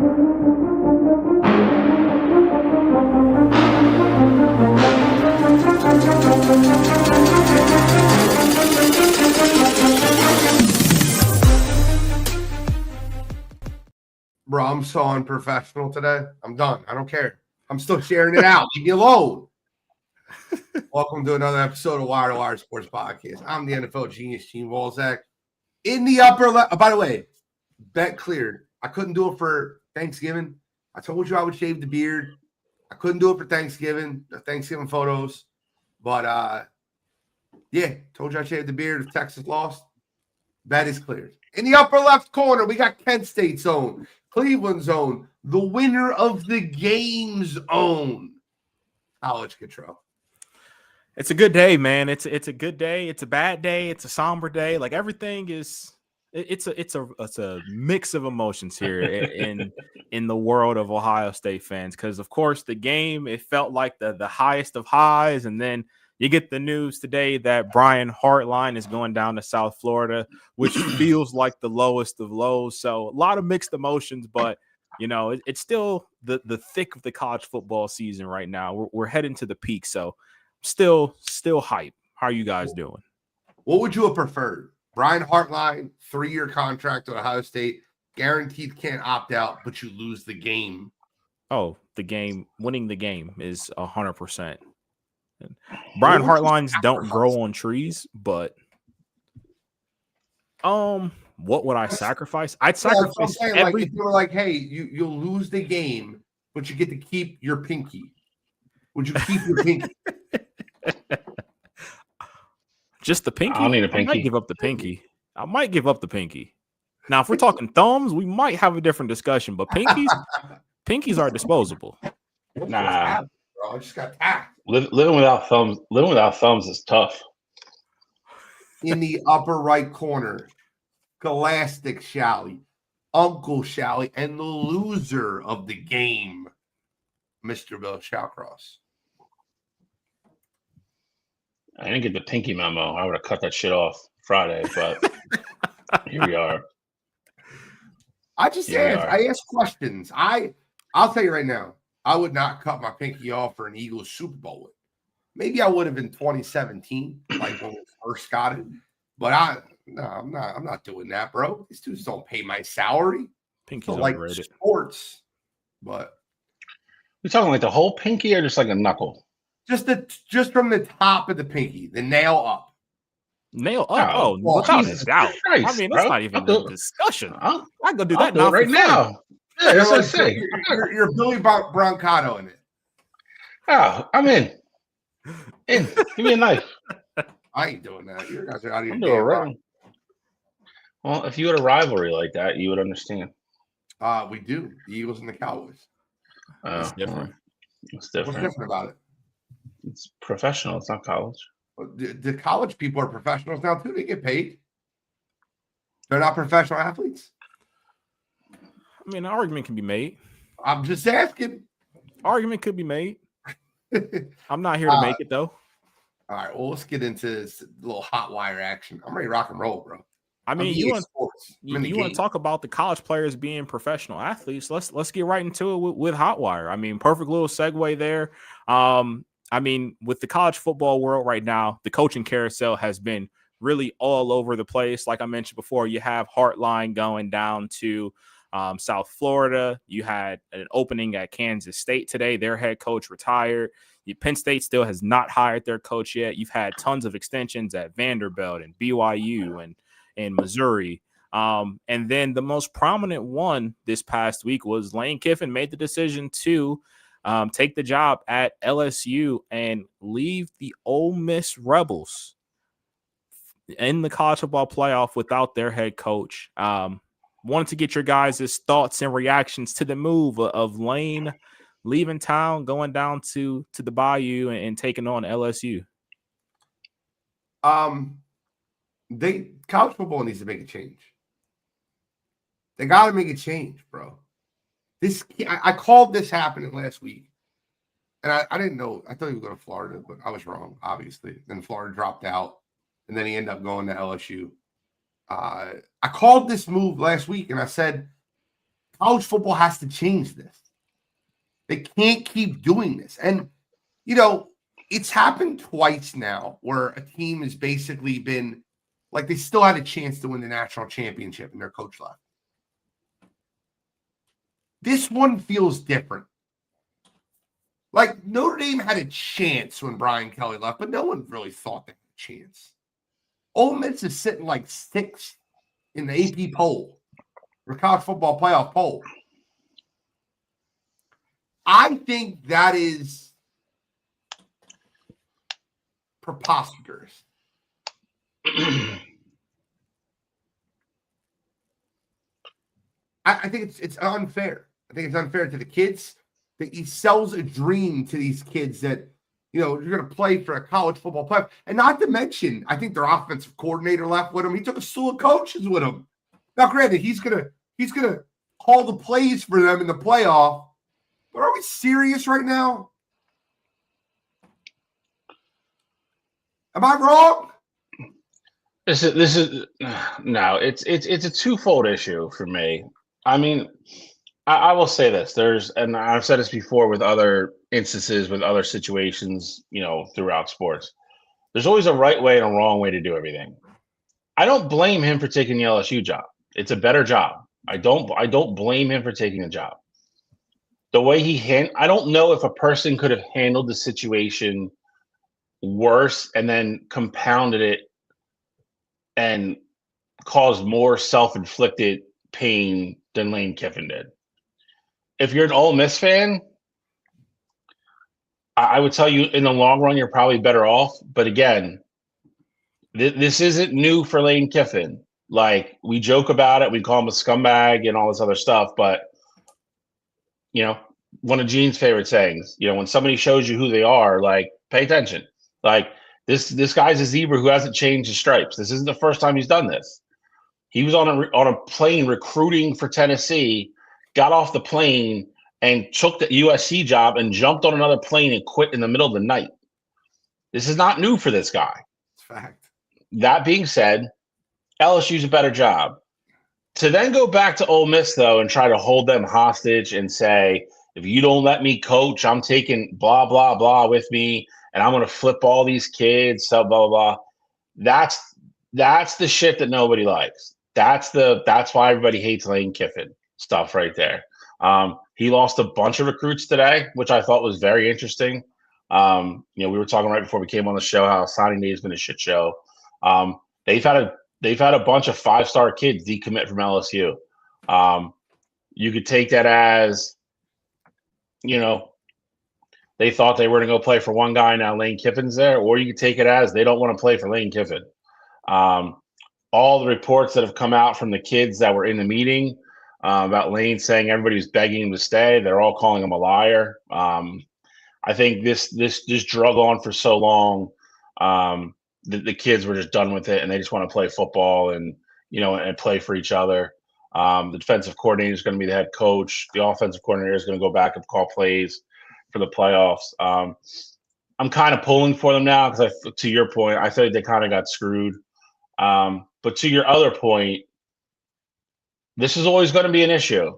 Bro, I'm so unprofessional today. I'm done. I don't care. I'm still sharing it out. Leave me alone. Welcome to another episode of Wire2Wire Sports Podcast. I'm the NFL genius, Gene Walzak. In the upper left, by the way, bet cleared. I couldn't do it for Thanksgiving. I told you I would shave the beard. I couldn't do it for Thanksgiving, the Thanksgiving photos. But, yeah, told you I shaved the beard if Texas lost. Bet is cleared. In the upper left corner, we got Kent State's own, Cleveland's own, the winner of the game's own, College Control. It's a good day, man. It's a good day. It's a bad day. It's a somber day. Like everything is. It's a mix of emotions here in the world of Ohio State fans. Because of course the game, it felt like the highest of highs, and then you get the news today that Brian Hartline is going down to South Florida, which feels like the lowest of lows. So a lot of mixed emotions, but you know it's still the thick of the college football season right now. We're heading to the peak, so still hype. How are you guys doing? What would you have preferred? Brian Hartline, 3-year contract at Ohio State, guaranteed can't opt out, but you lose the game. Oh, the game, winning the game is 100%. Brian Hartlines don't grow on trees, but what would I sacrifice? I'd sacrifice every. Like if you were like, hey, you'll lose the game, but you get to keep your pinky. Would you keep your pinky? Just the pinky? I don't need a pinky. I might give up the pinky. Now, if we're talking thumbs, we might have a different discussion, but pinkies are disposable. Nah, bro, I just got tapped. Living without thumbs is tough. In the upper right corner, Scholastic Shally, Uncle Shally, and the loser of the game, Mr. Bill Shawcross. I didn't get the pinky memo. I would have cut that shit off Friday, but here we are. I ask questions. I'll tell you right now, I would not cut my pinky off for an Eagles Super Bowl win. Maybe I would have in 2017, like when we first got it. But I'm not doing that, bro. These dudes don't pay my salary. Pinky's like overrated. Sports, but You talking like the whole pinky or just like a knuckle? Just from the top of the pinky, the nail up. Nail up? Oh, without a doubt. Christ, I mean, that's not even a discussion. I can do that right now. Yeah, that's what I say. You're Billy Brancato in it. Oh, I'm in. Give me a knife. I ain't doing that. You guys are out of your I'm damn doing mind. Well, if you had a rivalry like that, you would understand. We do. The Eagles and the Cowboys. It's different. It's different. What's different about it? It's professional. It's not college. The college people are professionals now too. They get paid. They're not professional athletes. I mean, an argument can be made. I'm just asking. Argument could be made. I'm not here to make it, though. All right, well, let's get into this little hot wire action. I'm ready to rock and roll, bro. I mean, you want to talk about the college players being professional athletes. Let's get right into it with hot wire. I mean, perfect little segue there. I mean, with the college football world right now, the coaching carousel has been really all over the place. Like I mentioned before, you have Hartline going down to South Florida. You had an opening at Kansas State today. Their head coach retired. Penn State still has not hired their coach yet. You've had tons of extensions at Vanderbilt and BYU and Missouri. And then the most prominent one this past week was Lane Kiffin made the decision to take the job at LSU and leave the Ole Miss Rebels in the college football playoff without their head coach. Wanted to get your guys' thoughts and reactions to the move of Lane leaving town, going down to the Bayou and taking on LSU. College football needs to make a change. They got to make a change, bro. I called this happening last week, and I didn't know. I thought he would go to Florida, but I was wrong, obviously. Then Florida dropped out, and then he ended up going to LSU. I called this move last week, and I said college football has to change this. They can't keep doing this. And, you know, it's happened twice now where a team has basically been like they still had a chance to win the national championship and their coach left. This one feels different. Like Notre Dame had a chance when Brian Kelly left, but no one really thought they had a chance. Ole Miss is sitting like 6th in the AP poll, or college football playoff poll. I think that is preposterous. I think it's unfair. I think it's unfair to the kids. That he sells a dream to these kids that, you know, you're going to play for a college football playoff. And not to mention, I think their offensive coordinator left with him. He took a slew of coaches with him. Now, granted, he's gonna call the plays for them in the playoff. But are we serious right now? Am I wrong? This is no. It's a twofold issue for me. I mean, I will say this. And I've said this before with other instances, with other situations, you know, throughout sports. There's always a right way and a wrong way to do everything. I don't blame him for taking the LSU job. It's a better job. I don't blame him for taking the job. The way I don't know if a person could have handled the situation worse and then compounded it and caused more self-inflicted pain than Lane Kiffin did. If you're an Ole Miss fan, I would tell you in the long run, you're probably better off. But again, this isn't new for Lane Kiffin. Like, we joke about it. We call him a scumbag and all this other stuff. But, you know, one of Gene's favorite sayings, you know, when somebody shows you who they are, like, pay attention. Like, this guy's a zebra who hasn't changed his stripes. This isn't the first time he's done this. He was on a plane recruiting for Tennessee, got off the plane and took the USC job and jumped on another plane and quit in the middle of the night. This is not new for this guy. It's fact. That being said, LSU's a better job. To then go back to Ole Miss, though, and try to hold them hostage and say, if you don't let me coach, I'm taking blah, blah, blah with me, and I'm going to flip all these kids, so blah, blah, blah. That's the shit that nobody likes. That's why everybody hates Lane Kiffin stuff right there. He lost a bunch of recruits today, which I thought was very interesting. You know, we were talking right before we came on the show how signing day has been a shit show. They've had a bunch of 5-star kids decommit from LSU. You could take that as, you know, they thought they were going to go play for one guy, now Lane Kiffin's there, or you could take it as they don't want to play for Lane Kiffin. All the reports that have come out from the kids that were in the meeting about Lane saying everybody was begging him to stay, they're all calling him a liar. I think this drug on for so long. The kids were just done with it, and they just want to play football and, you know, and play for each other. The defensive coordinator is going to be the head coach. The offensive coordinator is going to go back and call plays for the playoffs. I'm kind of pulling for them now because, to your point, I feel like they kind of got screwed. But to your other point, this is always going to be an issue.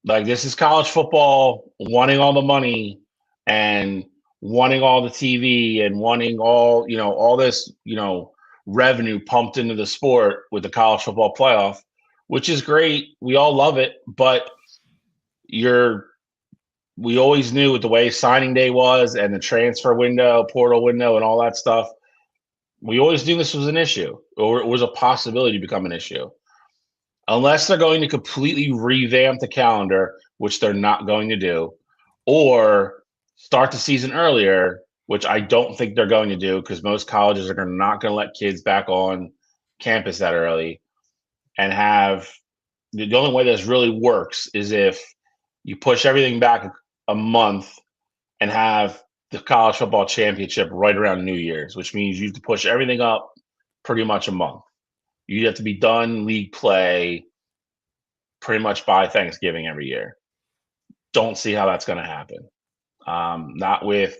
Like, this is college football wanting all the money and wanting all the TV and wanting all, you know, all this, you know, revenue pumped into the sport with the college football playoff, which is great. We all love it, but we always knew with the way signing day was and the transfer window, portal window, and all that stuff, we always knew this was an issue, or it was a possibility to become an issue. Unless they're going to completely revamp the calendar, which they're not going to do, or start the season earlier, which I don't think they're going to do because most colleges are not going to let kids back on campus that early. And the only way this really works is if you push everything back a month and have the college football championship right around New Year's, which means you have to push everything up pretty much a month. You have to be done league play pretty much by Thanksgiving every year. Don't see how that's going to happen. Not with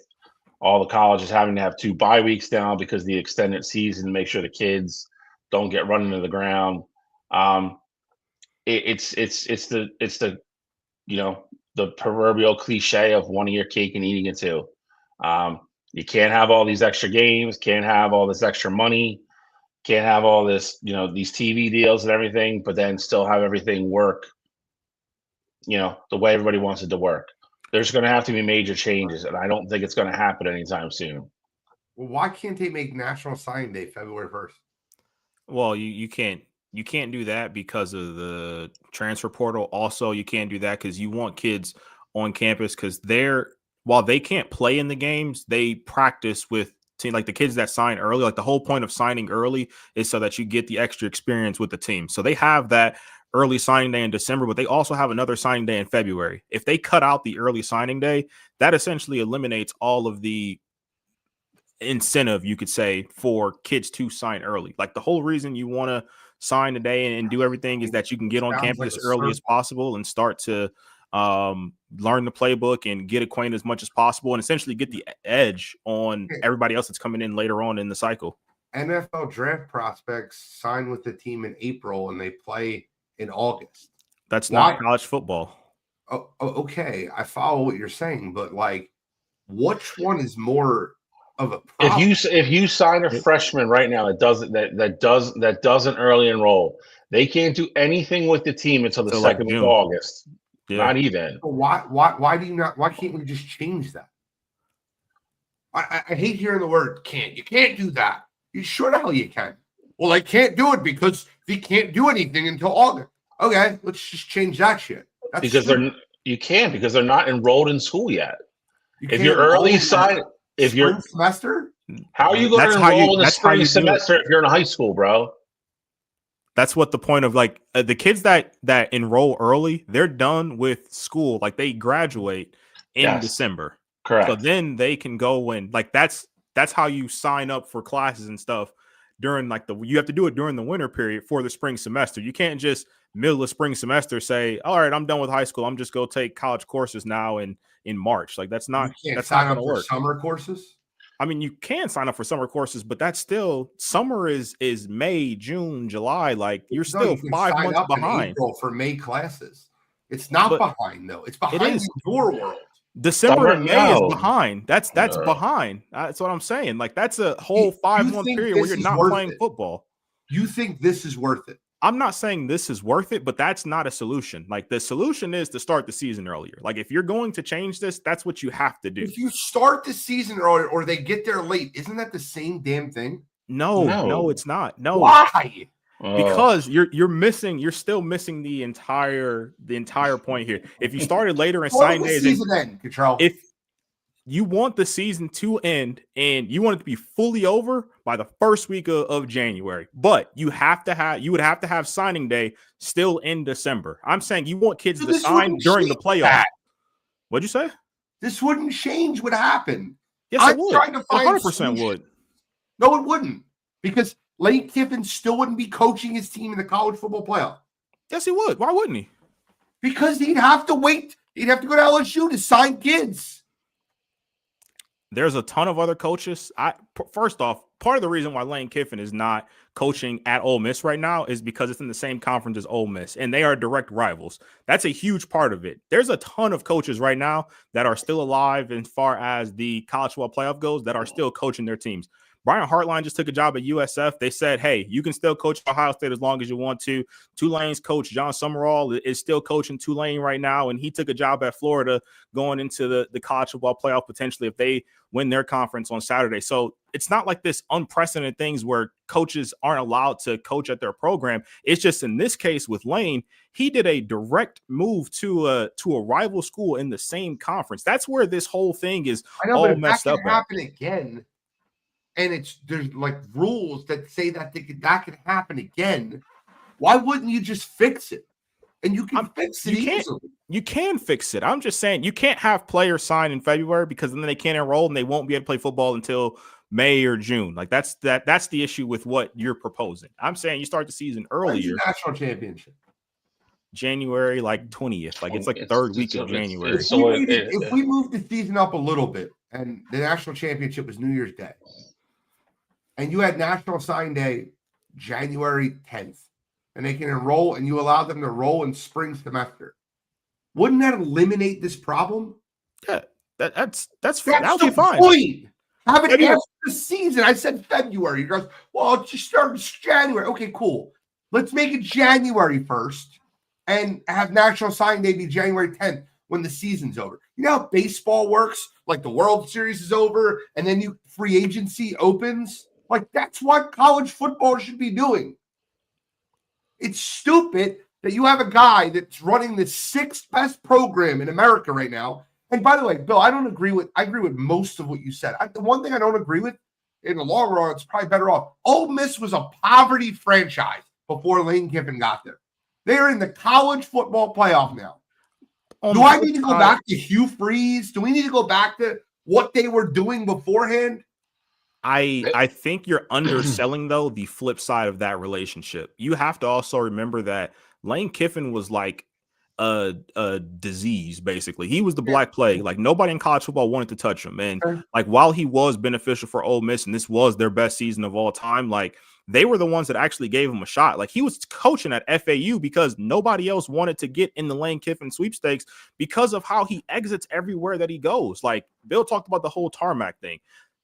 all the colleges having to have 2 bye weeks now because of the extended season to make sure the kids don't get run into the ground. it's the the proverbial cliche of wanting your cake and eating it too. You can't have all these extra games, can't have all this extra money, can't have all this, these TV deals and everything, but then still have everything work, the way everybody wants it to work. There's going to have to be major changes, and I don't think it's going to happen anytime soon. Well, why can't they make National Signing Day February 1st? Well, you can't do that because of the transfer portal. Also, you can't do that because you want kids on campus because while they can't play in the games, they practice with team, like the kids that sign early. Like the whole point of signing early is so that you get the extra experience with the team. So they have that early signing day in December, but they also have another signing day in February. If they cut out the early signing day, that essentially eliminates all of the incentive, you could say, for kids to sign early. Like the whole reason you want to sign today and do everything is that you can get on campus as early as possible and start to learn the playbook and get acquainted as much as possible and essentially get the edge on everybody else that's coming in later on in the cycle. NFL draft prospects sign with the team in April and they play in August. That's not college football. Oh, okay. I follow what you're saying, but like, which one is more of a problem? If you sign a freshman right now that doesn't early enroll, they can't do anything with the team until the 2nd of August. Yeah. Not even. But why can't we just change that? I hate hearing the word can't. You can't do that. You sure the hell you can. Well, I can't do it because they can't do anything until August. Okay, let's just change that shit. Because they're not enrolled in school yet. If you're early sign, if you're semester, how are you going to enroll in the spring semester if you're in high school, bro? That's what the point of like the kids that enroll early, they're done with school. Like they graduate in December. Correct. So then they can go and like that's how you sign up for classes and stuff during you have to do it during the winter period for the spring semester. You can't just middle of spring semester say, all right, I'm done with high school. I'm just go take college courses now in March. Like that's not sign up for summer courses. I mean, you can sign up for summer courses, but that's still summer is May, June, July. Like you're still 5 months behind for May classes. It's not behind though. It's behind in your world. December and May is behind. That's behind. That's what I'm saying. Like that's a whole 5 month period where you're not playing football. You think this is worth it? I'm not saying this is worth it, but that's not a solution. Like the solution is to start the season earlier. Like if you're going to change this, that's what you have to do. If you start the season earlier or they get there late, isn't that the same damn thing? No, it's not. No. Why? Because you're still missing the entire point here. If you started later in signing days, if you want the season to end and you want it to be fully over by the first week of January, but you would have to have signing day still in December. I'm saying you want kids to sign during the playoffs. What'd you say? This wouldn't change what happened. Yes, it would. 100% would. No, it wouldn't, because Lane Kiffin still wouldn't be coaching his team in the college football playoff. Yes, he would. Why wouldn't he? Because he'd have to wait. He'd have to go to LSU to sign kids. There's a ton of other coaches. First off, part of the reason why Lane Kiffin is not coaching at Ole Miss right now is because it's in the same conference as Ole Miss, and they are direct rivals. That's a huge part of it. There's a ton of coaches right now that are still alive as far as the college football playoff goes that are still coaching their teams. Brian Hartline just took a job at USF. They said, hey, you can still coach Ohio State as long as you want to. Tulane's coach, John Summerall, is still coaching Tulane right now, and he took a job at Florida going into the college football playoff potentially if they win their conference on Saturday. So it's not like this unprecedented things where coaches aren't allowed to coach at their program. It's just in this case with Lane, he did a direct move to a rival school in the same conference. That's where this whole thing is all messed up. Happen again. And there's like rules that say that that can happen again. Why wouldn't you just fix it? And you can fix it easily. You can fix it. I'm just saying you can't have players sign in February because then they can't enroll and they won't be able to play football until May or June. Like that's the issue with what you're proposing. I'm saying you start the season earlier. National championship. January 20th. Like it's like the third week of January. If we move the season up a little bit and the national championship was New Year's Day, and you had National Signing Day January 10th, and they can enroll, and you allow them to enroll in spring semester. Wouldn't that eliminate this problem? Yeah, that's the fine. Point. Have it after the season. I said February. You guys, well, it just started January. Okay, cool. Let's make it January 1st and have National Signing Day be January 10th when the season's over. You know how baseball works? Like the World Series is over and then free agency opens. Like that's what college football should be doing. It's stupid that you have a guy that's running the 6th best program in America right now. And by the way, Bill, I agree with most of what you said. The one thing I don't agree with, in the long run, it's probably better off. Ole Miss was a poverty franchise before Lane Kiffin got there. They're in the college football playoff now. Do I need to go back to Hugh Freeze? Do we need to go back to what they were doing beforehand? I think you're underselling, though, the flip side of that relationship. You have to also remember that Lane Kiffin was like a disease, basically. He was the Black Plague. Like nobody in college football wanted to touch him. And like while he was beneficial for Ole Miss, and this was their best season of all time, like they were the ones that actually gave him a shot. Like he was coaching at FAU because nobody else wanted to get in the Lane Kiffin sweepstakes because of how he exits everywhere that he goes. Like Bill talked about the whole tarmac thing.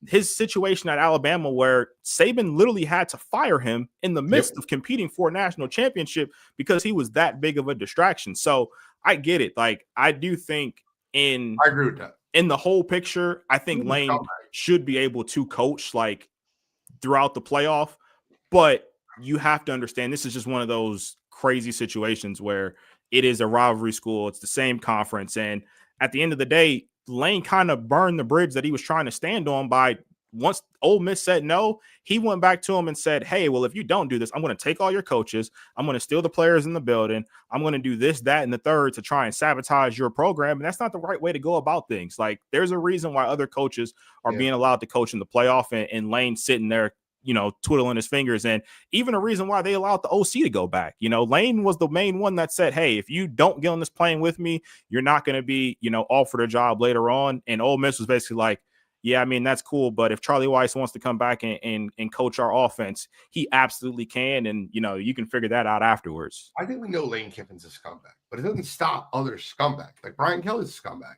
His situation at Alabama, where Saban literally had to fire him in the midst of competing for a national championship because he was that big of a distraction. So I get it. Like I do think I agree with that. In the whole picture, I think Lane should be able to coach like throughout the playoff, but you have to understand this is just one of those crazy situations where it is a rivalry school. It's the same conference. And at the end of the day, Lane kind of burned the bridge that he was trying to stand on by once Ole Miss said no, he went back to him and said, hey, well, if you don't do this, I'm going to take all your coaches. I'm going to steal the players in the building. I'm going to do this, that, and the third to try and sabotage your program. And that's not the right way to go about things. Like there's a reason why other coaches are being allowed to coach in the playoff and Lane sitting there, you know, twiddling his fingers. And even a reason why they allowed the OC to go back. You know, Lane was the main one that said, hey, if you don't get on this plane with me, you're not going to be, you know, offered a job later on. And Ole Miss was basically like, yeah, I mean, that's cool. But if Charlie Weiss wants to come back and coach our offense, he absolutely can. And, you know, you can figure that out afterwards. I think we know Lane Kiffin's a scumbag, but it doesn't stop other scumbags. Like Brian Kelly's a scumbag.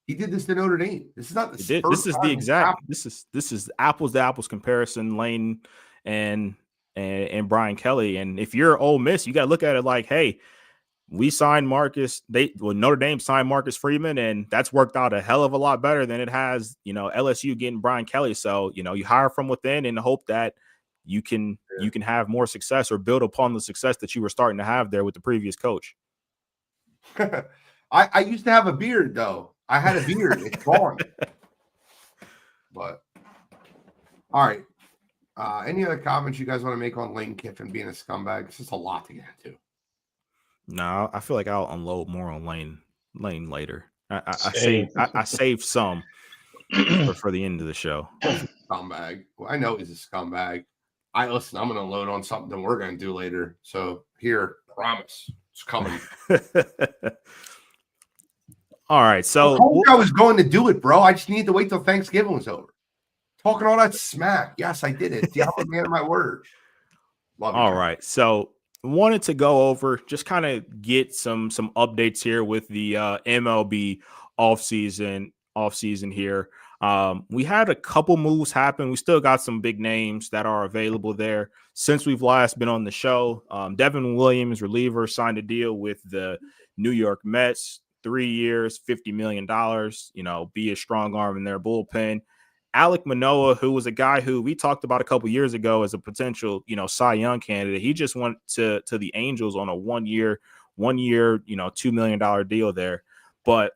He did this to Notre Dame. This is not the This is the exact this is apples to apples comparison, Lane and Brian Kelly. And if you're Ole Miss, you got to look at it like, hey, we signed Notre Dame signed Marcus Freeman, and that's worked out a hell of a lot better than it has, you know, LSU getting Brian Kelly. So, you know, you hire from within and hope that you can have more success or build upon the success that you were starting to have there with the previous coach. I used to have a beard though. I had a beard. It's gone. But all right. Any other comments you guys want to make on Lane Kiffin being a scumbag? It's just a lot to get into. No, I feel like I'll unload more on Lane later. I saved some for the end of the show. Scumbag. Well, I know he's a scumbag. I'm going to unload on something we're going to do later. So here, promise, it's coming. All right, so I was going to do it, bro. I just needed to wait till Thanksgiving was over. Talking all that smack. Yes, I did it. I'm a man of my word. Love all right, so wanted to go over, just kind of get some updates here with the MLB offseason here. We had a couple moves happen. We still got some big names that are available there since we've last been on the show. Devin Williams, reliever, signed a deal with the New York Mets. 3 years, $50 million, you know, be a strong arm in their bullpen. Alek Manoah, who was a guy who we talked about a couple years ago as a potential, you know, Cy Young candidate. He just went to the Angels on a one year, you know, $2 million deal there. But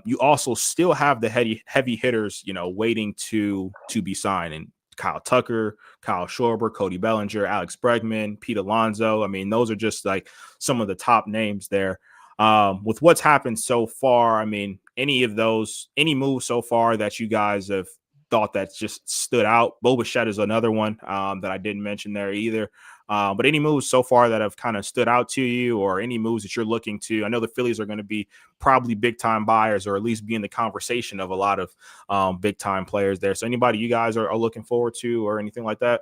you also still have the heavy hitters, you know, waiting to be signed. And Kyle Tucker, Kyle Schwarber, Cody Bellinger, Alex Bregman, Pete Alonso. I mean, those are just like some of the top names there. With what's happened so far, I mean, any moves so far that you guys have thought that just stood out? Bo Bichette is another one that I didn't mention there either. But any moves so far that have kind of stood out to you, or any moves that you're looking to? I know the Phillies are going to be probably big time buyers, or at least be in the conversation of a lot of big time players there. So anybody you guys are looking forward to or anything like that?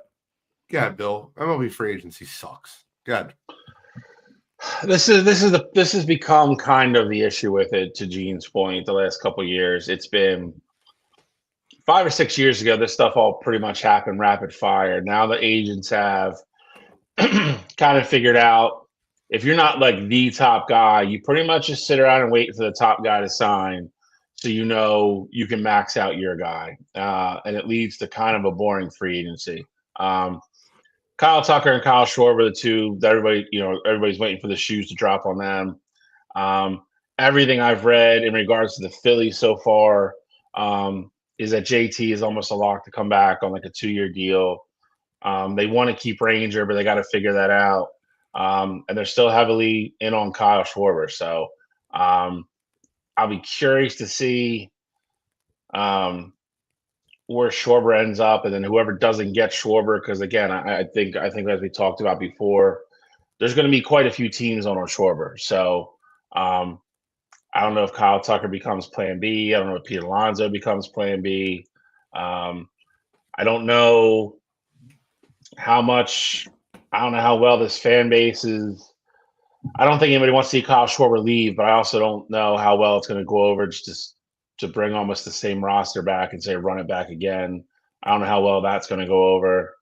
Yeah, Bill. MLB free agency sucks. Good. This has become kind of the issue with it. To Gene's point, the last couple of years, it's been 5 or 6 years ago. This stuff all pretty much happened rapid fire. Now the agents have kind of figured out if you're not like the top guy, you pretty much just sit around and wait for the top guy to sign, so you know you can max out your guy, and it leads to kind of a boring free agency. Kyle Tucker and Kyle Schwarber, the two that everybody's waiting for the shoes to drop on them. Everything I've read in regards to the Phillies so far is that JT is almost a lock to come back on like a 2-year deal. They want to keep Ranger, but they got to figure that out. And they're still heavily in on Kyle Schwarber. So I'll be curious to see where Schwarber ends up, and then whoever doesn't get Schwarber, because again, I think as we talked about before, there's going to be quite a few teams on Schwarber. So I don't know if Kyle Tucker becomes Plan B. I don't know if Pete Alonso becomes Plan B. I don't know how well this fan base is. I don't think anybody wants to see Kyle Schwarber leave, but I also don't know how well it's going to go over just to bring almost the same roster back and say run it back again. I don't know how well that's going to go over.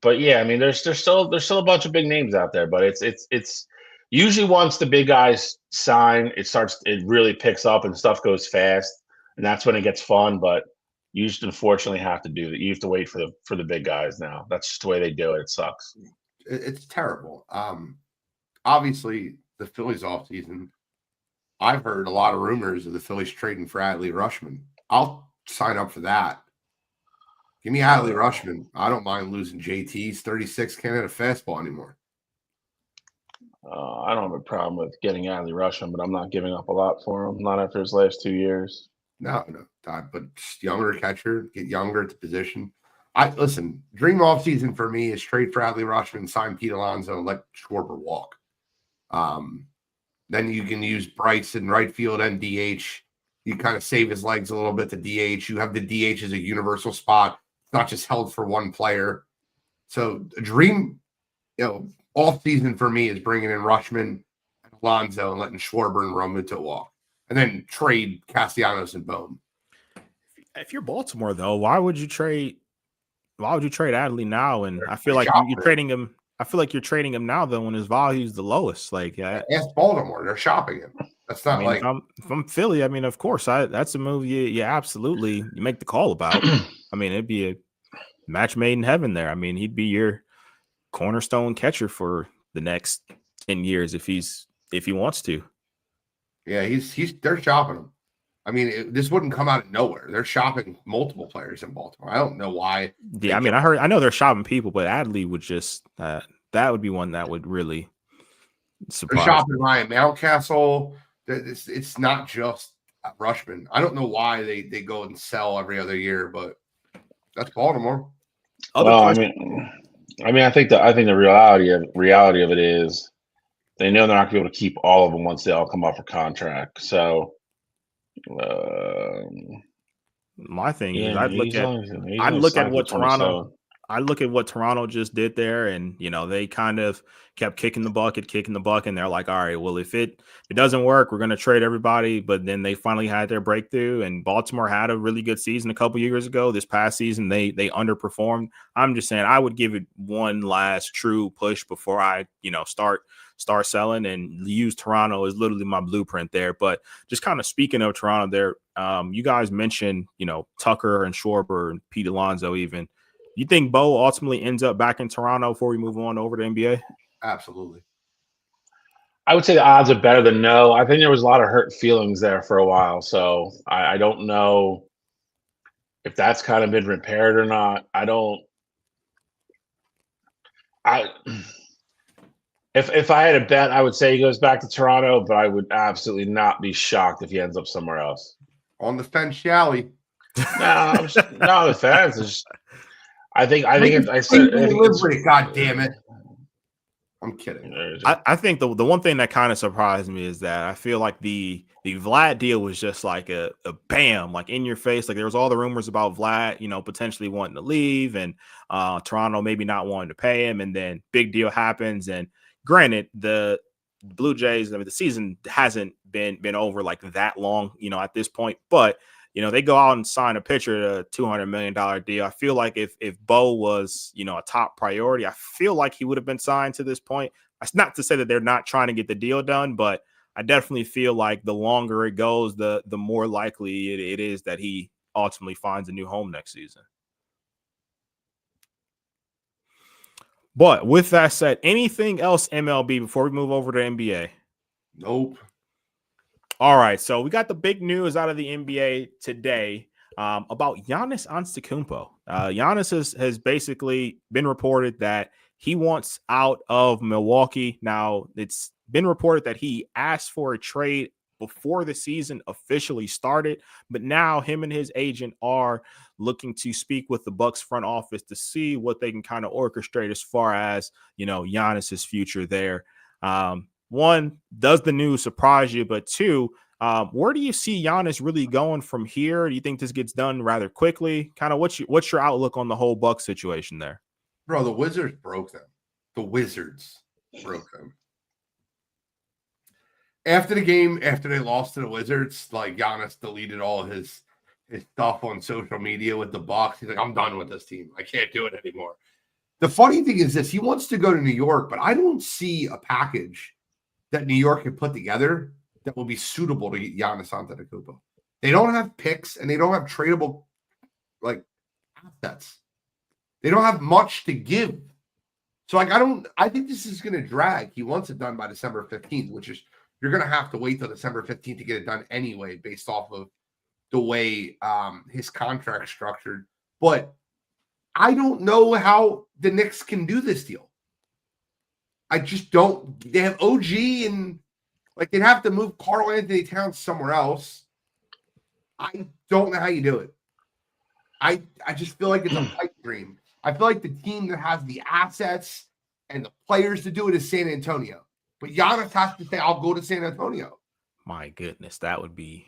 But yeah, I mean, there's still a bunch of big names out there, but it's usually once the big guys sign, it really picks up and stuff goes fast, and that's when it gets fun. But you just unfortunately have to do that. You have to wait for the big guys now. That's just the way they do it. It sucks. It's terrible. Obviously, the Phillies offseason, I've heard a lot of rumors of the Phillies trading for Adley Rutschman. I'll sign up for that. Give me Adley Rutschman. I don't mind losing JT. He's 36, can't hit a fastball anymore. I don't have a problem with getting Adley Rutschman, but I'm not giving up a lot for him. Not after his last 2 years. No, but just younger catcher, get younger at the position. Listen, dream offseason for me is trade for Adley Rutschman, sign Pete Alonso, and let Schwarber walk. Then you can use Bryce in right field and DH. You kind of save his legs a little bit to DH. You have the DH as a universal spot. It's not just held for one player. So a dream, off season for me is bringing in Rutschman, Alonso, and letting Schwarber and Realmuto walk. And then trade Castellanos and Bone. If you're Baltimore, though, why would you trade Adley now? And I feel like you're trading him. I feel like you're trading him now, though, when his value is the lowest. Like, ask Baltimore, they're shopping him. That's not like if I'm Philly. I mean, of course, that's a move you absolutely you make the call about. I mean, it'd be a match made in heaven there. I mean, he'd be your cornerstone catcher for the next 10 years if he wants to. Yeah, they're shopping him. I mean, this wouldn't come out of nowhere. They're shopping multiple players in Baltimore. I don't know why. Yeah, I mean, I know they're shopping people, but Adley would just that would be one that would really surprise. They're shopping Ryan Mountcastle. It's not just Rutschman. I don't know why they go and sell every other year, but that's Baltimore. I think the reality of it is they know they're not going to be able to keep all of them once they all come off a contract. So. My thing is, I look at what Toronto just did there, and they kind of kept kicking the bucket, and they're like, all right, well, if it doesn't work, we're going to trade everybody. But then they finally had their breakthrough, and Baltimore had a really good season a couple years ago. This past season, they underperformed. I'm just saying I would give it one last true push before I start selling, and use Toronto as literally my blueprint there. But just kind of speaking of Toronto there, you guys mentioned, Tucker and Schwarber and Pete Alonso even. You think Bo ultimately ends up back in Toronto before we move on over to NBA? Absolutely. I would say the odds are better than no. I think there was a lot of hurt feelings there for a while. So I don't know if that's kind of been repaired or not. If I had a bet, I would say he goes back to Toronto, but I would absolutely not be shocked if he ends up somewhere else. On the fence, shall he? No, the fence is. I think. God damn it! I'm kidding. I think the one thing that kind of surprised me is that I feel like the Vlad deal was just like a bam, like in your face. Like there was all the rumors about Vlad, potentially wanting to leave and Toronto maybe not wanting to pay him. And then big deal happens. And granted, the Blue Jays, I mean, the season hasn't been over like that long, at this point. But, they go out and sign a pitcher at a $200 million deal. I feel like if Bo was, a top priority, I feel like he would have been signed to this point. That's not to say that they're not trying to get the deal done, but I definitely feel like the longer it goes, the more likely it is that he ultimately finds a new home next season. But with that said, anything else MLB before we move over to NBA? Nope. All right, so we got the big news out of the NBA today about Giannis Antetokounmpo. Giannis has basically been reported that he wants out of Milwaukee. Now, it's been reported that he asked for a trade before the season officially started, but now him and his agent are looking to speak with the Bucks front office to see what they can kind of orchestrate as far as, Giannis's future there. One, does the news surprise you? But two, where do you see Giannis really going from here? Do you think this gets done rather quickly? Kind of what's your outlook on the whole Bucks situation there? Bro, the Wizards broke them. The Wizards broke them. After the game, after they lost to the Wizards, like Giannis deleted all his stuff on social media with the Bucks. He's like, I'm done with this team. I can't do it anymore. The funny thing is this, he wants to go to New York, but I don't see a package that New York can put together that will be suitable to get Giannis Antetokounmpo. They don't have picks and they don't have tradable assets. They don't have much to give. So I think this is going to drag. He wants it done by December 15th, which is you're going to have to wait till December 15th to get it done anyway, based off of the way his contract's structured. But I don't know how the Knicks can do this deal. I just don't. They have OG and they'd have to move Karl Anthony Towns somewhere else. I don't know how you do it. I just feel like it's a pipe dream. I feel like the team that has the assets and the players to do it is San Antonio. But Giannis has to say, I'll go to San Antonio. My goodness, that would be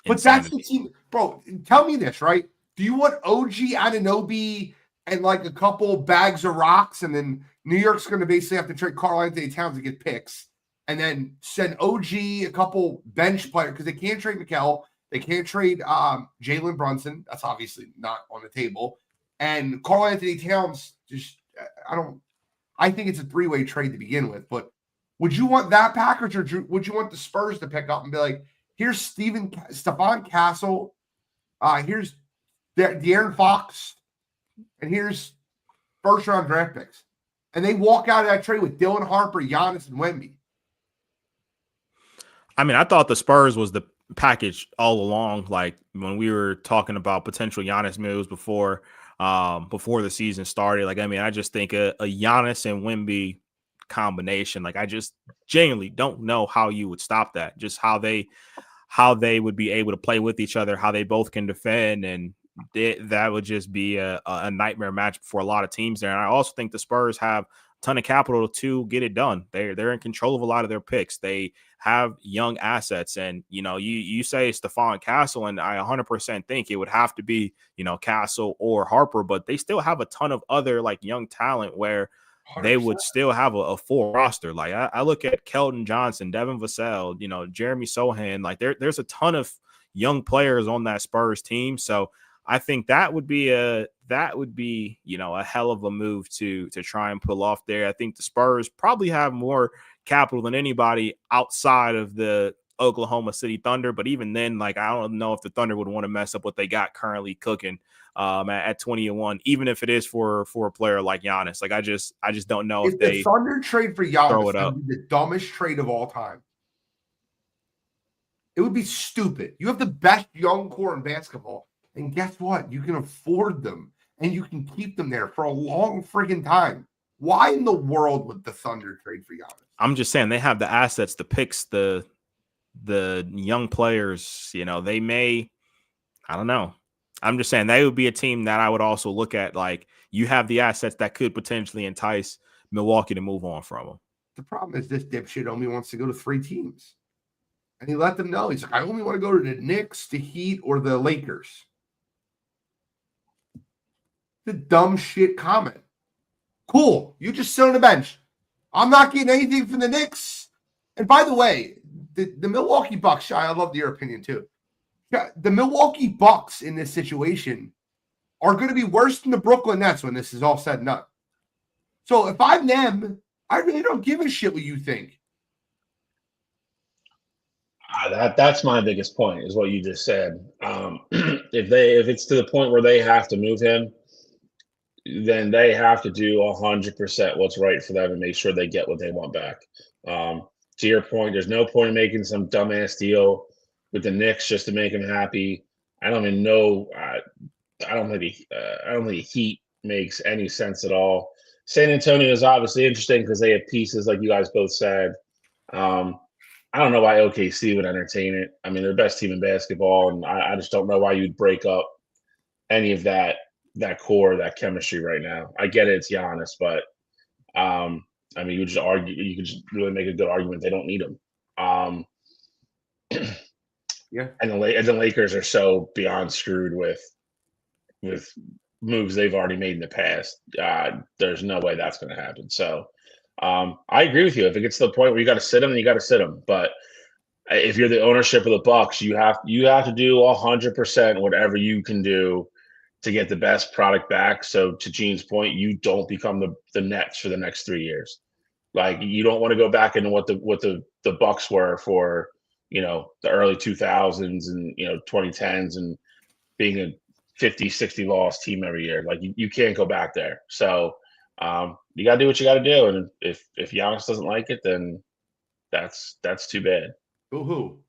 But insanity. That's the team. Bro, tell me this, right? Do you want OG Anunoby and like a couple bags of rocks, and then New York's going to basically have to trade Karl Anthony Towns to get picks, and then send OG a couple bench players because they can't trade Mikal, they can't trade Jalen Brunson. That's obviously not on the table. And Karl Anthony Towns, I think it's a three-way trade to begin with. But would you want that package, or would you want the Spurs to pick up and be like, here's Stephon Castle, here's De'Aaron Fox, and here's first-round draft picks. And they walk out of that trade with Dylan Harper, Giannis, and Wemby. I mean, I thought the Spurs was the package all along. Like when we were talking about potential Giannis moves before the season started. Like, I mean, I just think a Giannis and Wemby combination. Like, I just genuinely don't know how you would stop that. Just how they would be able to play with each other, how they both can defend, and that would just be a nightmare match for a lot of teams there. And I also think the Spurs have a ton of capital to get it done. They're in control of a lot of their picks. They have young assets, and you say Stephon Castle, and I 100% think it would have to be Castle or Harper, but they still have a ton of other like young talent where 100%. They would still have a full roster. Like I look at Keldon Johnson, Devin Vassell, Jeremy Sohan. Like there's a ton of young players on that Spurs team. So I think that would be a hell of a move to try and pull off there. I think the Spurs probably have more capital than anybody outside of the Oklahoma City Thunder. But even then, like, I don't know if the Thunder would want to mess up what they got currently cooking at 20-1, even if it is for a player like Giannis. Like, I just don't know if the Thunder trade for Giannis would be the dumbest trade of all time. It would be stupid. You have the best young core in basketball. And guess what? You can afford them, and you can keep them there for a long friggin' time. Why in the world would the Thunder trade for Giannis? I'm just saying they have the assets, the picks, the young players. They may, I don't know. I'm just saying they would be a team that I would also look at. Like, you have the assets that could potentially entice Milwaukee to move on from him. The problem is this dipshit only wants to go to 3 teams. And he let them know. He's like, I only want to go to the Knicks, the Heat, or the Lakers. The dumb shit comment. Cool. You just sit on the bench. I'm not getting anything from the Knicks. And by the way, the Milwaukee Bucks, Shai, I love your opinion too. The Milwaukee Bucks in this situation are going to be worse than the Brooklyn Nets when this is all said and done. So if I'm them, I really don't give a shit what you think. That's my biggest point, is what you just said. If it's to the point where they have to move him, then they have to do 100% what's right for them and make sure they get what they want back. To your point, there's no point in making some dumbass deal with the Knicks just to make him happy. I don't even know. I don't think the Heat makes any sense at all. San Antonio is obviously interesting because they have pieces, like you guys both said. I don't know why OKC would entertain it. I mean, they're the best team in basketball, and I just don't know why you'd break up any of that core, that chemistry right now. I get it, it's Giannis, but I mean, you could just really make a good argument they don't need him. Yeah. And the Lakers are so beyond screwed with moves they've already made in the past. There's no way that's going to happen. So I agree with you. If it gets to the point where you got to sit him, then you got to sit him. But if you're the ownership of the Bucks, you have to do 100% whatever you can do to get the best product back. So to Gene's point, you don't become the Nets for the next 3 years. Like, you don't want to go back into what the Bucks were for, the early 2000s and 2010s and being a 50, 60 loss team every year. Like, you can't go back there. So you got to do what you got to do. And if Giannis doesn't like it, then that's too bad. Who?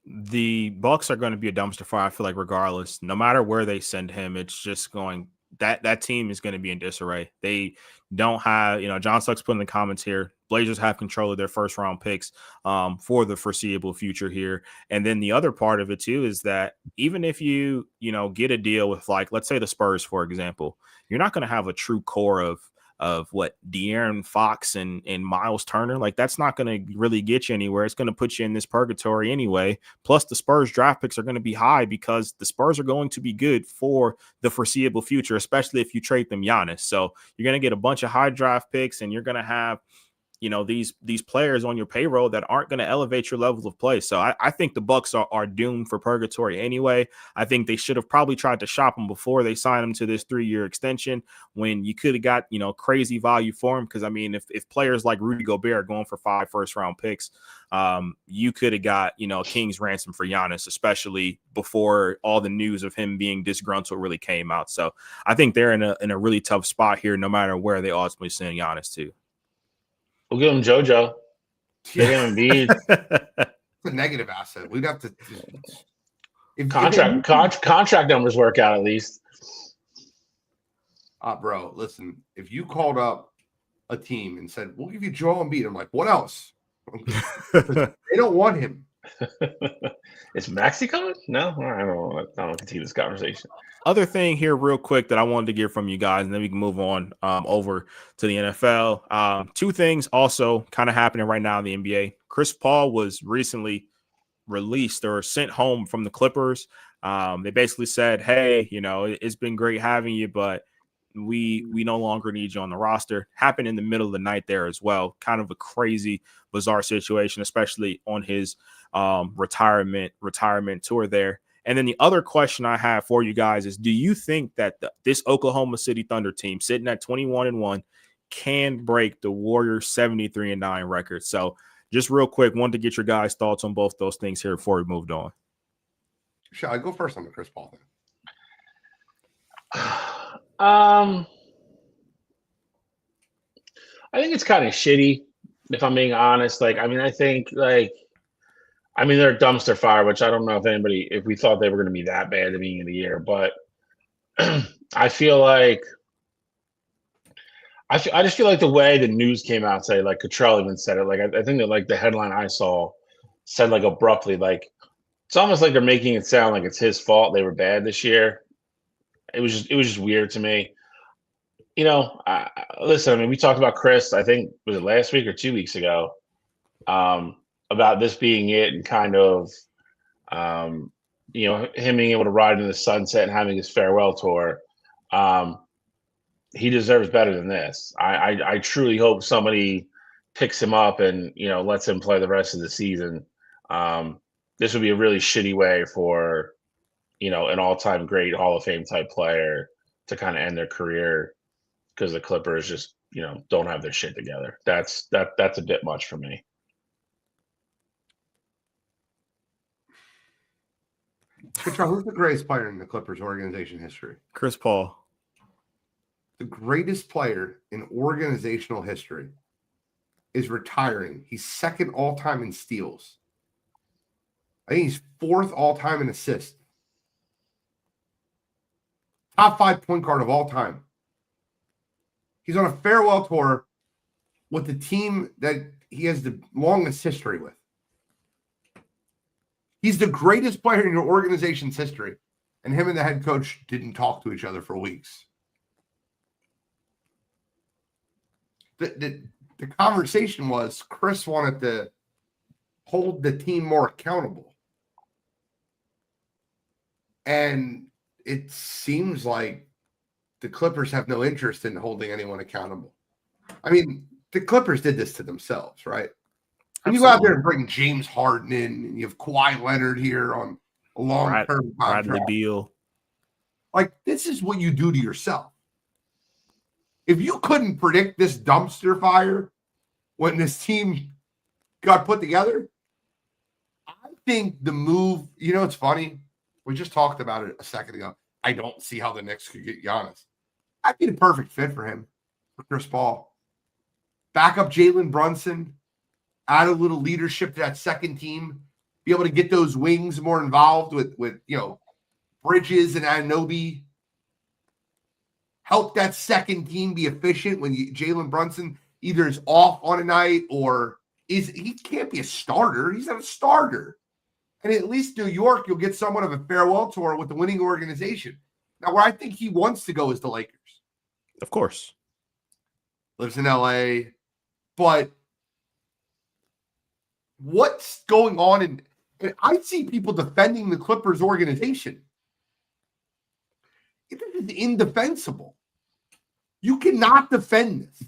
The Bucks are going to be a dumpster fire, I feel like, regardless. No matter where they send him, it's just going that team is going to be in disarray. They don't have, John Sucks put in the comments here, Blazers have control of their first round picks for the foreseeable future here. And then the other part of it too is that even if you get a deal with, like, let's say the Spurs, for example, you're not going to have a true core of what De'Aaron Fox and Miles Turner. Like, that's not going to really get you anywhere. It's going to put you in this purgatory anyway. Plus, the Spurs draft picks are going to be high because the Spurs are going to be good for the foreseeable future, especially if you trade them Giannis. So you're going to get a bunch of high draft picks, and you're going to have these players on your payroll that aren't going to elevate your level of play. So I think the Bucks are doomed for purgatory anyway. I think they should have probably tried to shop them before they signed them to this 3-year extension, when you could have got, crazy value for them. Because, I mean, if players like Rudy Gobert are going for 5 first-round picks, you could have got, king's ransom for Giannis, especially before all the news of him being disgruntled really came out. So I think they're in a really tough spot here, no matter where they ultimately send Giannis to. We'll give him JoJo. Give him Embiid. It's a negative asset. We'd have to contract numbers work out at least. Bro, listen. If you called up a team and said, "We'll give you Joel Embiid," I'm like, "What else?" They don't want him. Is Maxey coming? No, I don't want to continue this conversation. Other thing here real quick that I wanted to get from you guys, and then we can move on over to the NFL. 2 things also kind of happening right now in the NBA. Chris Paul was recently released or sent home from the Clippers. They basically said, hey, it's been great having you, but we no longer need you on the roster. Happened in the middle of the night there as well. Kind of a crazy, bizarre situation, especially on his retirement tour there. And then the other question I have for you guys is, do you think that this Oklahoma City Thunder team sitting at 21-1 can break the Warriors 73-9 record? So just real quick, wanted to get your guys' thoughts on both those things here before we moved on. Shall I go first on the Chris Paul thing? I think it's kind of shitty, if I'm being honest. They're a dumpster fire, which I don't know if we thought they were going to be that bad at the beginning of the year, but I feel like I just feel like the way the news came out today, like Cottrell even said it, like I think that, like, the headline I saw said, like, abruptly, like, it's almost like they're making it sound like it's his fault they were bad this year. It was just weird to me. listen, I mean, we talked about Chris, I think, was it last week or 2 weeks ago, about this being it and kind of, him being able to ride into the sunset and having his farewell tour. He deserves better than this. I truly hope somebody picks him up and, lets him play the rest of the season. This would be a really shitty way for, an all-time great Hall of Fame type player to kind of end their career because the Clippers just, don't have their shit together. That's a bit much for me. Control, who's the greatest player in the Clippers organization history? Chris Paul. The greatest player in organizational history is retiring. He's second all-time in steals. I think he's fourth all-time in assists. Top 5 point guard of all time. He's on a farewell tour with the team that he has the longest history with. He's the greatest player in your organization's history, and him and the head coach didn't talk to each other for weeks. The conversation was Chris wanted to hold the team more accountable. And it seems like the Clippers have no interest in holding anyone accountable. I mean, the Clippers did this to themselves, right? And you go out there and bring James Harden in, and you have Kawhi Leonard here on a long-term contract. Bradley Beal. Like, this is what you do to yourself. If you couldn't predict this dumpster fire when this team got put together, I think the move, it's funny. We just talked about it a second ago. I don't see how the Knicks could get Giannis. I'd be the perfect fit for him, for Chris Paul. Back up Jalen Brunson, add a little leadership to that second team, be able to get those wings more involved with Bridges and Anunoby. Help that second team be efficient when Jalen Brunson either is off on a night or he can't be a starter. He's not a starter. And at least New York, you'll get somewhat of a farewell tour with the winning organization. Now, where I think he wants to go is the Lakers. Of course. Lives in LA. But what's going on? And I see people defending the Clippers organization. It is indefensible. You cannot defend this.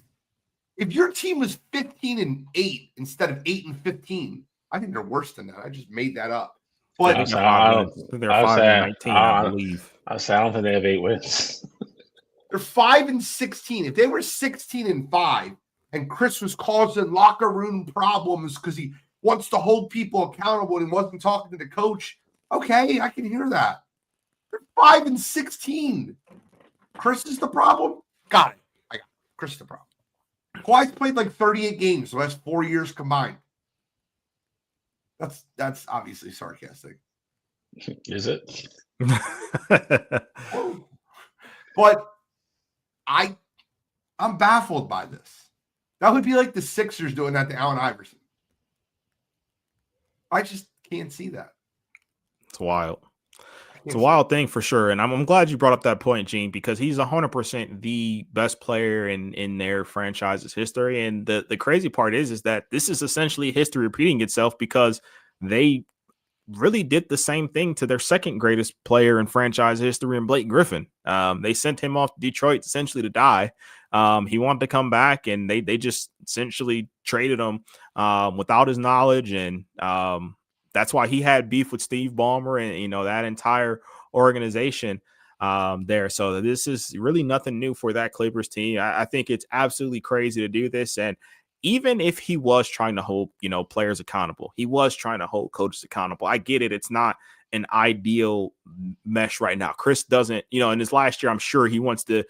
If your team was 15-8 instead of 8-15, I think they're worse than that. I just made that up. But they're 5-19, I believe. I don't think they have 8 wins. They're 5-16. If they were 16-5, and Chris was causing locker room problems because he wants to hold people accountable and wasn't talking to the coach, okay, I can hear that. They're 5-16. Chris is the problem. Got it. I got it. Chris is the problem. Kawhi's played like 38 games the last 4 years combined. That's obviously sarcastic. Is it? But I'm baffled by this. That would be like the Sixers doing that to Allen Iverson. I just can't see that. It's wild. It's a wild thing for sure. And I'm glad you brought up that point, Gene, because he's 100% the best player in their franchise's history. And the crazy part is that this is essentially history repeating itself because they really did the same thing to their second greatest player in franchise history in Blake Griffin. They sent him off to Detroit essentially to die. He wanted to come back, and they just essentially traded him without his knowledge. And that's why he had beef with Steve Ballmer and, that entire organization there. So this is really nothing new for that Clippers team. I think it's absolutely crazy to do this. And even if he was trying to hold, players accountable, he was trying to hold coaches accountable. I get it. It's not an ideal mesh right now. Chris doesn't, in his last year, I'm sure he wants to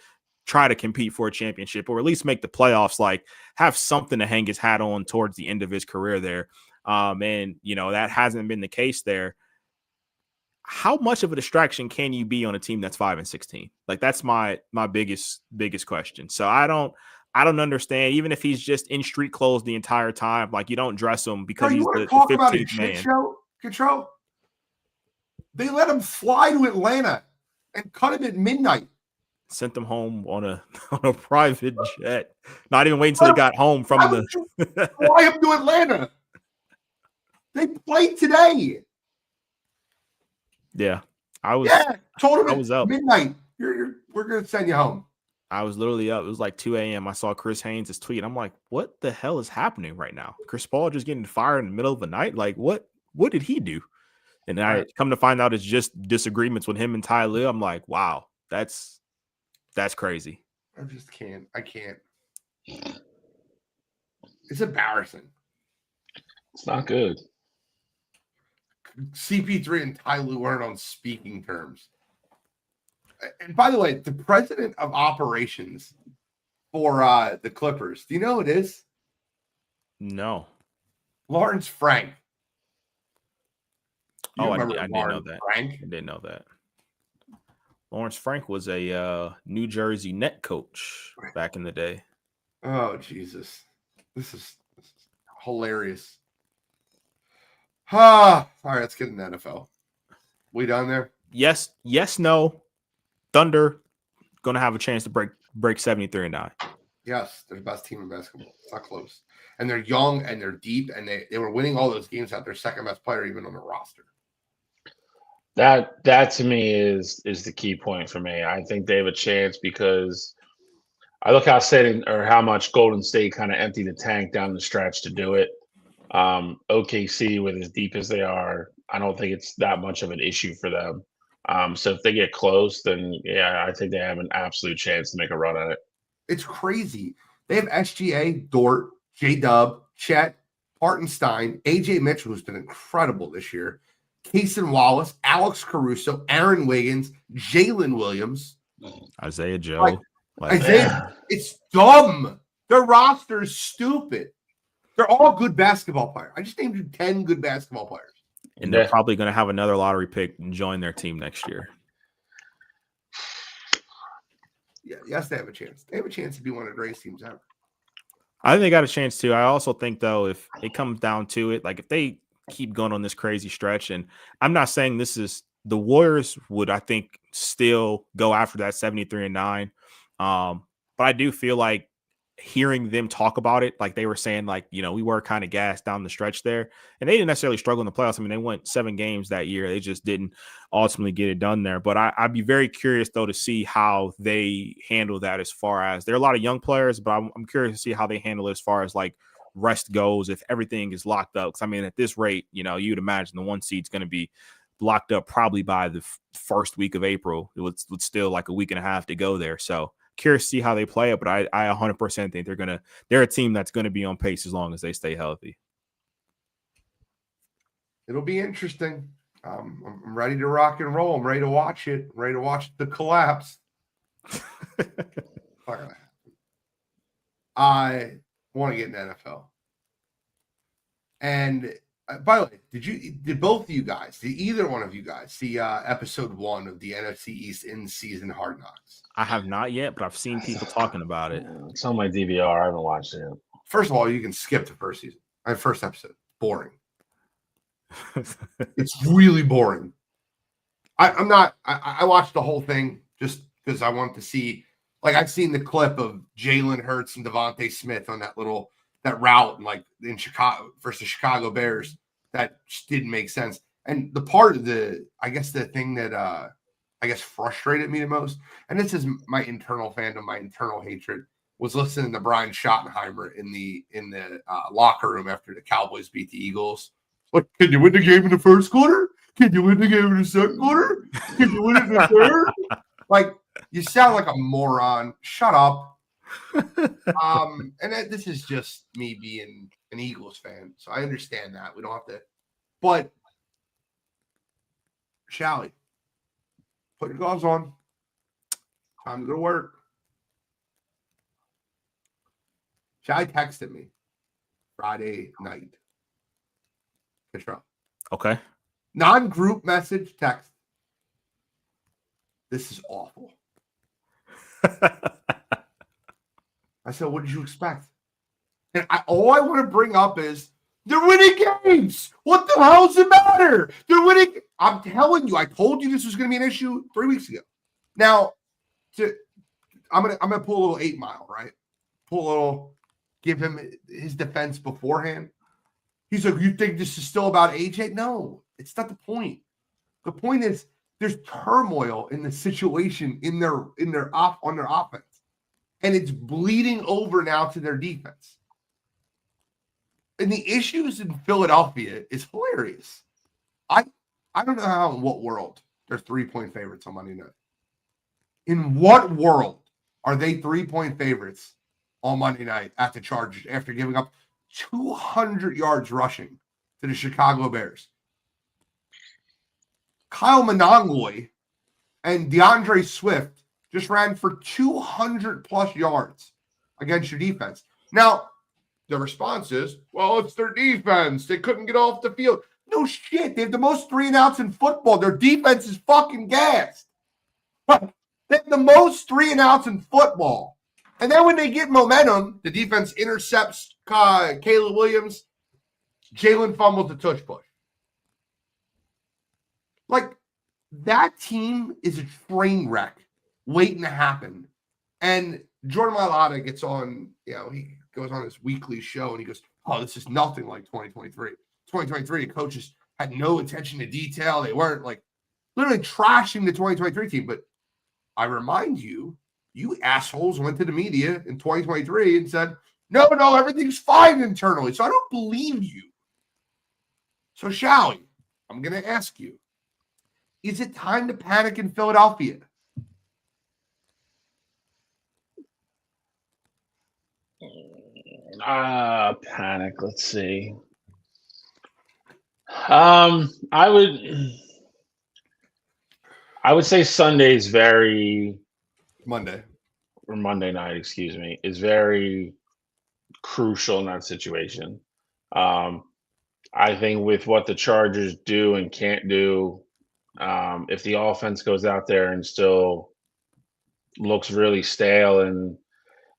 try to compete for a championship or at least make the playoffs, like have something to hang his hat on towards the end of his career there. And that hasn't been the case there. How much of a distraction can you be on a team that's 5-16? Like that's my biggest question. So I don't understand. Even if he's just in street clothes the entire time, like you don't dress him because he's the 15th man. Control. They let him fly to Atlanta and cut him at midnight sent them home on a private jet. Not even waiting until they got home from Fly up to Atlanta. They played today. Yeah, told him I was up midnight. We're gonna send you home. I was literally up. It was like 2 a.m. I saw Chris Haynes' tweet. I'm like, what the hell is happening right now? Chris Paul just getting fired in the middle of the night? Like, what did he do? And I come to find out it's just disagreements with him and Ty Lue. I'm like, wow, that's crazy. I just can't. I can't. It's embarrassing. It's not good. CP3 and Ty Lue weren't on speaking terms. And by the way, the president of operations for the Clippers, do you know who it is? No. Lawrence Frank. I didn't know that. Frank? I didn't know that. Lawrence Frank was a New Jersey net coach back in the day. Oh, Jesus. This is hilarious. All right, let's get in the NFL. We done there? Yes, no. Thunder going to have a chance to break 73-9. Yes, they're the best team in basketball. It's not close. And they're young and they're deep, and they were winning all those games out their second best player even on the roster. That to me is the key point for me. I think they have a chance because I look how much Golden State kind of emptied the tank down the stretch to do it. OKC, with as deep as they are, I don't think it's that much of an issue for them. So if they get close, then yeah, I think they have an absolute chance to make a run at it. It's crazy. They have SGA, Dort, J-Dub, Chet, Hartenstein, AJ Mitchell, who's been incredible this year, Kaysen Wallace, Alex Caruso, Aaron Wiggins, Jalen Williams, Isaiah Joe. Isaiah, it's dumb. Their roster is stupid. They're all good basketball players. I just named you 10 good basketball players. And they're probably going to have another lottery pick and join their team next year. Yeah, yes, they have a chance. They have a chance to be one of the greatest teams ever. I think they got a chance too. I also think, though, if it comes down to it, like if they keep going on this crazy stretch, and I'm not saying this is the Warriors would, I think, still go after that 73-9. But I do feel like hearing them talk about it, like they were saying, like, you know, we were kind of gassed down the stretch there, and they didn't necessarily struggle in the playoffs. I mean, they went 7 games that year. They just didn't ultimately get it done there. But I'd be very curious, though, to see how they handle that as far as there are a lot of young players, but I'm curious to see how they handle it as far as like rest goes, if everything is locked up. Because I mean, at this rate, you know, you'd imagine the 1 seed's going to be locked up probably by the first week of April. It was still like a week and a half to go there. So curious to see how they play it, but I 100% think they're a team that's going to be on pace as long as they stay healthy. It'll be interesting. I'm ready to rock and roll. I'm ready to watch it. I'm ready to watch the collapse. I want to get in the NFL. And by the way, did both of you guys, did either one of you guys see episode 1 of the NFC East in-season Hard Knocks? I have not yet, but I've seen people talking about it. It's on my DVR. I haven't watched it. First of all, you can skip the first episode. Boring. It's really boring. I watched the whole thing just because I wanted to see, like, I've seen the clip of Jalen Hurts and Devontae Smith on that route, and like in Chicago versus Chicago Bears, that just didn't make sense. And the part of the thing that frustrated me the most, and this is my internal fandom, my internal hatred, was listening to Brian Schottenheimer in the locker room after the Cowboys beat the Eagles. Like, can you win the game in the first quarter? Can you win the game in the second quarter? Can you win it in the third? Like, you sound like a moron. Shut up. And this is just me being an Eagles fan, so I understand that. We don't have to. But, Shally, put your gloves on. Time to go to work. Shally texted me Friday night. Control. Okay. Non-group message text. This is awful. I said, what did you expect? And all I want to bring up is they're winning games. What the hell does it matter? They're winning. I'm telling you, I told you this was going to be an issue 3 weeks ago. Now, to I'm gonna pull a little 8 Mile, right? Pull a little, give him his defense beforehand. He's like, you think this is still about AJ? No, it's not the point. The point is there's turmoil in the situation on their offense, and it's bleeding over now to their defense. And the issues in Philadelphia is hilarious. I don't know how in what world they're 3-point favorites on Monday night. In what world are they 3-point favorites on Monday night at the Chargers after giving up 200 yards rushing to the Chicago Bears? Kyle Monongoy and DeAndre Swift just ran for 200 plus yards against your defense. Now, the response is, well, it's their defense. They couldn't get off the field. No shit. They have the most 3-and-outs in football. Their defense is fucking gassed. But they have the most 3-and-outs in football. And then when they get momentum, the defense intercepts Caleb Williams. Jalen fumbles the tush push. Like, that team is a train wreck waiting to happen. And Jordan Mailata gets on, he goes on his weekly show and he goes, oh, this is nothing like 2023. 2023, the coaches had no attention to detail. They weren't like literally trashing the 2023 team. But I remind you, you assholes went to the media in 2023 and said, no, everything's fine internally. So I don't believe you. So, Shally, I'm going to ask you, is it time to panic in Philadelphia? Panic. Let's see. I would say Sunday's very Monday night, excuse me, is very crucial in that situation. I think with what the Chargers do and can't do, if the offense goes out there and still looks really stale and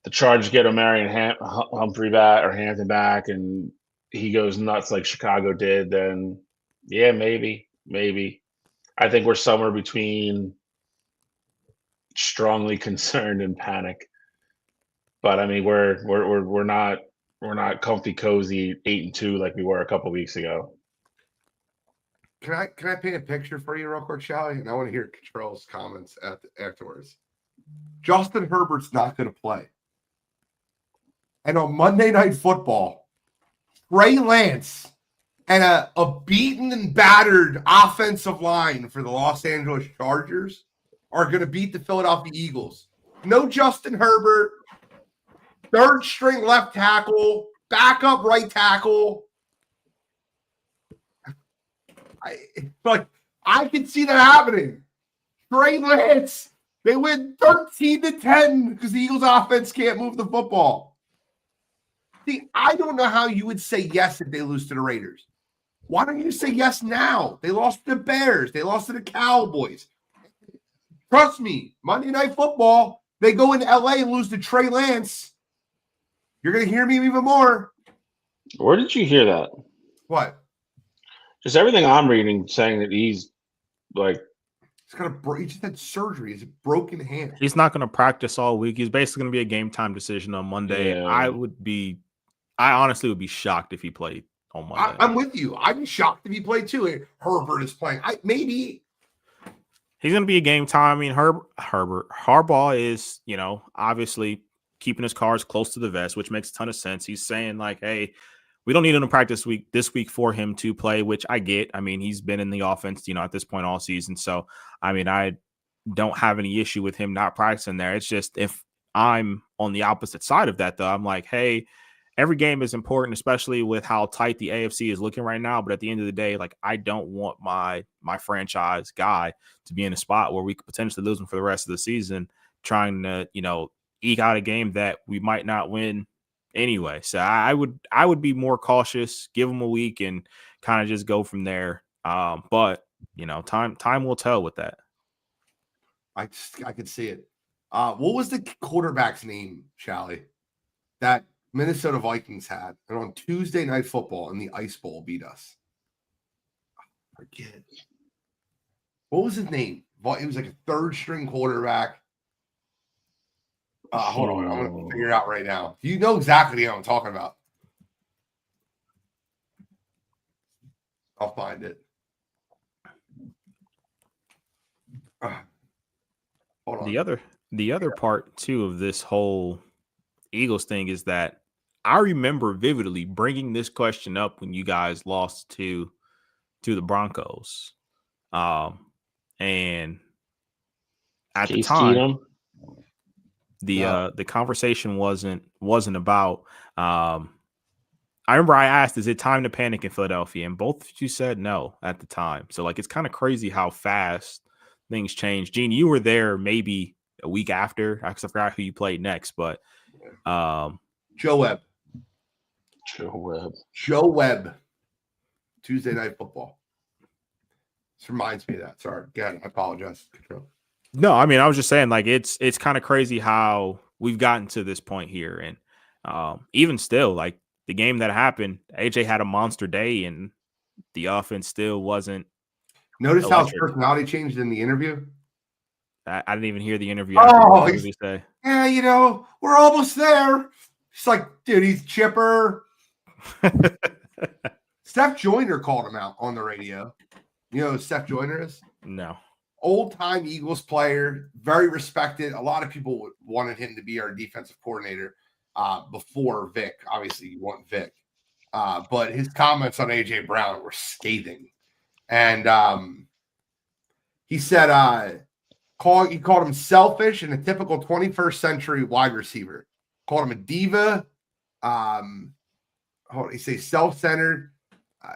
the Chargers get O'Marion Humphrey back or Hampton back and he goes nuts like Chicago did, then yeah, maybe. I think we're somewhere between strongly concerned and panic. But I mean, we're not comfy cozy 8-2 like we were a couple weeks ago. Can I paint a picture for you real quick, Shally? And I want to hear Control's comments afterwards. Justin Herbert's not going to play. And on Monday Night Football, Trey Lance and a beaten and battered offensive line for the Los Angeles Chargers are going to beat the Philadelphia Eagles. No Justin Herbert, third string left tackle, backup right tackle. I can see that happening. Trey Lance, they win 13-10 because the Eagles offense can't move the football. See, I don't know how you would say yes if they lose to the Raiders. Why don't you say yes now? They lost to the Bears. They lost to the Cowboys. Trust me, Monday Night Football, they go into LA and lose to Trey Lance. You're going to hear me even more. Where did you hear that? What? Just everything I'm reading saying that he's like. He just had surgery. It's a broken hand. He's not going to practice all week. He's basically going to be a game time decision on Monday. Yeah. I honestly would be shocked if he played on Monday. I'm with you. I'd be shocked if he played too. Herbert is playing. Maybe. He's going to be a game time. I mean, Harbaugh is, obviously keeping his cards close to the vest, which makes a ton of sense. He's saying like, hey, we don't need him to practice this week for him to play, which I get. I mean, he's been in the offense, at this point all season. So, I mean, I don't have any issue with him not practicing there. It's just if I'm on the opposite side of that, though, I'm like, hey, every game is important, especially with how tight the AFC is looking right now. But at the end of the day, like, I don't want my franchise guy to be in a spot where we could potentially lose him for the rest of the season, trying to, eke out a game that we might not win anyway. So I would be more cautious, give him a week and kind of just go from there. But time will tell with that. I could see it. What was the quarterback's name, Shally, that Minnesota Vikings had, and on Tuesday Night Football in the Ice Bowl beat us? I forget. What was his name? He was like a third string quarterback. Hold on. I'm going to figure it out right now. You know exactly what I'm talking about. I'll find it. Hold on. The other part, too, of this whole Eagles thing is that I remember vividly bringing this question up when you guys lost to the Broncos. And at the time, the conversation wasn't about. I remember I asked, "Is it time to panic in Philadelphia?" And both of you said no at the time. So like, it's kind of crazy how fast things change. Gene, you were there maybe a week after. I forgot who you played next, but Joe Webb. Tuesday Night Football. This reminds me of that. Sorry. Again, I apologize. Control. No, I mean, I was just saying, like, it's kind of crazy how we've gotten to this point here. And even still, like, the game that happened, AJ had a monster day, and the offense still wasn't. Notice how his personality changed in the interview? I didn't even hear the interview. What did he say? Yeah, we're almost there. It's like, dude, he's chipper. Steph Joyner called him out on the radio. You know who Steph Joyner is? No. Old-time Eagles player, very respected. A lot of people wanted him to be our defensive coordinator before Vic. Obviously, you want Vic. But his comments on A.J. Brown were scathing. And he said he called him selfish and a typical 21st century wide receiver. Called him a diva. He says self-centered.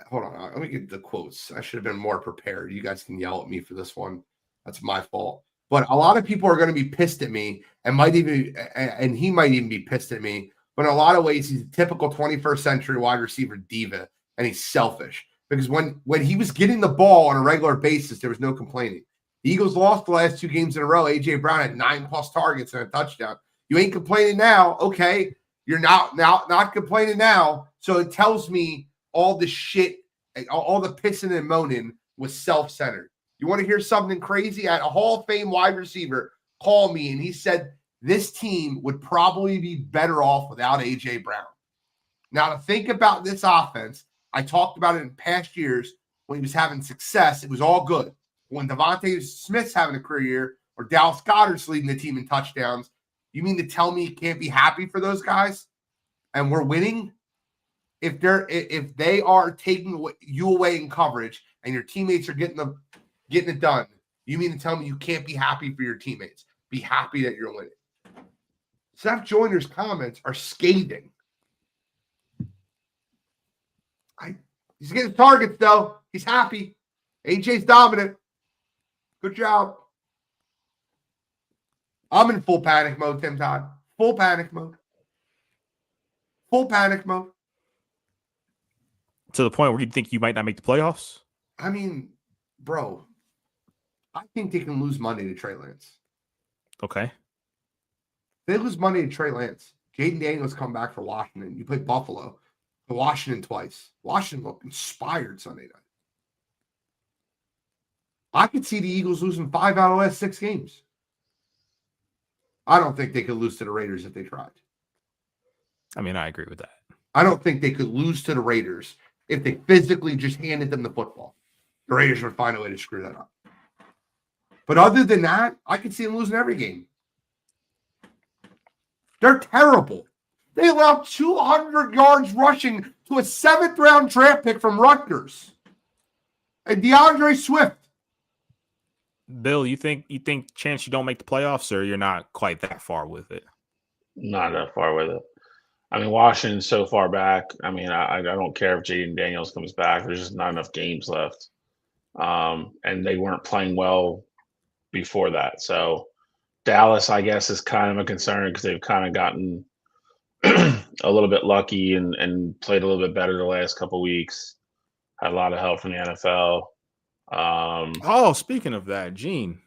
Hold on. Let me get the quotes. I should have been more prepared. You guys can yell at me for this one. That's my fault. But a lot of people are going to be pissed at me and he might even be pissed at me. But in a lot of ways, he's a typical 21st century wide receiver diva, and he's selfish. Because when he was getting the ball on a regular basis, there was no complaining. The Eagles lost the last 2 games in a row. A.J. Brown had 9+ targets and a touchdown. You ain't complaining now. Okay. You're not complaining now. So it tells me all the shit, all the pissing and moaning was self-centered. You want to hear something crazy? I had a Hall of Fame wide receiver call me, and he said this team would probably be better off without A.J. Brown. Now, to think about this offense, I talked about it in past years when he was having success. It was all good. When Devontae Smith's having a career year or Dallas Goedert's leading the team in touchdowns, you mean to tell me you can't be happy for those guys? And we're winning? If they are taking you away in coverage and your teammates are getting it done, you mean to tell me you can't be happy for your teammates? Be happy that you're winning. Steph Joyner's comments are scathing. He's getting targets, though. He's happy. AJ's dominant. Good job. I'm in full panic mode, Tim Todd. Full panic mode. Full panic mode. To the point where you think you might not make the playoffs? I mean, bro, I think they can lose Monday to Trey Lance. Okay. They lose Monday to Trey Lance. Jaden Daniels come back for Washington. You play Buffalo. To Washington twice. Washington looked inspired Sunday night. I could see the Eagles losing 5 out of the last 6 games. I don't think they could lose to the Raiders if they tried. I mean, I agree with that. I don't think they could lose to the Raiders if they physically just handed them the football. The Raiders would find a way to screw that up. But other than that, I could see them losing every game. They're terrible. They allowed 200 yards rushing to a 7th-round draft pick from Rutgers. And DeAndre Swift. Bill, you think chance you don't make the playoffs, or you're not quite that far with it? Not that far with it. I mean, Washington's so far back. I mean, I don't care if Jaden Daniels comes back. There's just not enough games left. And they weren't playing well before that. So Dallas, I guess, is kind of a concern because they've kind of gotten a little bit lucky and played a little bit better the last couple of weeks. Had a lot of help from the NFL. Speaking of that, Gene,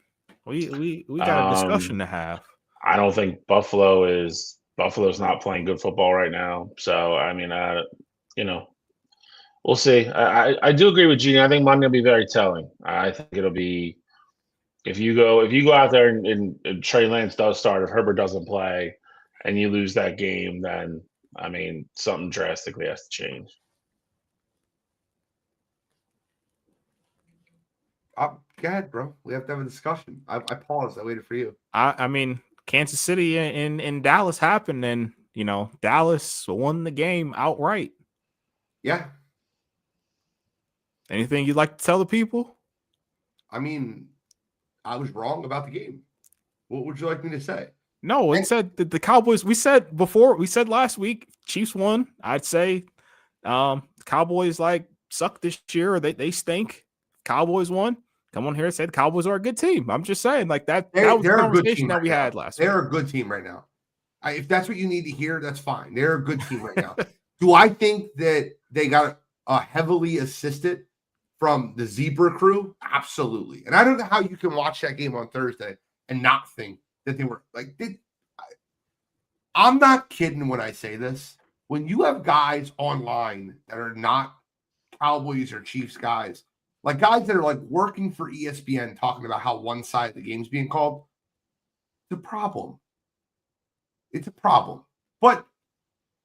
we got a discussion to have. I don't think Buffalo's not playing good football right now. So I mean, we'll see. I do agree with Gene. I think Monday will be very telling. I think it'll be if you go out there and Trey Lance does start, if Herbert doesn't play, and you lose that game, then I mean something drastically has to change. Go ahead, bro. We have to have a discussion. I paused. I waited for you. I mean, Kansas City in Dallas happened, and Dallas won the game outright. Yeah. Anything you'd like to tell the people? I mean, I was wrong about the game. What would you like me to say? No, it said that the Cowboys. We said last week, Chiefs won. I'd say Cowboys suck this year, or they stink. Cowboys won. Come on here and say the Cowboys are a good team. I'm just saying, that was the conversation that we had last week. They're a good team right now. If that's what you need to hear, that's fine. They're a good team right now. Do I think that they got heavily assisted from the Zebra crew? Absolutely. And I don't know how you can watch that game on Thursday and not think that they were I'm not kidding when I say this. When you have guys online that are not Cowboys or Chiefs guys, guys that are working for ESPN talking about how one side of the game's being called, it's a problem. It's a problem. But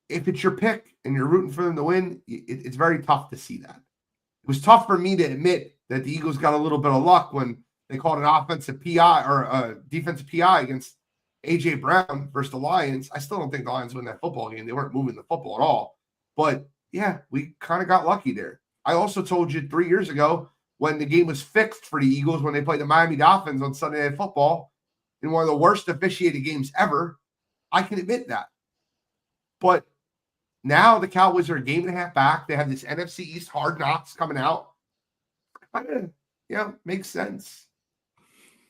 if it's your pick and you're rooting for them to win, it's very tough to see that. It was tough for me to admit that the Eagles got a little bit of luck when they called an offensive PI or a defensive PI against A.J. Brown versus the Lions. I still don't think the Lions win that football game. They weren't moving the football at all. But, yeah, we kind of got lucky there. I also told you 3 years ago when the game was fixed for the Eagles when they played the Miami Dolphins on Sunday Night Football in one of the worst officiated games ever. I can admit that. But now the Cowboys are a game and a half back. They have this NFC East hard knocks coming out. Makes sense.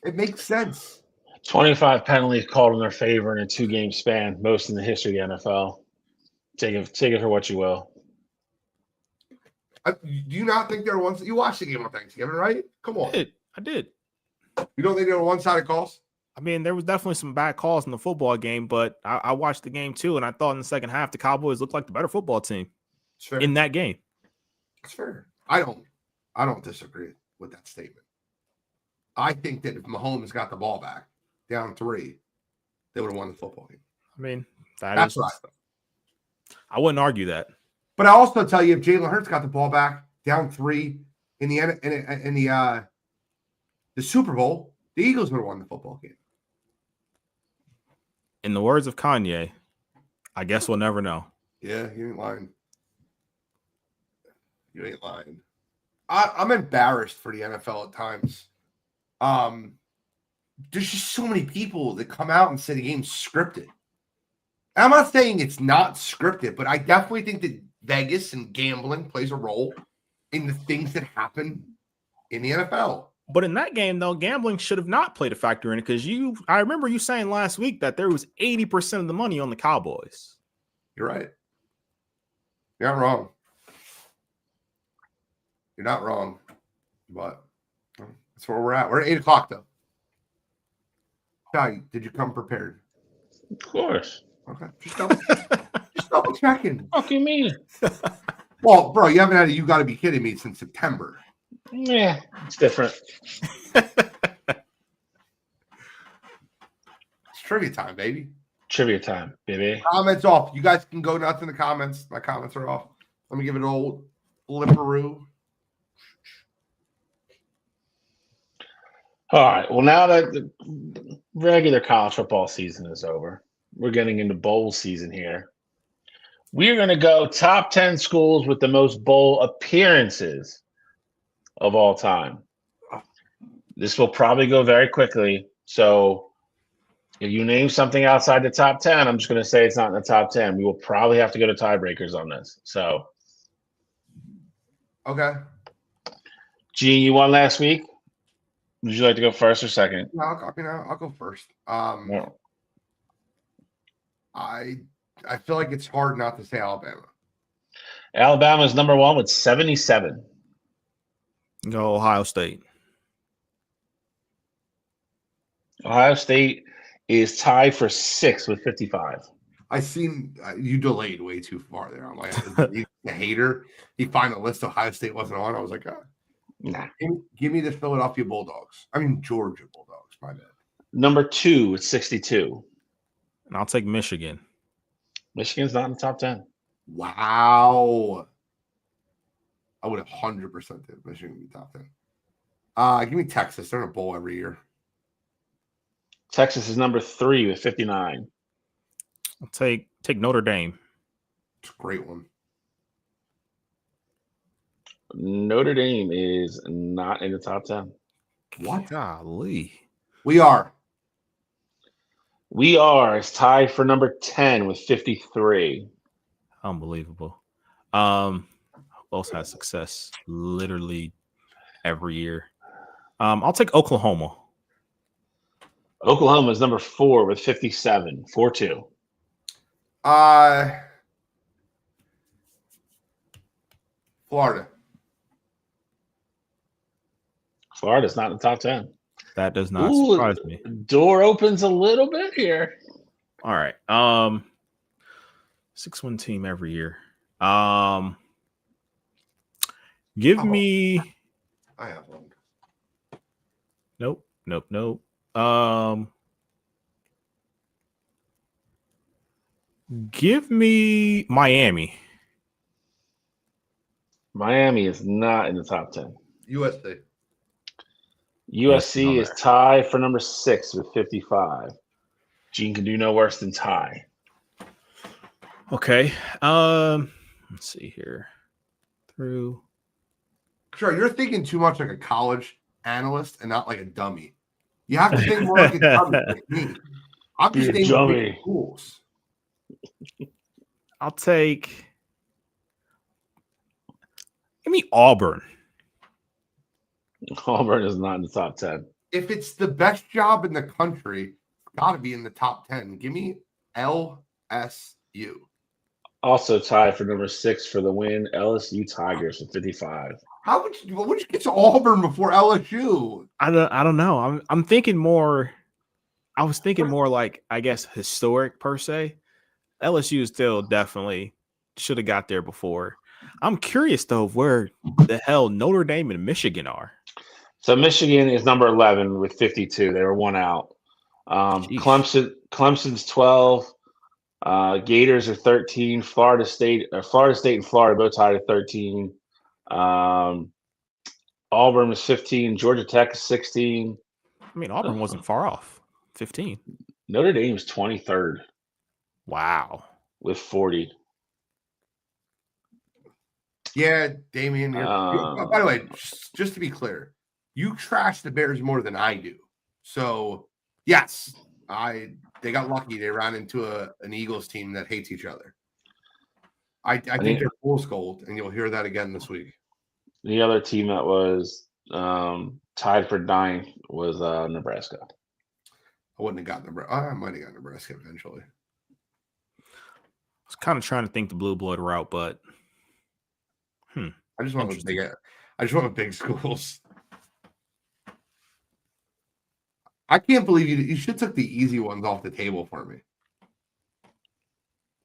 It makes sense. 25 penalties called in their favor in a 2-game span, most in the history of the NFL. Take it for what you will. Do you not think there were ones that you watched the game on Thanksgiving, right? Come on. I did. You don't think there were one-sided calls? I mean, there was definitely some bad calls in the football game, but I watched the game too, and I thought in the second half the Cowboys looked like the better football team in that game. It's fair. I don't disagree with that statement. I think that if Mahomes got the ball back down 3, they would have won the football game. I mean, that's what I thought. I wouldn't argue that. But I also tell you, if Jalen Hurts got the ball back down 3 in the Super Bowl, the Eagles would have won the football game. In the words of Kanye, I guess we'll never know. Yeah, you ain't lying. You ain't lying. I'm embarrassed for the NFL at times. There's just so many people that come out and say the game's scripted. And I'm not saying it's not scripted, but I definitely think that Vegas and gambling plays a role in the things that happen in the NFL. But in that game, though, gambling should have not played a factor in it because I remember you saying last week that there was 80% of the money on the Cowboys. You're right. You're not wrong. You're not wrong. But that's where we're at. We're at 8 o'clock, though. Ty, did you come prepared? Of course. Okay. Just double checking. What do you mean? Well, bro, you haven't had You Got to Be Kidding Me since September. Yeah, it's different. It's trivia time, baby. Trivia time, baby. Comments off. You guys can go nuts in the comments. My comments are off. Let me give it an old flipperoo. All right. Well, now that the regular college football season is over, we're getting into bowl season here. We're going to go top 10 schools with the most bowl appearances of all time. This will probably go very quickly. So if you name something outside the top 10, I'm just going to say it's not in the top 10. We will probably have to go to tiebreakers on this. So, okay. Gene, you won last week. Would you like to go first or second? No, I'll go first. Yeah. I feel like it's hard not to say Alabama. Alabama is number 1 with 77. Go Ohio State. Ohio State is tied for 6th with 55. I seen you delayed way too far there. I'm like, the hater. He find a list Ohio State wasn't on. I was like, nah. Give me the Philadelphia Bulldogs. I mean Georgia Bulldogs. My bad. Number 2 with 62. And I'll take Michigan. Michigan's not in the top 10. Wow. I would have 100% think Michigan would be top 10. Give me Texas. They're in a bowl every year. Texas is number 3 with 59. I'll take Notre Dame. It's a great one. Notre Dame is not in the top 10. What? Golly. We are. We are tied for number 10 with 53. Unbelievable. Both had success literally every year. I'll take Oklahoma. Oklahoma is number 4 with 57. 4-2. Florida. Florida's not in the top 10. That does not surprise me. Door opens a little bit here. All right. 6-1 team every year. Give me. I have one. Nope. Give me Miami. Miami is not in the top 10. USC. USC is tied for number 6 with 55. Gene can do no worse than tie. Okay. Let's see here. Sure, you're thinking too much like a college analyst and not like a dummy. You have to think more like a dummy like me. I'm just thinking big schools. I'll take. Give me Auburn. Auburn is not in the top 10. If it's the best job in the country, it's got to be in the top 10. Give me LSU. Also tied for number 6 for the win, LSU Tigers with 55. How would you get to Auburn before LSU? I don't know. I'm thinking more. I was thinking more like, I guess, historic per se. LSU still definitely should have got there before. I'm curious though where the hell Notre Dame and Michigan are. So Michigan is number 11 with 52. They were one out. Clemson's 12. Gators are 13. Florida State and Florida both tied at 13. Auburn is 15. Georgia Tech is 16. I mean, Auburn wasn't far off. 15. Notre Dame's 23rd. Wow. With 40. Yeah, Damian. By the way, just to be clear, you trash the Bears more than I do. So, yes, they got lucky. They ran into an Eagles team that hates each other. I think they're fool's gold, and you'll hear that again this week. The other team that was tied for 9th was Nebraska. I wouldn't have gotten Nebraska. I might have gotten Nebraska eventually. I was kind of trying to think the blue blood route, but I just want big schools. I can't believe you should took the easy ones off the table for me.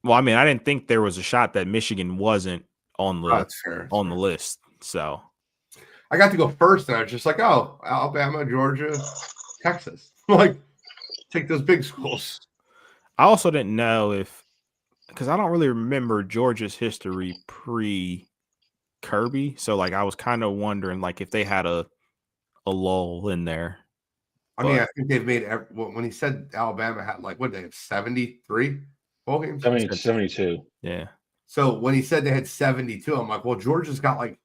Well, I mean, I didn't think there was a shot that Michigan wasn't on the the list. So I got to go first, and I was just like, "Oh, Alabama, Georgia, Texas." Like, take those big schools. I also didn't know because I don't really remember Georgia's history pre-Kirby. So, like, I was kind of wondering, like, if they had a lull in there. I mean, I think they've made when he said Alabama had what did they have 73 bowl games? 72. Yeah. So when he said they had 72, I'm like, well, Georgia's got like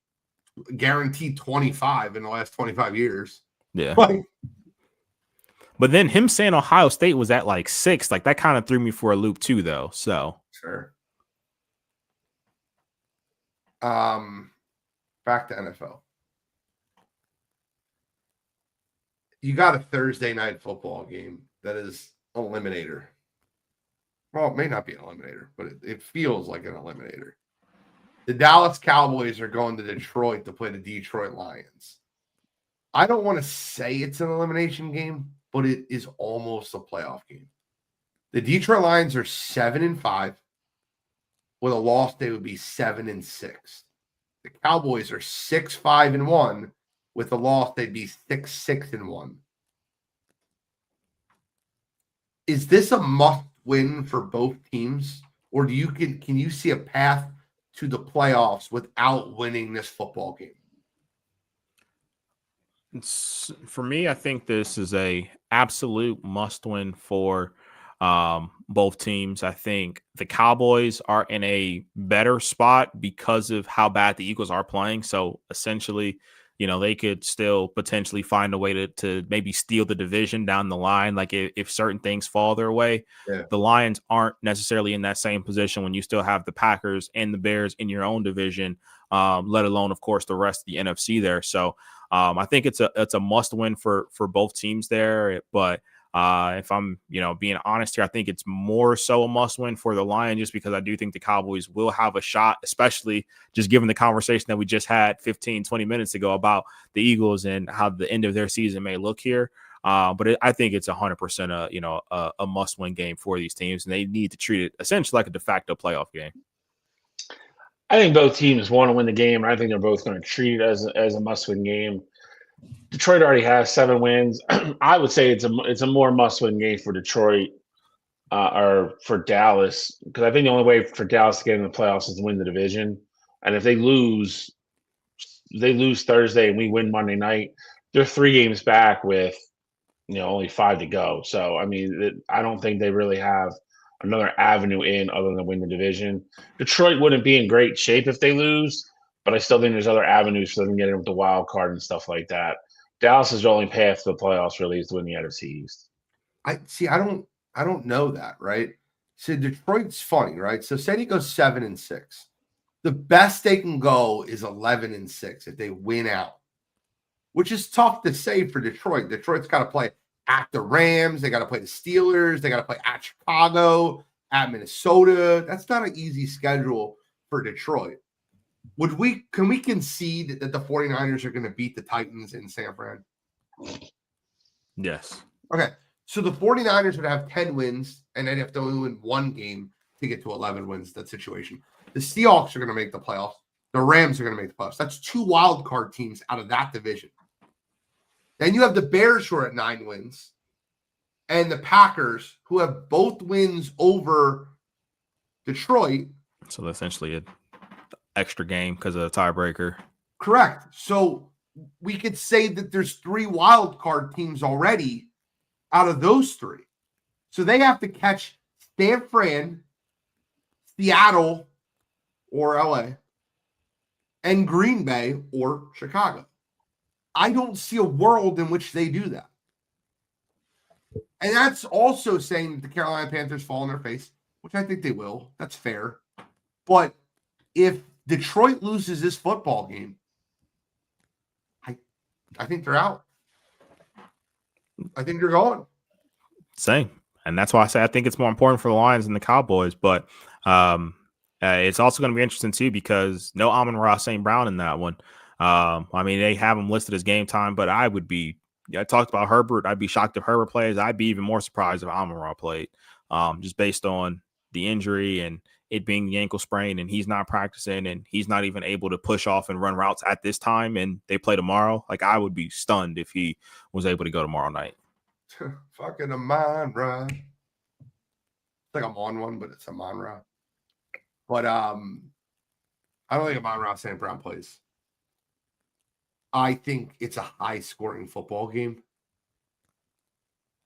guaranteed 25 in the last 25 years. Yeah. But then him saying Ohio State was at like 6, like that kind of threw me for a loop too, though. So sure. Back to NFL. You got a Thursday night football game that is an eliminator. Well, it may not be an eliminator, but it feels like an eliminator. The Dallas Cowboys are going to Detroit to play the Detroit Lions. I don't want to say it's an elimination game, but it is almost a playoff game. The Detroit Lions are 7-5. With a loss, they would be 7-6. The Cowboys are 6-5-1. With a loss, they'd be 6-6-1. Is this a must win for both teams, or can you see a path to the playoffs without winning this football game? For me, I think this is a absolute must win for both teams. I think the Cowboys are in a better spot because of how bad the Eagles are playing. So essentially, they could still potentially find a way to maybe steal the division down the line. Like if certain things fall their way, the Lions aren't necessarily in that same position when you still have the Packers and the Bears in your own division, let alone, of course, the rest of the NFC there. So I think it's a must win for both teams there. But if I'm, being honest here, I think it's more so a must win for the Lions, just because I do think the Cowboys will have a shot, especially just given the conversation that we just had 15, 20 minutes ago about the Eagles and how the end of their season may look here. But I think it's 100% a must win game for these teams, and they need to treat it essentially like a de facto playoff game. I think both teams want to win the game, and I think they're both going to treat it as a must-win game. Detroit already has 7 wins. I would say it's a more must-win game for Detroit or for Dallas, because I think the only way for Dallas to get in the playoffs is to win the division. And if they lose Thursday and we win Monday night, they're 3 games back with only 5 to go. So I mean, I don't think they really have another avenue in other than win the division. Detroit wouldn't be in great shape if they lose, but I still think there's other avenues for them to get in with the wild card and stuff like that. Dallas's only path to the playoffs really is to win the NFC East. I don't know that, right? So Detroit's funny, right? So say he goes 7-6. The best they can go is 11-6 if they win out, which is tough to say for Detroit. Detroit's got to play at the Rams. They got to play the Steelers. They got to play at Chicago, at Minnesota. That's not an easy schedule for Detroit. Can we concede that the 49ers are going to beat the Titans in San Fran? Yes. Okay. So the 49ers would have 10 wins, and they'd have to only win 1 game to get to 11 wins, that situation. The Seahawks are going to make the playoffs. The Rams are going to make the playoffs. That's 2 wild card teams out of that division. Then you have the Bears, who are at 9 wins, and the Packers, who have both wins over Detroit. So essentially an extra game because of the tiebreaker. Correct. So we could say that there's 3 wild card teams already out of those 3. So they have to catch San Fran, Seattle, or LA, and Green Bay or Chicago. I don't see a world in which they do that. And that's also saying that the Carolina Panthers fall on their face, which I think they will. That's fair. But if Detroit loses this football game, I think they're out. I think they're gone. Same. And that's why I say I think it's more important for the Lions than the Cowboys. But it's also going to be interesting, too, because no Amon-Ra St. Brown in that one. I mean, they have him listed as game time, but I talked about Herbert. I'd be shocked if Herbert plays. I'd be even more surprised if Amon-Ra played, just based on the injury and it being the ankle sprain, and he's not practicing and he's not even able to push off and run routes at this time. And they play tomorrow. Like, I would be stunned if he was able to go tomorrow night. Fucking Amon-Ra. It's like I'm on one, but it's Amon-Ra. But I don't think Amon-Ra St. Brown plays. I think it's a high-scoring football game.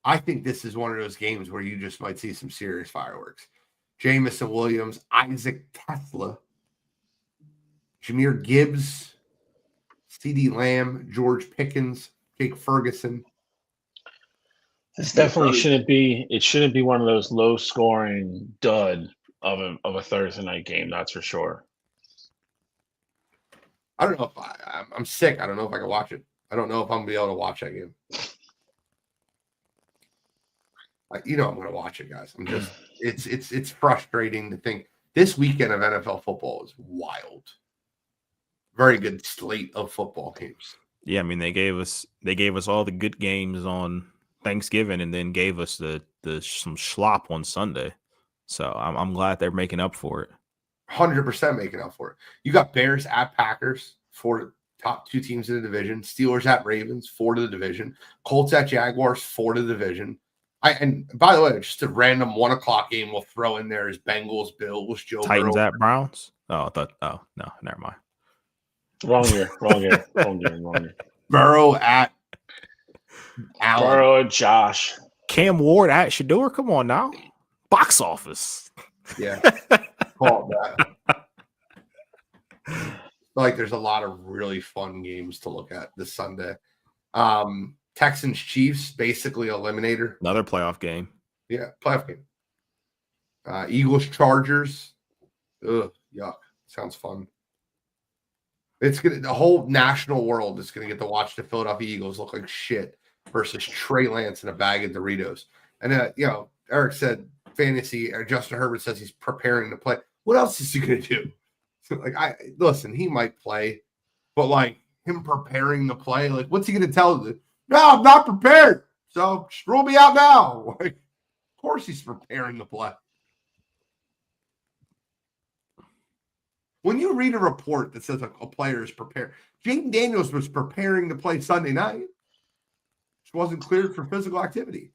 I think this is one of those games where you just might see some serious fireworks. Jamison Williams, Isaac Tesla, Jahmyr Gibbs, CeeDee Lamb, George Pickens, Jake Ferguson. This definitely shouldn't be. It shouldn't be one of those low-scoring dud of a Thursday night game. That's for sure. I don't know if I'm sick. I don't know if I can watch it. I don't know if I'm going to be able to watch that game. I'm going to watch it, guys. I'm just it's frustrating to think this weekend of NFL football is wild. Very good slate of football games. Yeah, I mean they gave us all the good games on Thanksgiving and then gave us the some slop on Sunday. So I'm glad they're making up for it. 100% making up for it. You got Bears at Packers, 4 top 2 teams in the division. Steelers at Ravens, 4 to the division. Colts at Jaguars, 4 to the division. And by the way, just a random 1 o'clock game we'll throw in there is Bengals, Bills, Joe Titans Burrow. at Browns. Oh, no, never mind. Wrong year. Burrow at Allen. Burrow at Josh. Cam Ward at Shador. Come on now. Box office. Yeah. Call it that. Like there's a lot of really fun games to look at this Sunday. Texans Chiefs, basically eliminator. Another playoff game. Yeah, playoff game. Eagles Chargers. Ugh, yuck. Sounds fun. It's gonna the whole national world is gonna get to watch the Philadelphia Eagles look like shit versus Trey Lance in a bag of Doritos. And Eric said fantasy, or Justin Herbert says he's preparing to play. What else is he gonna do? Listen, he might play, but like him preparing to play, like what's he gonna tell you? No, I'm not prepared. So just rule me out now. Like, of course he's preparing to play. When you read a report that says a player is prepared, Jaden Daniels was preparing to play Sunday night. Just wasn't cleared for physical activity.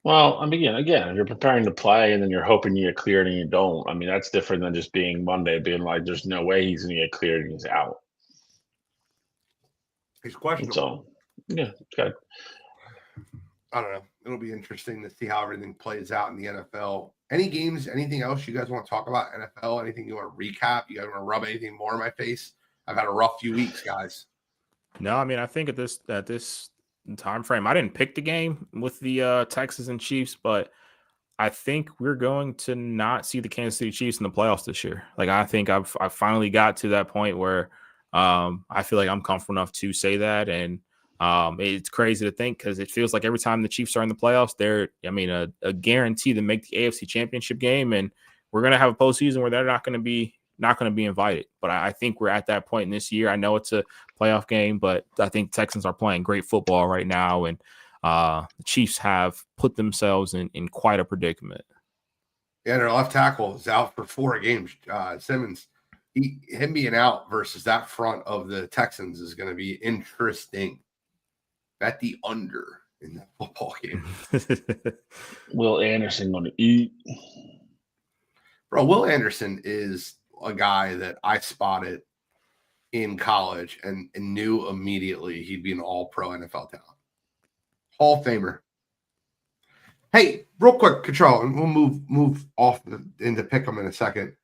Well, I mean, again, you're preparing to play and then you're hoping you get cleared and you don't. I mean, that's different than just being Monday, being like, there's no way he's going to get cleared and he's out. He's questionable. So, yeah, okay. I don't know. It'll be interesting to see how everything plays out in the NFL. Any games, anything else you guys want to talk about? NFL, anything you want to recap? You guys want to rub anything more in my face? I've had a rough few weeks, guys. No, I mean, I think at this time frame, I didn't pick the game with the Texans and Chiefs, but I think we're going to not see the Kansas City Chiefs in the playoffs this year. Like, I think I've finally got to that point where I feel like I'm comfortable enough to say that. And it's crazy to think because it feels like every time the Chiefs are in the playoffs, they're, a guarantee to make the AFC Championship game. And we're going to have a postseason where they're not going to be invited. But I think we're at that point in this year. I know it's a playoff game, but I think Texans are playing great football right now. And the Chiefs have put themselves in quite a predicament. Yeah, their left tackle is out for 4 games. Simmons, him being out versus that front of the Texans is going to be interesting. Bet the under in that football game. Will Anderson going to eat? Bro, Will Anderson is a guy that I spotted in college and knew immediately he'd be an all-pro NFL talent. Hall of Famer. Hey, real quick, Control, and we'll move off into Pick'em in a second.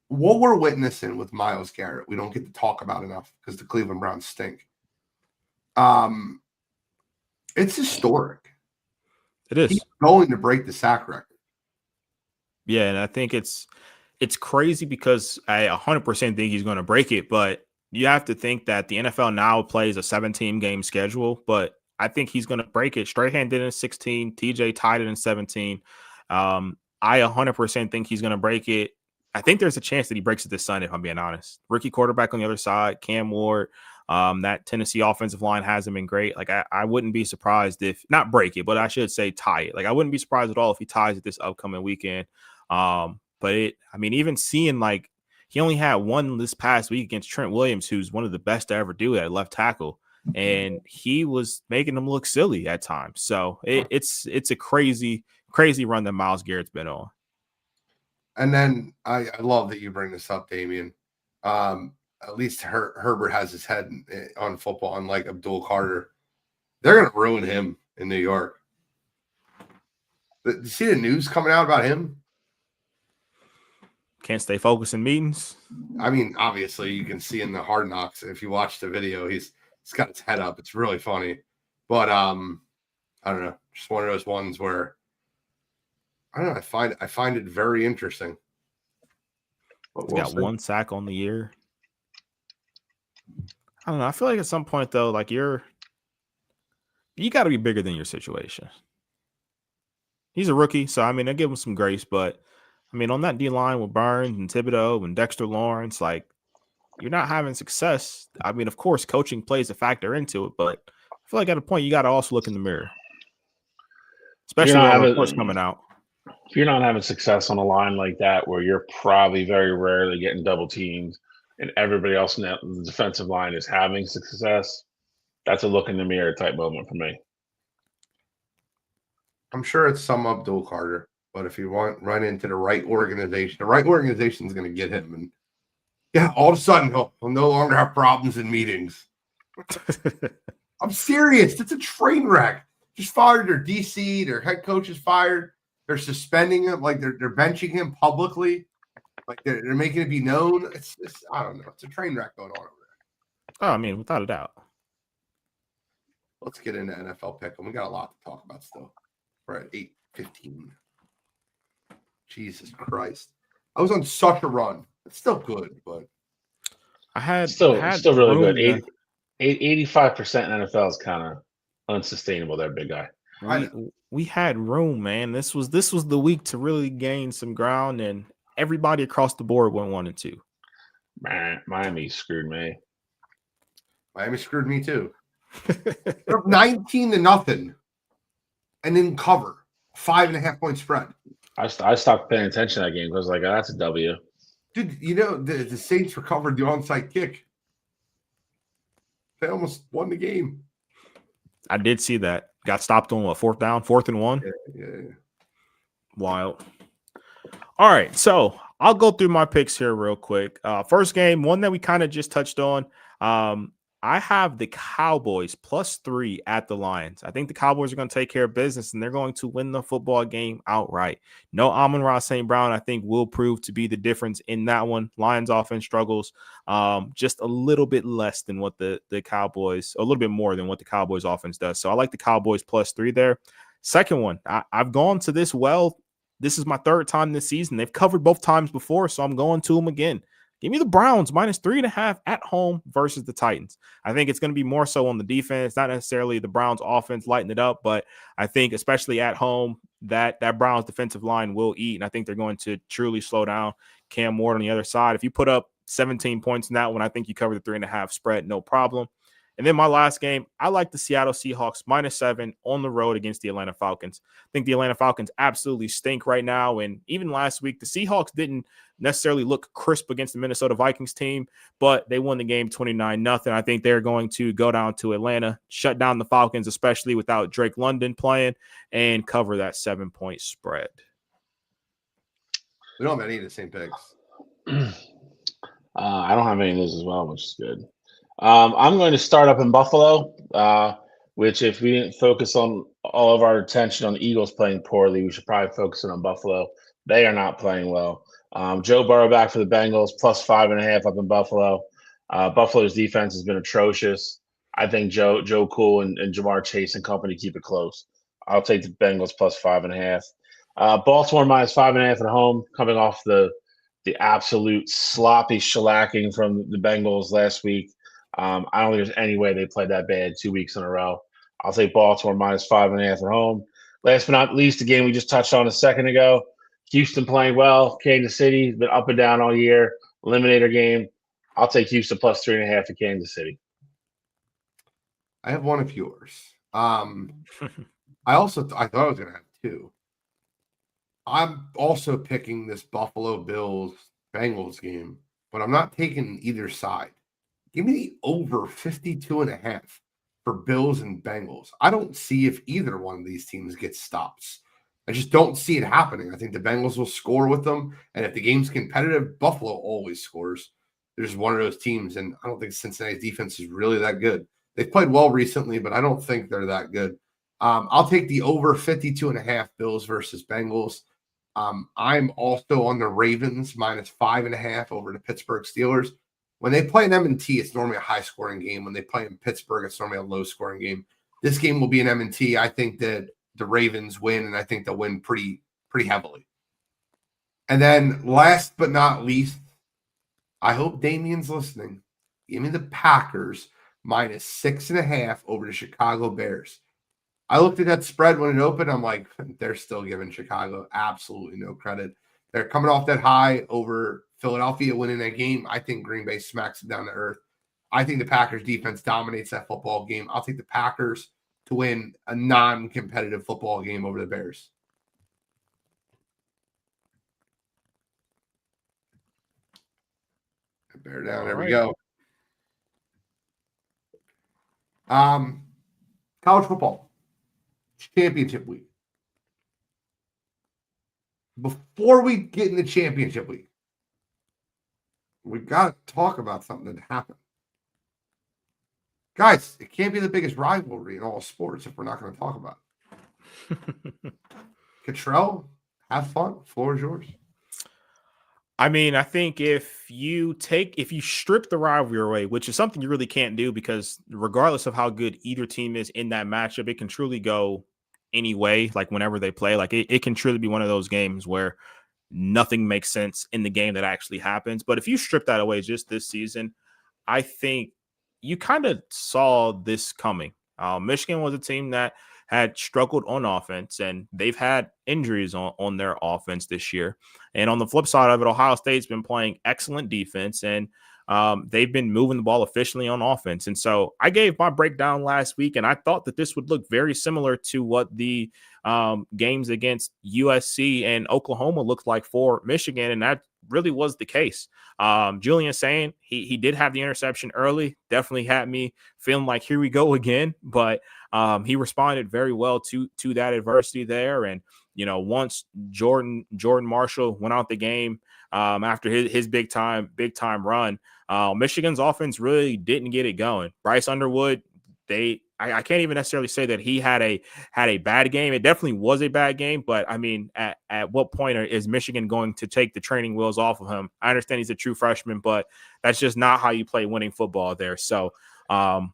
What we're witnessing with Myles Garrett, we don't get to talk about enough because the Cleveland Browns stink. It's historic. It is. He's going to break the sack record. Yeah, and I think it's crazy because I 100% think he's going to break it, but you have to think that the NFL now plays a 17 game schedule, but I think he's going to break it. Strahan did it in 16. TJ tied it in 17. I 100% think he's going to break it. I think there's a chance that he breaks it this Sunday, if I'm being honest. Rookie quarterback on the other side, Cam Ward. That Tennessee offensive line hasn't been great. Like, I wouldn't be surprised if – not break it, but I should say tie it. Like, I wouldn't be surprised at all if he ties it this upcoming weekend. But even seeing like he only had one this past week against Trent Williams, who's one of the best to ever do it at left tackle, and he was making them look silly at times. So it's a crazy run that Myles Garrett's been on. And then I love that you bring this up, Damian. At least Herbert has his head on football, unlike Abdul Carter. They're going to ruin him in New York. You see the news coming out about him? Can't stay focused in meetings. I mean, obviously, you can see in the Hard Knocks, if you watch the video, he's got his head up. It's really funny. But I don't know. Just one of those ones where I don't know. I find it very interesting. He's got 1 sack on the year. I don't know. I feel like at some point though, like you got to be bigger than your situation. He's a rookie, so I mean, I give him some grace, but I mean, on that D line with Burns and Thibodeau and Dexter Lawrence, like you're not having success. I mean, of course, coaching plays a factor into it, but I feel like at a point you got to also look in the mirror, especially when reports coming out. If you're not having success on a line like that, where you're probably very rarely getting double teamed, and everybody else in the defensive line is having success, that's a look in the mirror type moment for me. I'm sure it's some Abdul Carter, but if you run into the right organization is going to get him. And yeah, all of a sudden he'll no longer have problems in meetings. I'm serious. It's a train wreck. Just fired their DC, their head coach is fired. They're suspending him, like they're benching him publicly. Like they're making it be known. It's I don't know. It's a train wreck going on over there. Oh, I mean, without a doubt. Let's get into NFL pick. We got a lot to talk about still. We're at 8:15. Jesus Christ. I was on such a run. It's still good, but I had still really good. 85% in NFL is kind of unsustainable there, big guy. We had room, man. This was the week to really gain some ground, and everybody across the board went 1 and 2. Man, Miami screwed me. Miami screwed me too. They're up 19-0 and then cover 5.5 point spread. I stopped paying attention to that game because I was like, oh, that's a W. Dude, you know, the Saints recovered the onside kick. They almost won the game. I did see that. Got stopped on what, 4th down, 4th and 1? Yeah. Wild. All right, so I'll go through my picks here real quick. First game, one that we kind of just touched on. I have the Cowboys +3 at the Lions. I think the Cowboys are going to take care of business, and they're going to win the football game outright. No Amon-Ra St. Brown, I think, will prove to be the difference in that one. Lions offense struggles just a little bit less than what the Cowboys, a little bit more than what the Cowboys offense does. So I like the Cowboys +3 there. Second one, I've gone to this well. This is my 3rd time this season. They've covered both times before, so I'm going to them again. Give me the Browns -3.5 at home versus the Titans. I think it's going to be more so on the defense, not necessarily the Browns offense lighting it up, but I think especially at home that Browns defensive line will eat, and I think they're going to truly slow down Cam Ward on the other side. If you put up 17 points in that one, I think you cover the 3.5 spread, no problem. And then my last game, I like the Seattle Seahawks -7 on the road against the Atlanta Falcons. I think the Atlanta Falcons absolutely stink right now. And even last week, the Seahawks didn't necessarily look crisp against the Minnesota Vikings team, but they won the game 29-0. I think they're going to go down to Atlanta, shut down the Falcons, especially without Drake London playing, and cover that 7-point spread. We don't have any of the same picks. I don't have any of those as well, which is good. I'm going to start up in Buffalo, which if we didn't focus on all of our attention on the Eagles playing poorly, we should probably focus on Buffalo. They are not playing well. Joe Burrow back for the Bengals, +5.5 up in Buffalo. Buffalo's defense has been atrocious. I think Joe Cool and Jamar Chase and company keep it close. I'll take the Bengals +5.5. Baltimore -5.5 at home, coming off the absolute sloppy shellacking from the Bengals last week. I don't think there's any way they played that bad 2 weeks in a row. I'll take Baltimore -5.5 at home. Last but not least, the game we just touched on a second ago, Houston playing well. Kansas City has been up and down all year. Eliminator game. I'll take Houston +3.5 to Kansas City. I have one of yours. I thought I was going to have 2. I'm also picking this Buffalo Bills Bengals game, but I'm not taking either side. Give me the over 52.5 for Bills and Bengals. I don't see if either one of these teams gets stops. I just don't see it happening. I think the Bengals will score with them, and if the game's competitive, Buffalo always scores. There's one of those teams, and I don't think Cincinnati's defense is really that good. They've played well recently, but I don't think they're that good. I'll take the over 52.5 Bills versus Bengals. I'm also on the Ravens -5.5 over the Pittsburgh Steelers. When they play in M&T, it's normally a high-scoring game. When they play in Pittsburgh, it's normally a low-scoring game. This game will be in M&T. I think that the Ravens win, and I think they'll win pretty heavily. And then last but not least, I hope Damien's listening. Give me the Packers -6.5 over the Chicago Bears. I looked at that spread when it opened. I'm like, they're still giving Chicago absolutely no credit. They're coming off that high over Philadelphia winning that game. I think Green Bay smacks them down to earth. I think the Packers defense dominates that football game. I'll take the Packers to win a non-competitive football game over the Bears. Bear down. There we go. College football championship week. before we get in the championship week, we've got to talk about something that happened. Guys, it can't be the biggest rivalry in all sports if we're not going to talk about it. Cottrell, have fun. Floor is yours. I mean, I think if you strip the rivalry away, which is something you really can't do because regardless of how good either team is in that matchup, it can truly go any way, like whenever they play. Like it can truly be one of those games where nothing makes sense in the game that actually happens. But if you strip that away just this season, I think you kind of saw this coming. Michigan was a team that had struggled on offense, and they've had injuries on their offense this year. And on the flip side of it, Ohio State's been playing excellent defense, and they've been moving the ball efficiently on offense. And so I gave my breakdown last week, and I thought that this would look very similar to what the games against USC and Oklahoma looked like for Michigan, and that really was the case. Julian saying he did have the interception early, definitely had me feeling like here we go again, but he responded very well to that adversity there. And once Jordan Marshall went out the game after his big time run, Michigan's offense really didn't get it going. Bryce Underwood, I can't even necessarily say that he had a bad game. It definitely was a bad game, but I mean, at what point is Michigan going to take the training wheels off of him? I understand he's a true freshman, but that's just not how you play winning football there. So I'm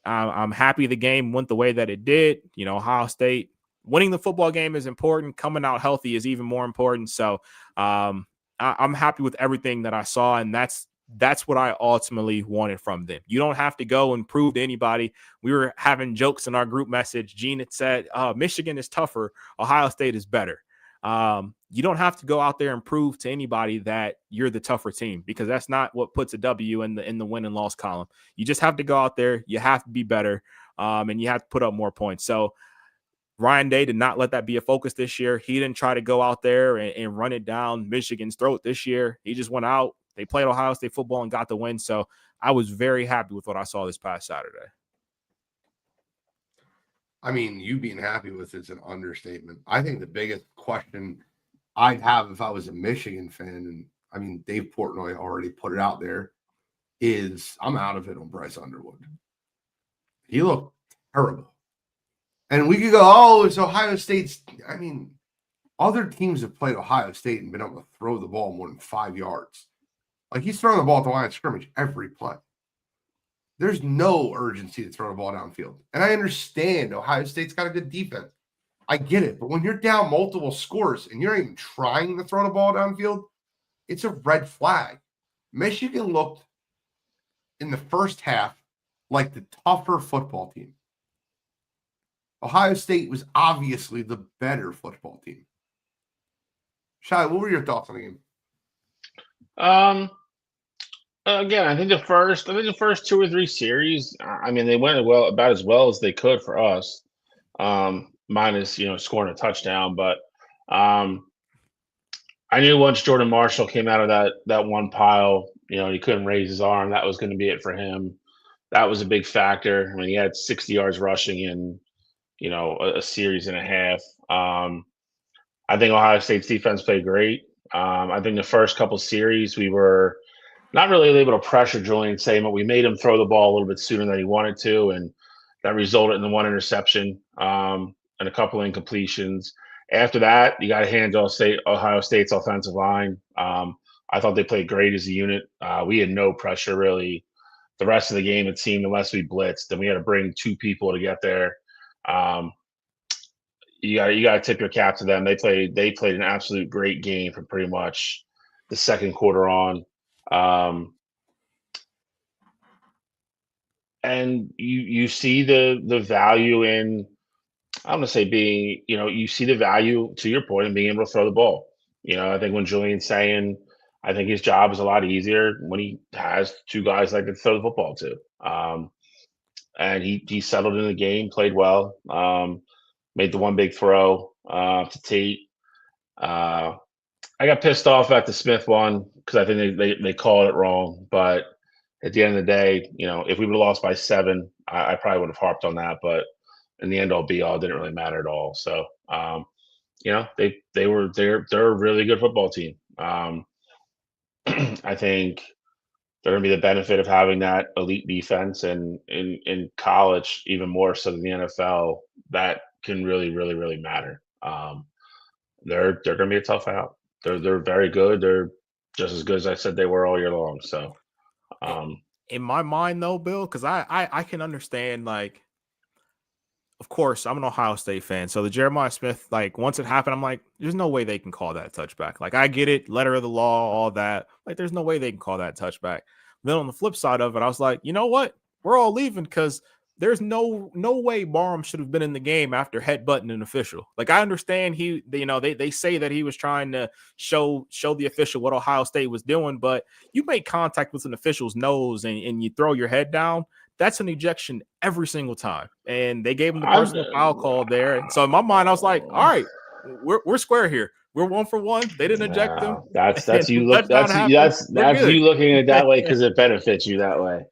happy the game went the way that it did. Ohio State winning the football game is important. Coming out healthy is even more important. So I'm happy with everything that I saw, and that's what I ultimately wanted from them. You don't have to go and prove to anybody. We were having jokes in our group message. Gene had said, Michigan is tougher. Ohio State is better. You don't have to go out there and prove to anybody that you're the tougher team, because that's not what puts a W in the win and loss column. You just have to go out there. You have to be better, and you have to put up more points. So Ryan Day did not let that be a focus this year. He didn't try to go out there and run it down Michigan's throat this year. He just went out. They played Ohio State football and got the win. So I was very happy with what I saw this past Saturday. I mean, you being happy with it's an understatement. I think the biggest question I'd have if I was a Michigan fan, and I mean, Dave Portnoy already put it out there, is I'm out of it on Bryce Underwood. He looked terrible. And we could go, oh, it's Ohio State's. I mean, other teams have played Ohio State and been able to throw the ball more than 5 yards. Like, he's throwing the ball at the line of scrimmage every play. There's no urgency to throw the ball downfield. And I understand Ohio State's got a good defense. I get it. But when you're down multiple scores and you're not even trying to throw the ball downfield, it's a red flag. Michigan looked in the first half like the tougher football team. Ohio State was obviously the better football team. Shai, what were your thoughts on the game? Again, I think the first 2 or 3 series, I mean, they went about as well as they could for us, minus scoring a touchdown. But I knew once Jordan Marshall came out of that one pile, he couldn't raise his arm. That was going to be it for him. That was a big factor. I mean, he had 60 yards rushing in a series and a half. I think Ohio State's defense played great. I think the first couple series we were not really able to pressure Julian Saban, but we made him throw the ball a little bit sooner than he wanted to, and that resulted in the one interception and a couple incompletions. After that, you got to hand Ohio State's offensive line. I thought they played great as a unit. We had no pressure really the rest of the game, it seemed, unless we blitzed. Then we had to bring 2 people to get there. You got to tip your cap to them. They played an absolute great game from pretty much the second quarter on. And you see the value in, I'm going to say being, you see the value, to your point, in being able to throw the ball. I think when Julian's saying, I think his job is a lot easier when he has 2 guys like to throw the football to. And he settled in the game, played well, made the one big throw to Tate. I got pissed off at the Smith one because I think they called it wrong. But at the end of the day, if we would have lost by 7, I probably would have harped on that. But in the end all be all, it didn't really matter at all. So they're a really good football team. I think they're going to be the benefit of having that elite defense, and in college even more so than the NFL. That can really, really, really matter. They're going to be a tough out. They're very good. They're just as good as I said they were all year long. So, in my mind though, Bill, because I can understand, like, of course, I'm an Ohio State fan. So the Jeremiah Smith, like, once it happened, I'm like, there's no way they can call that a touchback. Like, I get it, letter of the law, all that. Like, there's no way they can call that a touchback. Then on the flip side of it, I was like, you know what? We're all leaving because there's no way Barham should have been in the game after headbutting an official. Like, I understand they say that he was trying to show the official what Ohio State was doing, but you make contact with an official's nose and you throw your head down. That's an ejection every single time. And they gave him the personal foul call there. And so in my mind, I was like, all right, we're square here. We're 1 for 1. They didn't eject him. That's you look that's you looking at it that way because it benefits you that way.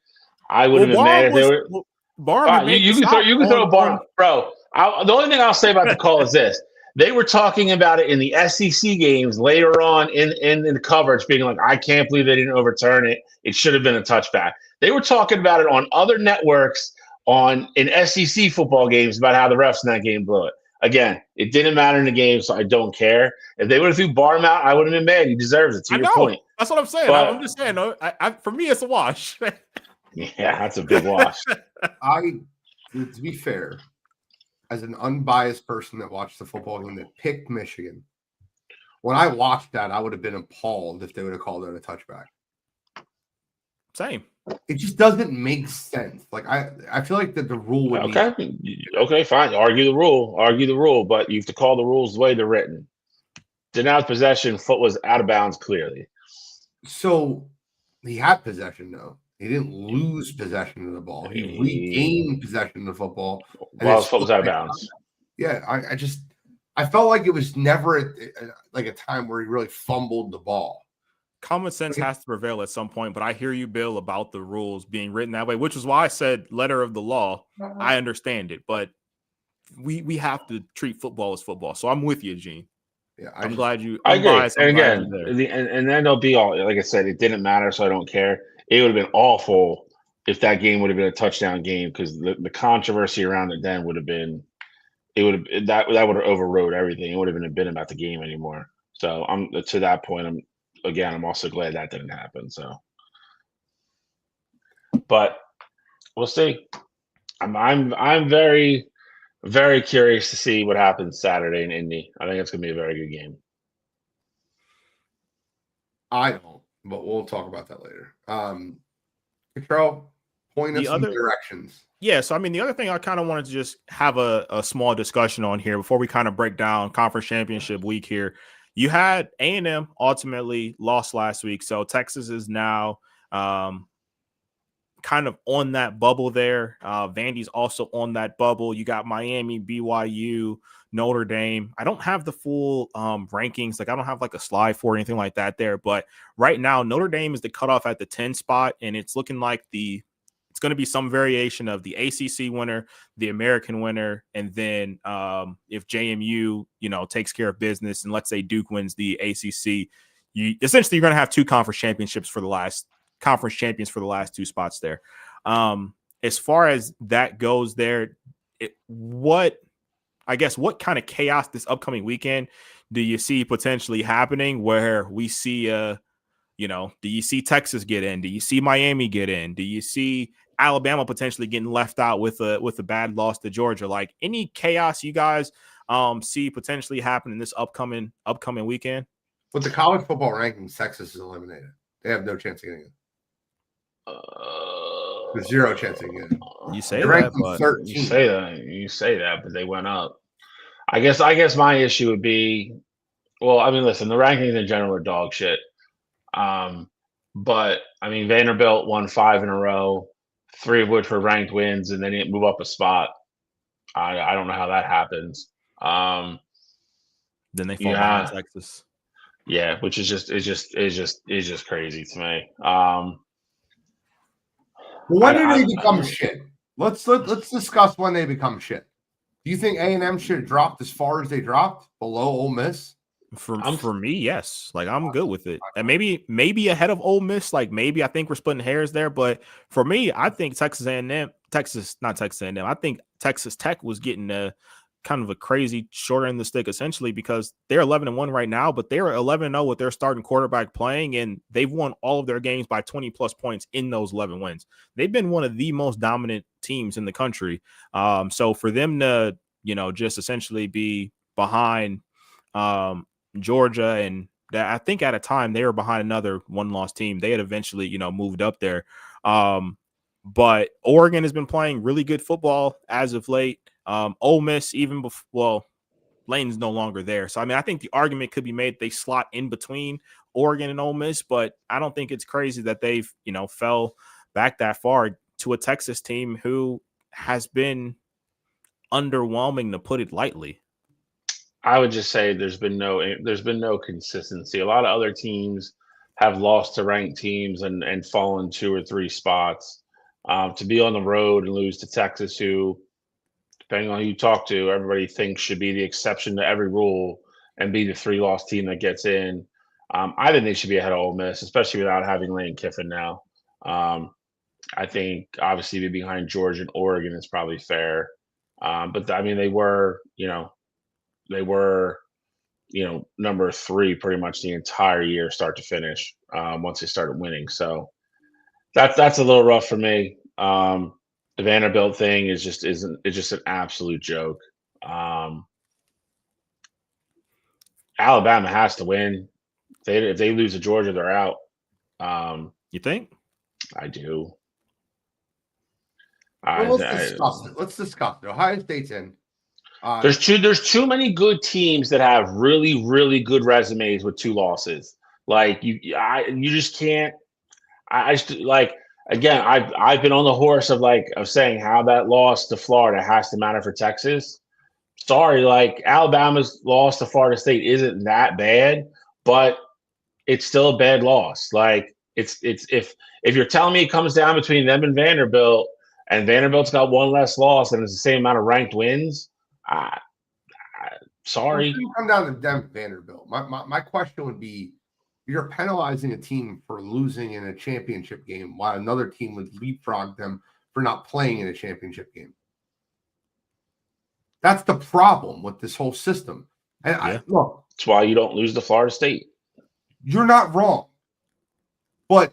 I would have been mad if they were. Barham, you can throw Barham, bro. The only thing I'll say about the call is this: they were talking about it in the SEC games later on in the coverage, being like, "I can't believe they didn't overturn it. It should have been a touchback." They were talking about it on other networks in SEC football games about how the refs in that game blew it. Again, it didn't matter in the game, so I don't care. If they would have threw Barham out, I would have been mad. He deserves it. To your point. That's what I'm saying. But, I'm just saying. For me, it's a wash. Yeah, that's a big wash. To be fair, as an unbiased person that watched the football game that picked Michigan, when I watched that, I would have been appalled if they would have called it a touchback. Same. It just doesn't make sense. Like I feel like that the rule would okay, fine. Argue the rule, but you have to call the rules the way they're written. Denied possession, foot was out of bounds clearly. So he had possession though. He didn't lose possession of the ball. He regained possession of the football. While his foot was out of bounds. Yeah, I felt like it was never like a time where he really fumbled the ball. Common sense has to prevail at some point, but I hear you, Bill, about the rules being written that way, which is why I said letter of the law. I understand it, but we have to treat football as football. So I'm with you, Gene. Yeah, I'm glad you. I agree. And again, and then they'll be all, like I said, it didn't matter, so I don't care. It would have been awful if that game would have been a touchdown game, because the controversy around it then would have been, that would have overrode everything. It would have been about the game anymore. So I'm to that point. I'm also glad that didn't happen. So, but we'll see. I'm very, very curious to see what happens Saturday in Indy. I think it's going to be a very good game. I don't, but we'll talk about that later. Control, point us in directions. Yeah, so I mean, the other thing I kind of wanted to just have a small discussion on here before we kind of break down conference championship week here. You had A&M ultimately lost last week, so Texas is now kind of on that bubble there. Vandy's also on that bubble. You got Miami, BYU, Notre Dame. I don't have the full rankings. Like, I don't have like a slide for anything like that there. But right now, Notre Dame is the cutoff at the 10 spot, and it's looking like it's going to be some variation of the ACC winner, the American winner, and then if JMU, takes care of business, and let's say Duke wins the ACC, you're going to have two conference champions for the last 2 spots there. As far as that goes there, what kind of chaos this upcoming weekend do you see potentially happening where we see, do you see Texas get in? Do you see Miami get in? Do you see Alabama potentially getting left out with a bad loss to Georgia? Like, any chaos you guys see potentially happening this upcoming weekend? With the college football rankings, Texas is eliminated. They have no chance of getting it. There's zero chance of getting it. You say that, but 13. You say that, but they went up. I guess my issue would be, well, I mean, listen, the rankings in general are dog shit. But I mean, Vanderbilt won 5 in a row, 3 of which were ranked wins, and they didn't move up a spot. I don't know how that happens. Then they fall behind Texas. Yeah, which is just crazy to me. When do they become shit? Let's discuss when they become shit. Do you think A&M should have dropped as far as they dropped, below Ole Miss? For me, yes. Like, I'm good with it. And maybe ahead of Ole Miss. Like, maybe I think we're splitting hairs there. But for me, I think I think Texas Tech was getting a kind of a crazy short end of the stick, essentially, because they're 11-1 right now, but they're 11-0 with their starting quarterback playing, and they've won all of their games by 20 plus points in those 11 wins. They've been one of the most dominant teams in the country. So for them to, just essentially be behind Georgia, and that, I think at a time they were behind another one-loss team. They had eventually, moved up there. But Oregon has been playing really good football as of late. Ole Miss, even before, Lane's no longer there. So, I think the argument could be made they slot in between Oregon and Ole Miss, but I don't think it's crazy that they've, fell back that far to a Texas team who has been underwhelming, to put it lightly. I would just say there's been no consistency. A lot of other teams have lost to ranked teams and fallen 2 or 3 spots. To be on the road and lose to Texas, who, depending on who you talk to, everybody thinks should be the exception to every rule and be the 3-loss team that gets in. I think they should be ahead of Ole Miss, especially without having Lane Kiffin now. I think obviously be behind Georgia and Oregon is probably fair. But they were, number 3 pretty much the entire year, start to finish, once they started winning. So that's a little rough for me. The Vanderbilt thing is just an absolute joke. Alabama has to win. If they lose to Georgia, they're out. You think? I do. Let's discuss it. Ohio State's in. There's too many good teams that have really, really good resumes with 2 losses. Like you just can't. Again, I've been on the horse of saying how that loss to Florida has to matter for Texas. Sorry, Alabama's loss to Florida State isn't that bad, but it's still a bad loss. It's if you're telling me it comes down between them and Vanderbilt's got 1 less loss and it's the same amount of ranked wins, sorry. It come down to them, Vanderbilt. My question would be, you're penalizing a team for losing in a championship game while another team would leapfrog them for not playing in a championship game. That's the problem with this whole system. And look, that's why you don't lose to Florida State. You're not wrong, but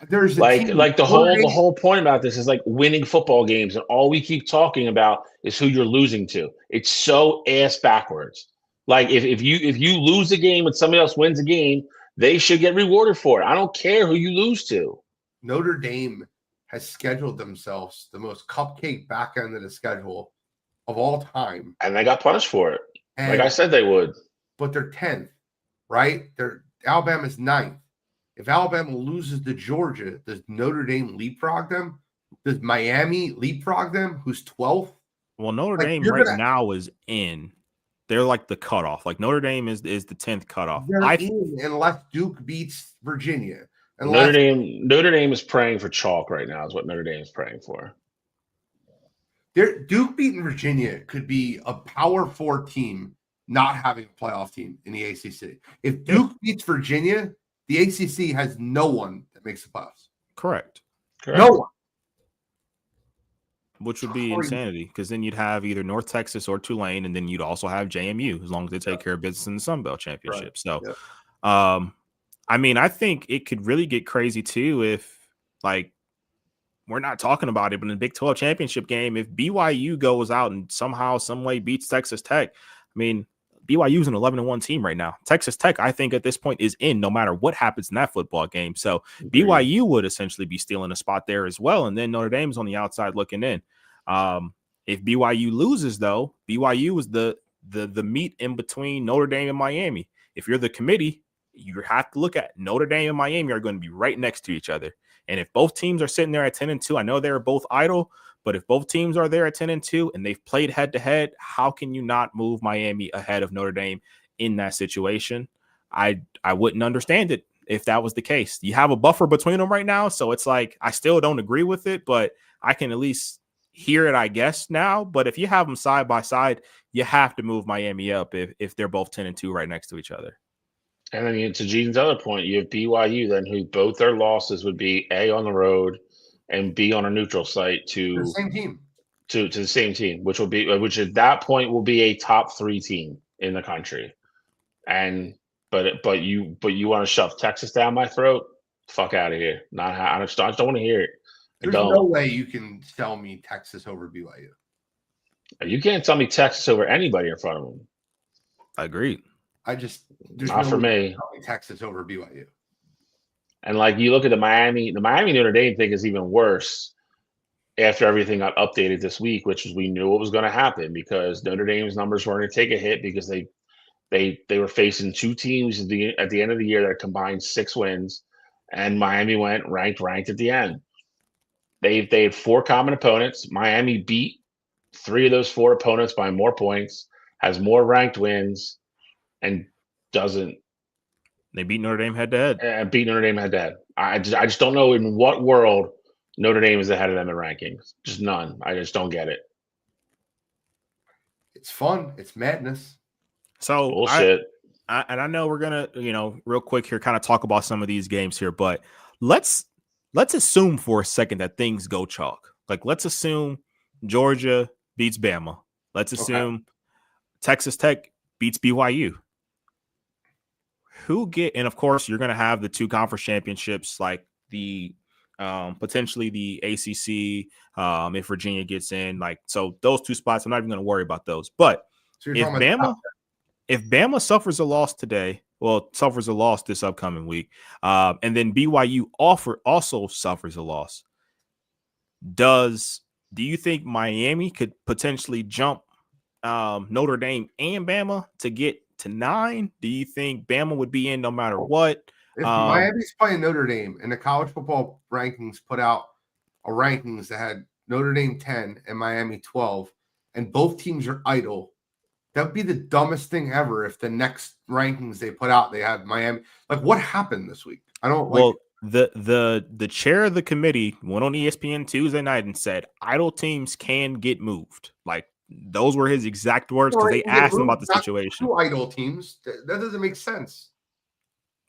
there's the whole point about this is winning football games, and all we keep talking about is who you're losing to. It's so ass backwards. If you lose a game and somebody else wins a game, they should get rewarded for it. I don't care who you lose to. Notre Dame has scheduled themselves the most cupcake back end of the schedule of all time. And they got punished for it. Like I said they would. But they're 10th, right? Alabama's 9th. If Alabama loses to Georgia, does Notre Dame leapfrog them? Does Miami leapfrog them, who's 12th? Well, Notre Dame now is in. They're the cutoff. Notre Dame is the 10th cutoff. Unless Duke beats Virginia. Notre Dame is praying for chalk right now, is what Notre Dame is praying for. Duke beating Virginia could be a Power 4 team not having a playoff team in the ACC. If Duke beats Virginia, the ACC has no one that makes the playoffs. Correct. No one. Which would be insanity, because then you'd have either North Texas or Tulane, and then you'd also have JMU, as long as they take care of business in the Sun Belt Championship. Right. So, I think it could really get crazy too if, we're not talking about it, but in the Big 12 championship game, if BYU goes out and somehow, some way beats Texas Tech, BYU is an 11-1 team right now. Texas Tech, I think at this point, is in no matter what happens in that football game. So BYU would essentially be stealing a spot there as well. And then Notre Dame's on the outside looking in. If BYU loses, though, BYU is the meat in between Notre Dame and Miami. If you're the committee, you have to look at Notre Dame and Miami are going to be right next to each other. And if both teams are sitting there at 10-2, I know they're both idle, but if both teams are there at 10-2 and they've played head-to-head, how can you not move Miami ahead of Notre Dame in that situation? I wouldn't understand it if that was the case. You have a buffer between them right now, so it's I still don't agree with it, but I can at least hear it, I guess, now. But if you have them side by side, you have to move Miami up if they're both 10-2 right next to each other. And then to Gene's other point, you have BYU then, who both their losses would be A, on the road, and B, on a neutral site to the same team. To the same team, which at that point will be a top 3 team in the country. And but you want to shove Texas down my throat? Fuck out of here! I just don't want to hear it. There's no way you can tell me Texas over BYU. You can't tell me Texas over anybody in front of them. Agreed. There's not for me. Texas over BYU. And like you look at the Miami Notre Dame thing is even worse after everything got updated this week, which is we knew what was going to happen because Notre Dame's numbers were going to take a hit because they were facing 2 teams at the end of the year that combined 6 wins, and Miami went ranked at the end. They had 4 common opponents. Miami beat 3 of those 4 opponents by more points, has more ranked wins, and doesn't. They beat Notre Dame head to head. And beat Notre Dame head to head. I just don't know in what world Notre Dame is ahead of them in rankings. Just none. I just don't get it. It's fun. It's madness. So bullshit. I know we're gonna, real quick here, kind of talk about some of these games here, but let's assume for a second that things go chalk. Like, let's assume Georgia beats Bama. Let's assume Texas Tech beats BYU. And of course, you're gonna have the 2 conference championships, like the potentially the ACC, if Virginia gets in, like, so those 2 spots, I'm not even going to worry about those. But if Bama suffers a loss today, suffers a loss this upcoming week, and then BYU also suffers a loss, do you think Miami could potentially jump Notre Dame and Bama to get to 9? Do you think Bama would be in no matter what? If Miami's playing Notre Dame and the college football rankings put out a rankings that had Notre Dame 10 and Miami 12, and both teams are idle, that would be the dumbest thing ever if the next rankings they put out, they have Miami. Like, what happened this week? I don't like the chair of the committee went on ESPN Tuesday night and said idle teams can get moved. Like, those were his exact words because they asked him about the situation. 2 idle teams. That doesn't make sense.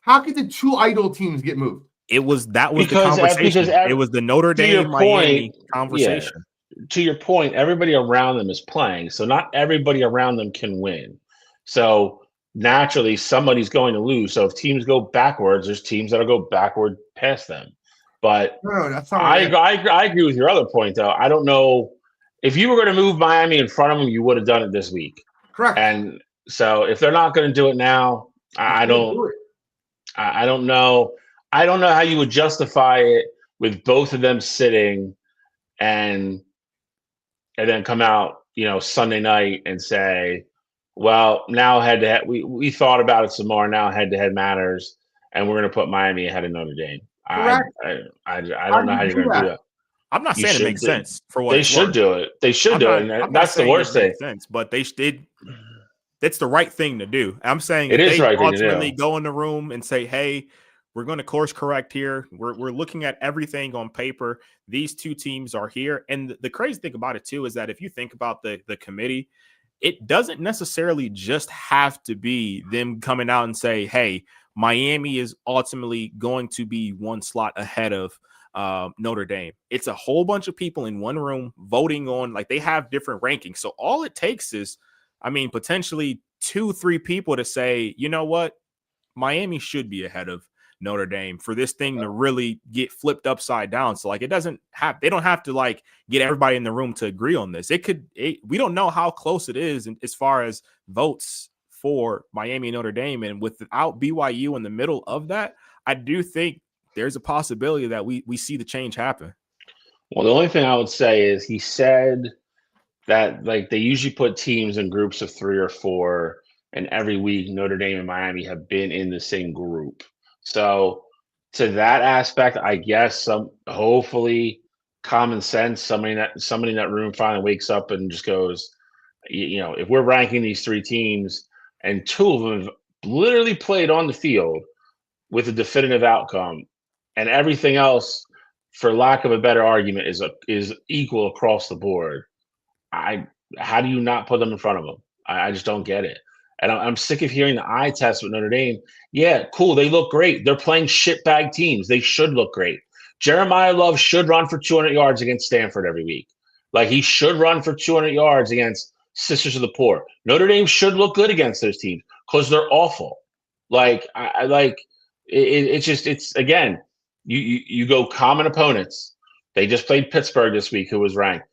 How could the 2 idle teams get moved? That was the conversation. It was the Notre Dame Miami conversation. Yeah, to your point, everybody around them is playing, so not everybody around them can win. So naturally, somebody's going to lose. So if teams go backwards, there's teams that'll go backward past them. But no, that's not. I agree with your other point, though. I don't know if you were going to move Miami in front of them, you would have done it this week. Correct. And so if they're not going to do it now, I don't know. I don't know how you would justify it with both of them sitting and then come out, Sunday night and say, well, now head-to-head, we thought about it some more. Now head-to-head matters, and we're going to put Miami ahead of Notre Dame. I don't know how you're going to do that. I'm not saying it makes sense for what they should do it. They should do it. And that's the worst thing. Sense, but they did. That's the right thing to do. I'm saying it is right ultimately go in the room and say, hey, we're going to course correct here. We're looking at everything on paper. These 2 teams are here. And the crazy thing about it, too, is that if you think about the committee, it doesn't necessarily just have to be them coming out and say, hey, Miami is ultimately going to be 1 slot ahead of Notre Dame. It's a whole bunch of people in one room voting on, like, they have different rankings. So all it takes is, potentially 2-3 people to say, you know what, Miami should be ahead of Notre Dame for this thing to really get flipped upside down. So, like, they don't have to, like, get everybody in the room to agree on this. We don't know how close it is as far as votes for Miami and Notre Dame. And without BYU in the middle of that, I do think there's a possibility that we see the change happen. Well, the only thing I would say is he said that, like, they usually put teams in groups of 3 or 4, and every week Notre Dame and Miami have been in the same group. So to that aspect, I guess hopefully common sense, somebody in that room finally wakes up and just goes, if we're ranking these 3 teams and 2 of them have literally played on the field with a definitive outcome, and everything else for lack of a better argument, is equal across the board. How do you not put them in front of them? I just don't get it. And I'm sick of hearing the eye test with Notre Dame. Yeah, cool. They look great. They're playing shitbag teams. They should look great. Jeremiah Love should run for 200 yards against Stanford every week. Like, he should run for 200 yards against Sisters of the Poor. Notre Dame should look good against those teams because they're awful. Like, it's again, you go common opponents. They just played Pittsburgh this week, who was ranked.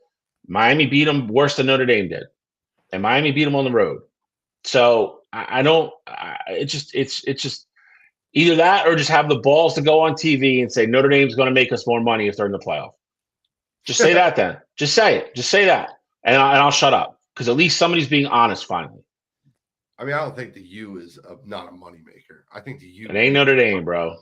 Miami beat them worse than Notre Dame did, and Miami beat them on the road. So it's just either that or just have the balls to go on TV and say Notre Dame's going to make us more money if they're in the playoff. Just say that then. Just say it. Just say that, and I'll shut up because at least somebody's being honest finally. I mean, I don't think the U is not a moneymaker. I think the U. It ain't Notre Dame, bro.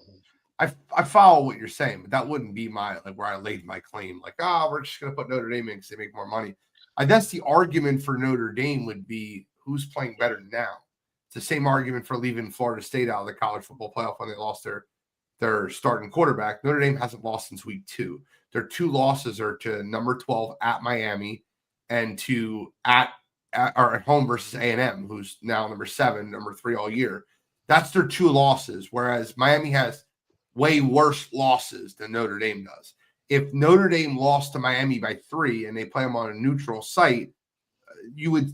I follow what you're saying, but that wouldn't be my where I laid my claim. Like, we're just going to put Notre Dame in because they make more money. I guess the argument for Notre Dame would be who's playing better now. It's the same argument for leaving Florida State out of the college football playoff when they lost their starting quarterback. Notre Dame hasn't lost since week 2. Their 2 losses are to number 12 at Miami and to at home versus A&M, who's now number 7, number 3 all year. That's their 2 losses, whereas Miami has way worse losses than Notre Dame does. If Notre Dame lost to Miami by 3 and they play them on a neutral site, you would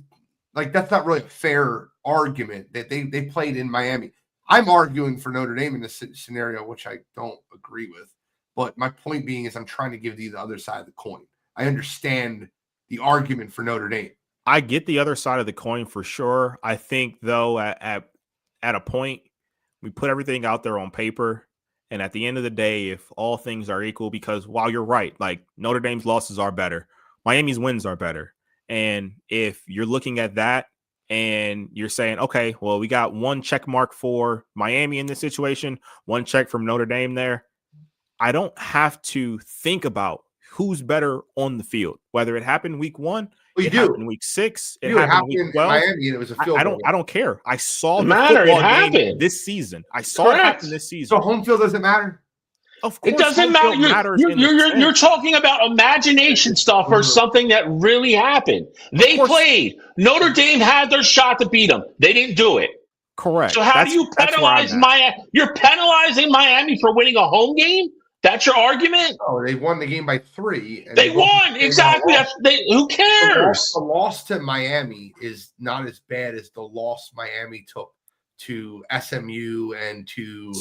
that's not really a fair argument that they played in Miami. I'm arguing for Notre Dame in this scenario, which I don't agree with. But my point being is I'm trying to give you the other side of the coin. I understand the argument for Notre Dame. I get the other side of the coin for sure. I think, though, at a point, we put everything out there on paper. And at the end of the day, if all things are equal, because while you're right, like Notre Dame's losses are better, Miami's wins are better. And if you're looking at that and you're saying, okay, well, we got 1 check mark for Miami in this situation, 1 check from Notre Dame there. I don't have to think about who's better on the field, whether it happened week 1, happened week 6, it happened week 12. Miami, and it was a field I don't care. I saw the football game this season. I saw it happen this season. So home field doesn't matter? Of course, it doesn't matter. You're talking about imagination stuff or something that really happened. They played. Notre Dame had their shot to beat them. They didn't do it. Correct. So how do you penalize Miami? You're penalizing Miami for winning a home game? That's your argument? Oh, they won the game by 3. And they won. Exactly. Who cares? The loss to Miami is not as bad as the loss Miami took to SMU and to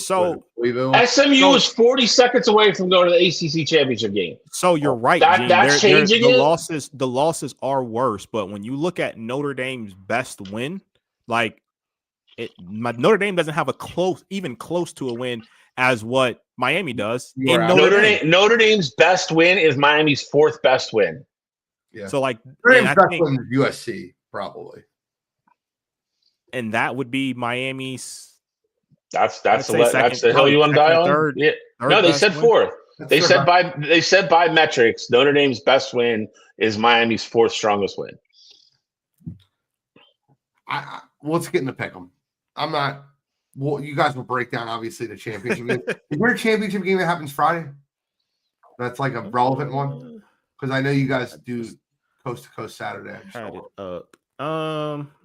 Louisville. SMU was 40 seconds away from going to the ACC championship game. So you're right. That's changing it. The losses are worse, but when you look at Notre Dame's best win, Notre Dame doesn't have even close to a win as what Miami does. Notre Dame's best win is Miami's 4th best win. Yeah. So Notre Dame's best win is USC probably. And that would be Miami's. That's the hill you want to die on. Yeah. No, they said 4th. They said by metrics, Notre Dame's best win is Miami's 4th strongest win. Let's get into pick 'em. I'm not. Well, you guys will break down obviously the championship game. Is there a championship game that happens Friday? That's like a relevant one because I know you guys do coast to coast Saturday. Had it up.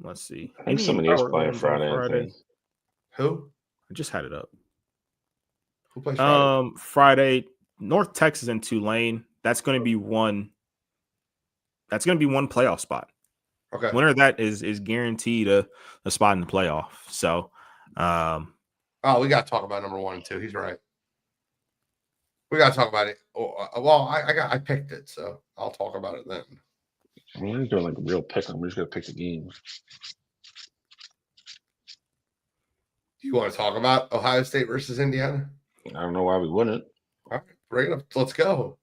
Let's see. I think somebody else playing Friday. Who? I just had it up. Who plays Friday? Friday, North Texas and Tulane. That's going to be one. That's going to be one playoff spot. Okay. Winner of that is guaranteed a spot in the playoff. So, we got to talk about number 1 and 2. He's right. We got to talk about it. Well, I picked it, so I'll talk about it then. We're doing like a real pick. We're just gonna pick the game. Do you want to talk about Ohio State versus Indiana? I don't know why we wouldn't. All right, bring it up. Let's go.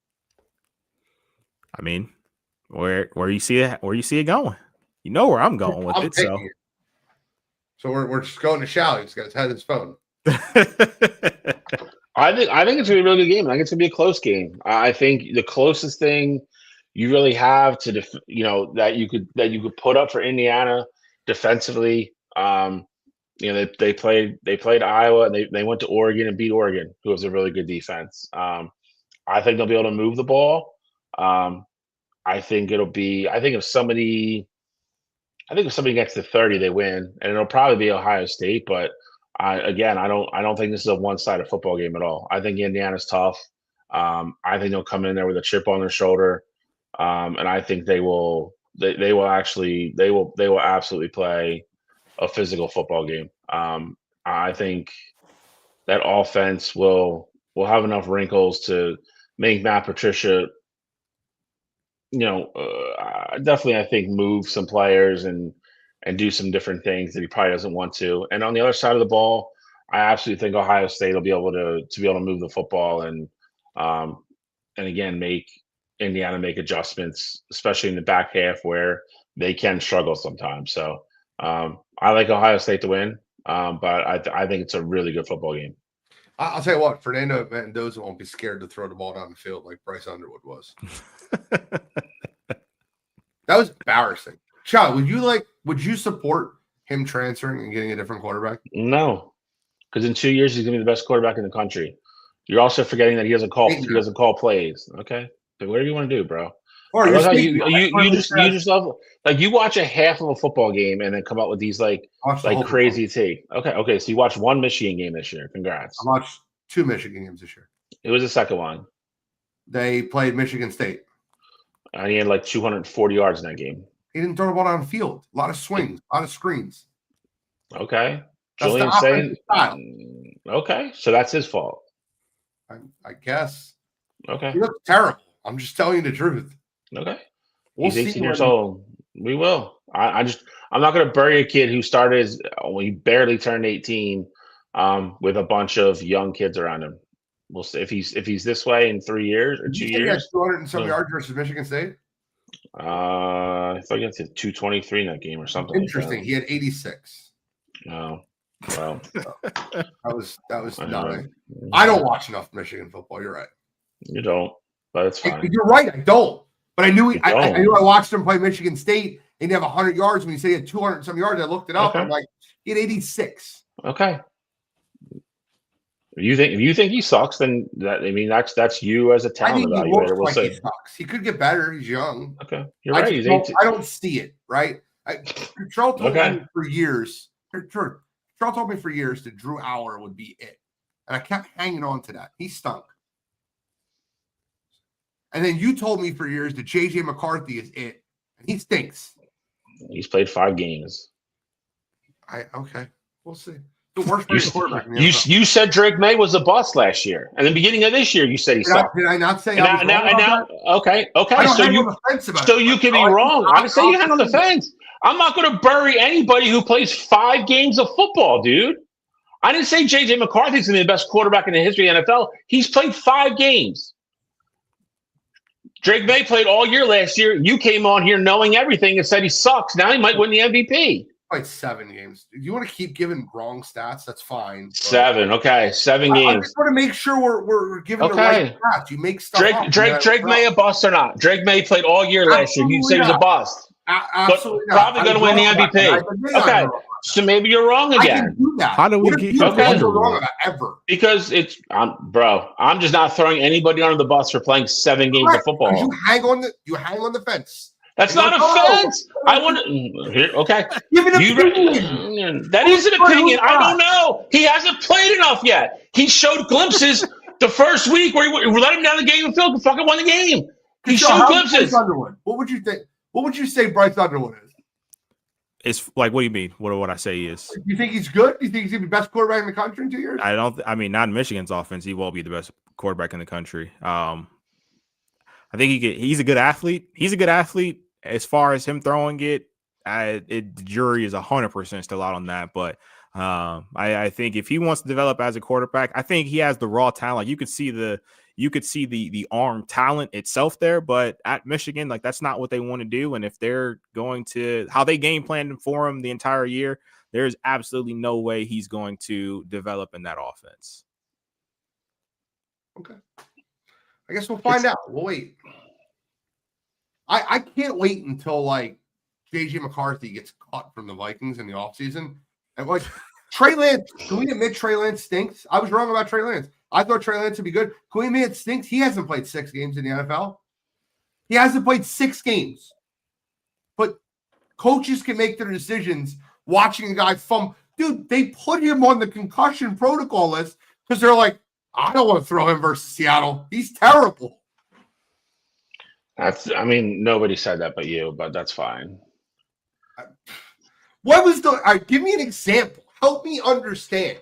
I mean, where you see it going? You know where I'm going with it. So we're just going to Shally. He's got his head in his phone. I think it's gonna be a really good game. I think it's gonna be a close game. I think the closest thing you really have to that you could put up for Indiana defensively. They played Iowa and they went to Oregon and beat Oregon, who has a really good defense. I think they'll be able to move the ball. I think if somebody gets to 30, they win, and it'll probably be Ohio State. But I don't think this is a one-sided football game at all. I think Indiana's tough. I think they'll come in there with a chip on their shoulder, and I think they will absolutely play a physical football game. I think that offense will have enough wrinkles to make Matt Patricia, definitely, I think, move some players and do some different things that he probably doesn't want to. And on the other side of the ball, I absolutely think Ohio State will be able to move the football and again make Indiana make adjustments, especially in the back half where they can struggle sometimes. So I like Ohio State to win, but I think it's a really good football game. I'll tell you what, Fernando Mendoza won't be scared to throw the ball down the field like Bryce Underwood was. That was embarrassing. Chow, would you support him transferring and getting a different quarterback? No, because in 2 years he's gonna be the best quarterback in the country. You're also forgetting that he doesn't call plays. Okay, but whatever you want to do, bro. Or you just love, like, you watch a half of a football game and then come up with these like crazy take. Okay. So you watched one Michigan game this year. Congrats. I watched 2 Michigan games this year. It was the second one. They played Michigan State. And he had like 240 yards in that game. He didn't throw the ball down the field. A lot of swings, a lot of screens. Okay. That's Julian the saying style. Okay, so that's his fault. I guess. Okay. He looks terrible. I'm just telling you the truth. Okay. We'll He's 18 years old. We will. I'm not going to bury a kid who started when he barely turned 18 with a bunch of young kids around him. We'll see if he's this way in 3 years or 2 years. He had 200 and some yards versus Michigan State. I thought he had 223 in that game or something. Interesting. Like he had 86. Oh, well. that was nothing. I don't watch enough Michigan football. You're right. You don't, but it's fine. You're right. I don't. But I knew I knew I watched him play Michigan State and he'd have 100 yards. When he said he had 200 and some yards, I looked it up. Okay. I'm like, he had 86. Okay. If you think he sucks, then that's you as a talent evaluator. We'll say he sucks. He could get better. He's young. Okay, you're right. I don't see it. Right. Trell told me for years. Trell told me for years that Drew Aller would be it, and I kept hanging on to that. He stunk. And then you told me for years that J.J. McCarthy is it, and he stinks. He's played 5 games. Okay, we'll see. The worst quarterback. You said Drake May was a bust last year, and the beginning of this year you said he sucked. Did I not say? Now, okay. So you can be wrong. I didn't say you hang on the fence. I'm not going to bury anybody who plays 5 games of football, dude. I didn't say J.J. McCarthy's going to be the best quarterback in the history of the NFL. He's played 5 games. Drake May played all year last year. You came on here knowing everything and said he sucks. Now he might win the MVP. Played 7 games. If you want to keep giving wrong stats, that's fine. 7, okay. 7 games. I just want to make sure we're giving the right stats. You make stuff up. Drake May a bust or not? Drake May played all year last year. You say he was a bust. Absolutely but probably going to win the MVP. Okay. So maybe you're wrong again. I can do that. How do we keep wrong about ever? Because I'm just not throwing anybody under the bus for playing 7 games of football. You hang on the fence. That's not a fence. I want to. Okay. Give an opinion. That is an opinion. I don't know. He hasn't played enough yet. He showed glimpses the first week where we let him down the game and Phil fucking won the game. He showed glimpses. What would you think? What would you say Bryce Underwood is? It's like, what do you mean? What would I say he is? Do you think he's good? Do you think he's going to be the best quarterback in the country in 2 years? Not in Michigan's offense. He won't be the best quarterback in the country. I think he's a good athlete. He's a good athlete. As far as him throwing it, the jury is 100% still out on that. But I think if he wants to develop as a quarterback, I think he has the raw talent. Like, you could see the arm talent itself there, but at Michigan, like, that's not what they want to do. And if they're going to how they game planned for him the entire year, there's absolutely no way he's going to develop in that offense. Okay. I guess we'll find out. We'll wait. I can't wait until like J.J. McCarthy gets cut from the Vikings in the offseason. And like Trey Lance, can we admit Trey Lance stinks? I was wrong about Trey Lance. I thought Trey Lance would be good. Khalil Mack stinks. He hasn't played 6 games in the NFL. He hasn't played 6 games. But coaches can make their decisions watching a guy fumble. Dude, they put him on the concussion protocol list because they're like, I don't want to throw him versus Seattle. He's terrible. Nobody said that but you, but that's fine. What was all right, give me an example. Help me understand.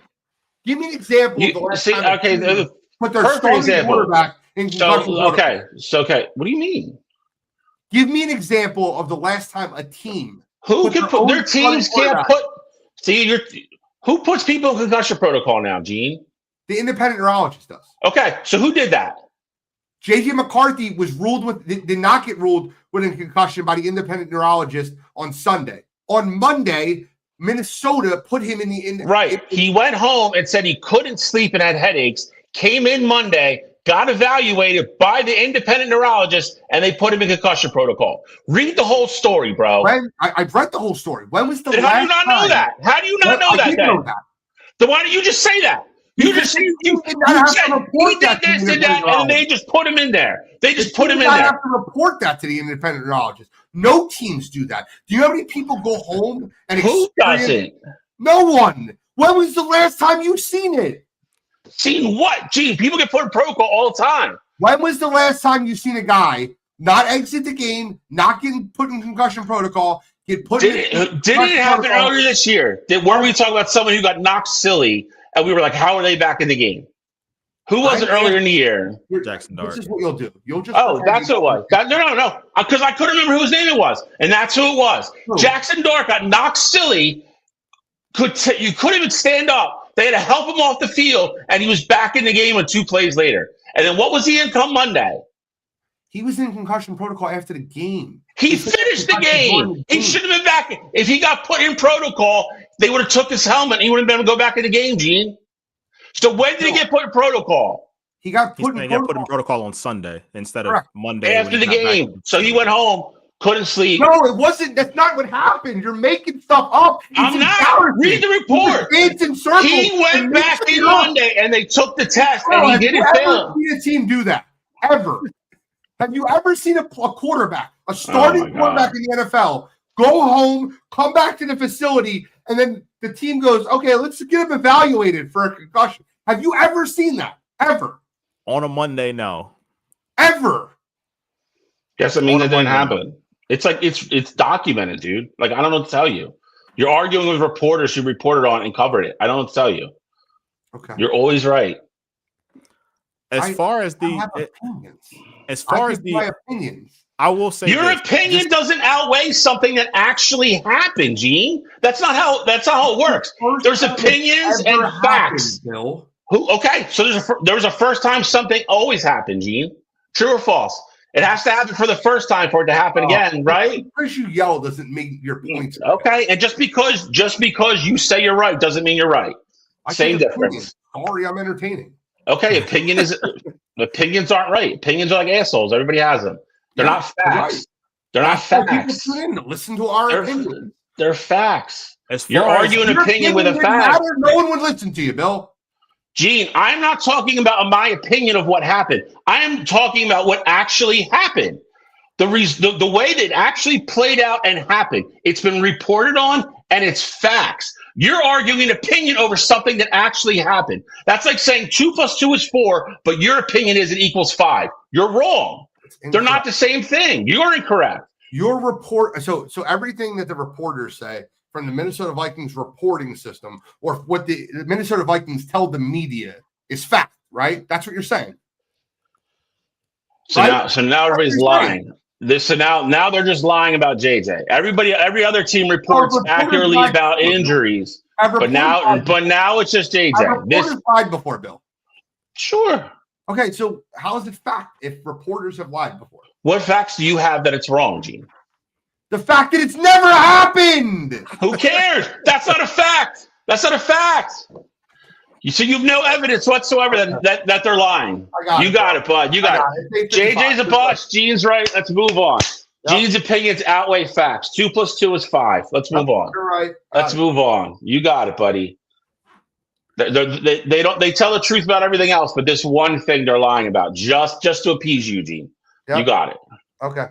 Give me an example of the last time put their starting quarterback in concussion protocol. Okay. What do you mean? Give me an example of the last time a team who can put their teams can't put. See, who puts people in concussion protocol now, Gene? The independent neurologist does. Okay, so who did that? J.J. McCarthy was did not get ruled with a concussion by the independent neurologist on Sunday. On Monday, Minnesota put him in the right. He went home and said he couldn't sleep and had headaches. Came in Monday, got evaluated by the independent neurologist, and they put him in concussion protocol. Read the whole story, bro. I've read the whole story. When was the last How do you not know that? How do you not know that? Then why don't you just say that? You just said he did this and that, and they just put him in there. They just put him in there. have to report that to the independent neurologist. No teams do that. Do you know how many people go home and who doesn't? No one. When was the last time you've seen it? Seen what? Gee, people get put in protocol all the time. When was the last time you've seen a guy not exit the game, not getting put in concussion protocol, get put Did it happen earlier this year? Weren't we talking about someone who got knocked silly and we were like, how are they back in the game? Who was it earlier in the year? Jackson Dart. This is what you'll do. You'll just that's who it was. No. Because I couldn't remember whose name it was. And that's who it was. Who? Jackson Dart got knocked silly. You couldn't even stand up. They had to help him off the field, and he was back in the game with 2 plays later. And then what was he in come Monday? He was in concussion protocol after the game. He finished the game. He should have been back. If he got put in protocol, they would have took his helmet and he wouldn't have been able to go back in the game, Gene. So when did he get put in protocol? He got put in protocol on Sunday instead of Monday. After the game. So he went home, couldn't sleep. No, it wasn't. That's not what happened. You're making stuff up. I'm not. Read the report. He went back in Monday and they took the test and he didn't fail. Have you ever seen a team do that? Ever? Have you ever seen a quarterback, a starting quarterback in the NFL, go home, come back to the facility, and then the team goes, okay, let's get him evaluated for a concussion? Have you ever seen that? Ever? On a Monday, no. Ever? Yes, that didn't happen. It's like it's documented, dude. Like, I don't know what to tell you. You're arguing with reporters who reported on and covered it. I don't know what to tell you. Okay. You're always right. My opinions, I will say your opinion doesn't outweigh something that actually happened, Gene. That's not how it works. There's opinions and facts. Bill. Okay, so there's a first time something always happened, Gene. True or false? It has to happen for the first time for it to happen again, right? Because you yell doesn't make your points. Okay, and just because you say you're right doesn't mean you're right. Same difference. Sorry, I'm entertaining. Okay, opinions aren't right. Opinions are like assholes. Everybody has them. They're not facts. Right. They're not facts. People tune in to listen to our opinions. They're facts. You're arguing an opinion with a fact. No one would listen to you, Bill. Gene, I'm not talking about my opinion of what happened. I am talking about what actually happened. The way that it actually played out and happened. It's been reported on, and it's facts. You're arguing an opinion over something that actually happened. That's like saying 2 + 2 is 4, but your opinion is it equals 5. You're wrong. They're not the same thing. You're incorrect. Your report. So everything that the reporters say from the Minnesota Vikings reporting system, or what the Minnesota Vikings tell the media, is fact, right? That's what you're saying. So now everybody's lying. Now they're just lying about JJ. Every other team reports accurately about injuries, but now it's just JJ. Reporters lied before, Bill. Sure. Okay, so how is it fact if reporters have lied before? What facts do you have that it's wrong, Gene? The fact that it's never happened. Who cares? That's not a fact. That's not a fact. So you have no evidence whatsoever that they're lying. You got it, bud. You got it. JJ's a bust. Gene's right. Let's move on. Yep. Gene's opinions outweigh facts. 2 + 2 is 5. Let's move on. You're right. Let's move on. You got it, buddy. They tell the truth about everything else, but this one thing they're lying about just to appease you, Gene. Yep. You got it. Okay.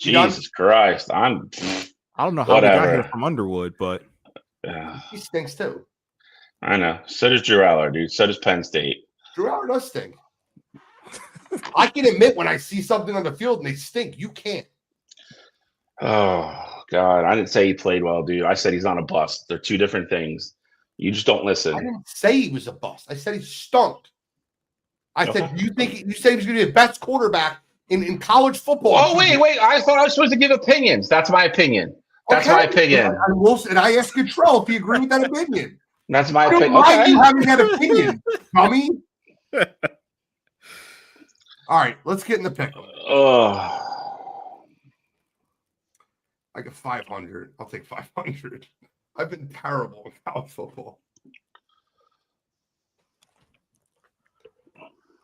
Jesus Christ, I don't know how whatever. we got here from Underwood, but he stinks too. I know. So does Drew Aller, dude. So does Penn State. Drew Aller does stink. I can admit when I see something on the field and they stink. You can't. Oh God, I didn't say he played well, dude. I said he's on a bust. They're two different things. You just don't listen. I didn't say he was a bust. I said he stunk. I said, you said he was going to be the best quarterback in college football. Oh, wait. I thought I was supposed to give opinions. That's my opinion. That's my opinion. And I asked Contrell if he agreed with that opinion. That's my opinion. Why are you having that opinion, dummy? All right, let's get in the pick. I get 500. I'll take 500. I've been terrible in college football.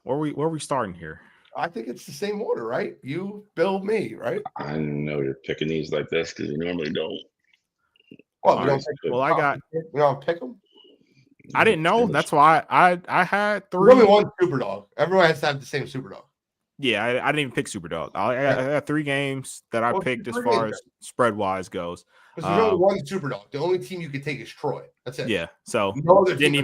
Where are we starting here? I think it's the same order, right? You, Bill, me, right? I know you're picking these like this because you normally don't. Well, we don't we don't pick them. I didn't know. That's why I had 3. There's only one Superdog. Everyone has to have the same Superdog. Yeah, I didn't even pick Superdog. I had 3 games that I picked as far as spread wise goes. Because there's only one Superdog. The only team you can take is Troy. That's it. Yeah. So didn't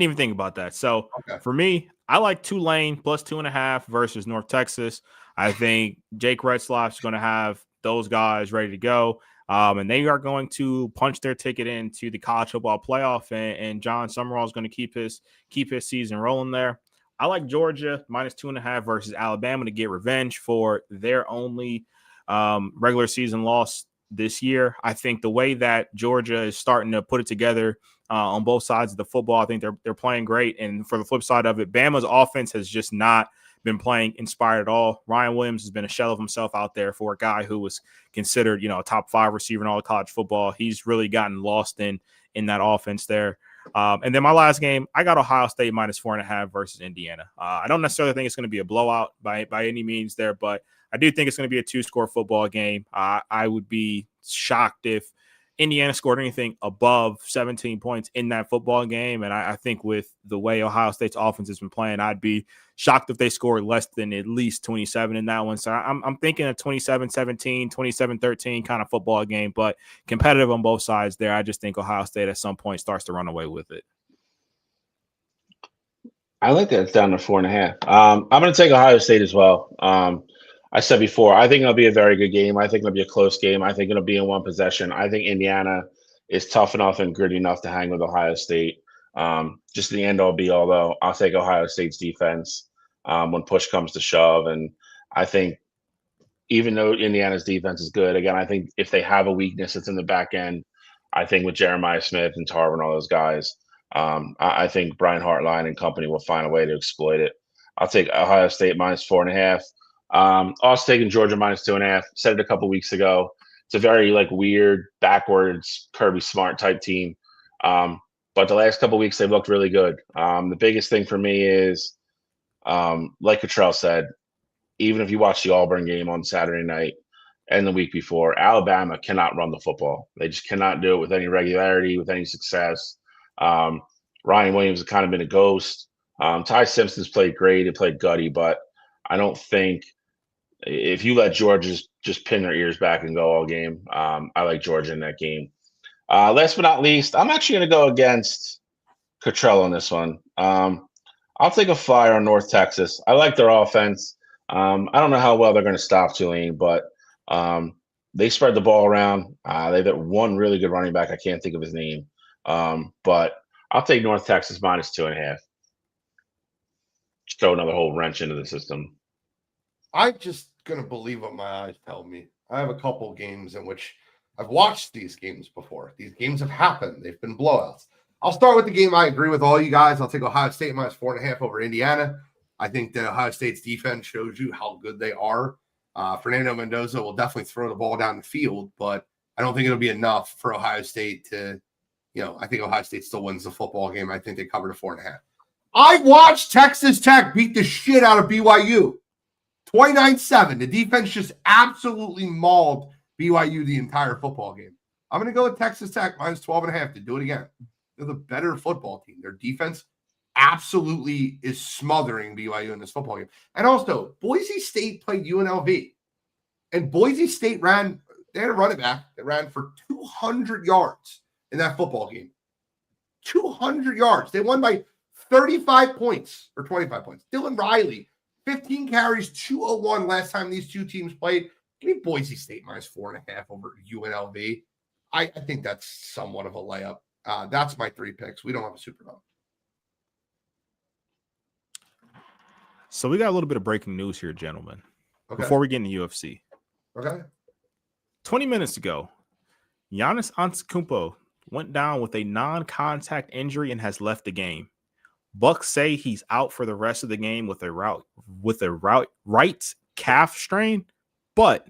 even think about that. So for me, I like Tulane plus 2.5 versus North Texas. I think Jake Retzlaff is going to have those guys ready to go. And they are going to punch their ticket into the college football playoff, and John Summerall is going to keep his season rolling there. I like Georgia minus 2.5 versus Alabama to get revenge for their only regular season loss this year. I think the way that Georgia is starting to put it together on both sides of the football, I think they're playing great. And for the flip side of it, Bama's offense has just not been playing inspired at all. Ryan Williams has been a shell of himself out there for a guy who was considered, a top 5 receiver in all of college football. He's really gotten lost in that offense there. And then my last game, I got Ohio State minus 4.5 versus Indiana. I don't necessarily think it's going to be a blowout by any means there, but I do think it's going to be a 2-score football game. I would be shocked if Indiana scored anything above 17 points in that football game. And I think with the way Ohio State's offense has been playing, I'd be shocked if they scored less than at least 27 in that one. So I'm thinking a 27-17, 27-13 kind of football game, but competitive on both sides there. I just think Ohio State at some point starts to run away with it. I like that it's down to 4.5. I'm going to take Ohio State as well. I said before, I think it'll be a very good game. I think it'll be a close game. I think it'll be in one possession. I think Indiana is tough enough and gritty enough to hang with Ohio State. Just the end all be all, though, I'll take Ohio State's defense when push comes to shove. And I think even though Indiana's defense is good, again, I think if they have a weakness, it's in the back end. I think with Jeremiah Smith and Tarver and all those guys, I think Brian Hartline and company will find a way to exploit it. I'll take Ohio State minus 4.5. Also taking Georgia minus 2.5. Said it a couple weeks ago. It's a very weird, backwards, Kirby Smart type team. But the last couple weeks they've looked really good. The biggest thing for me is, like Cottrell said, even if you watch the Auburn game on Saturday night and the week before, Alabama cannot run the football. They just cannot do it with any regularity, with any success. Ryan Williams has kind of been a ghost. Ty Simpson's played great. He played gutty, but I don't think if you let Georgia just pin their ears back and go all game, I like Georgia in that game. Last but not least, I'm actually going to go against Cottrell on this one. I'll take a flyer on North Texas. I like their offense. I don't know how well they're going to stop Tulane, but they spread the ball around. They've got one really good running back. I can't think of his name. But I'll take North Texas minus 2.5. Just throw another whole wrench into the system. I'm just going to believe what my eyes tell me. I have a couple games in which I've watched these games before. These games have happened. They've been blowouts. I'll start with the game. I agree with all you guys. I'll take Ohio State minus 4.5 over Indiana. I think that Ohio State's defense shows you how good they are. Fernando Mendoza will definitely throw the ball down the field, but I don't think it'll be enough for Ohio State to, I think Ohio State still wins the football game. I think they cover the 4.5. I watched Texas Tech beat the shit out of BYU. 29-7. The defense just absolutely mauled BYU the entire football game. I'm going to go with Texas Tech minus 12.5 to do it again. They're the better football team. Their defense absolutely is smothering BYU in this football game. And also, Boise State played UNLV. And Boise State they had a running back that ran for 200 yards in that football game. 200 yards. They won by 35 points or 25 points. Dylan Riley, 15 carries, 201 last time these two teams played. Give me Boise State minus 4.5 over UNLV. I think that's somewhat of a layup. That's my 3 picks. We don't have a Superdome. So we got a little bit of breaking news here, gentlemen. Okay. Before we get into UFC. Okay. 20 minutes ago, Giannis Antetokounmpo went down with a non-contact injury and has left the game. Bucks say he's out for the rest of the game with a right calf strain, but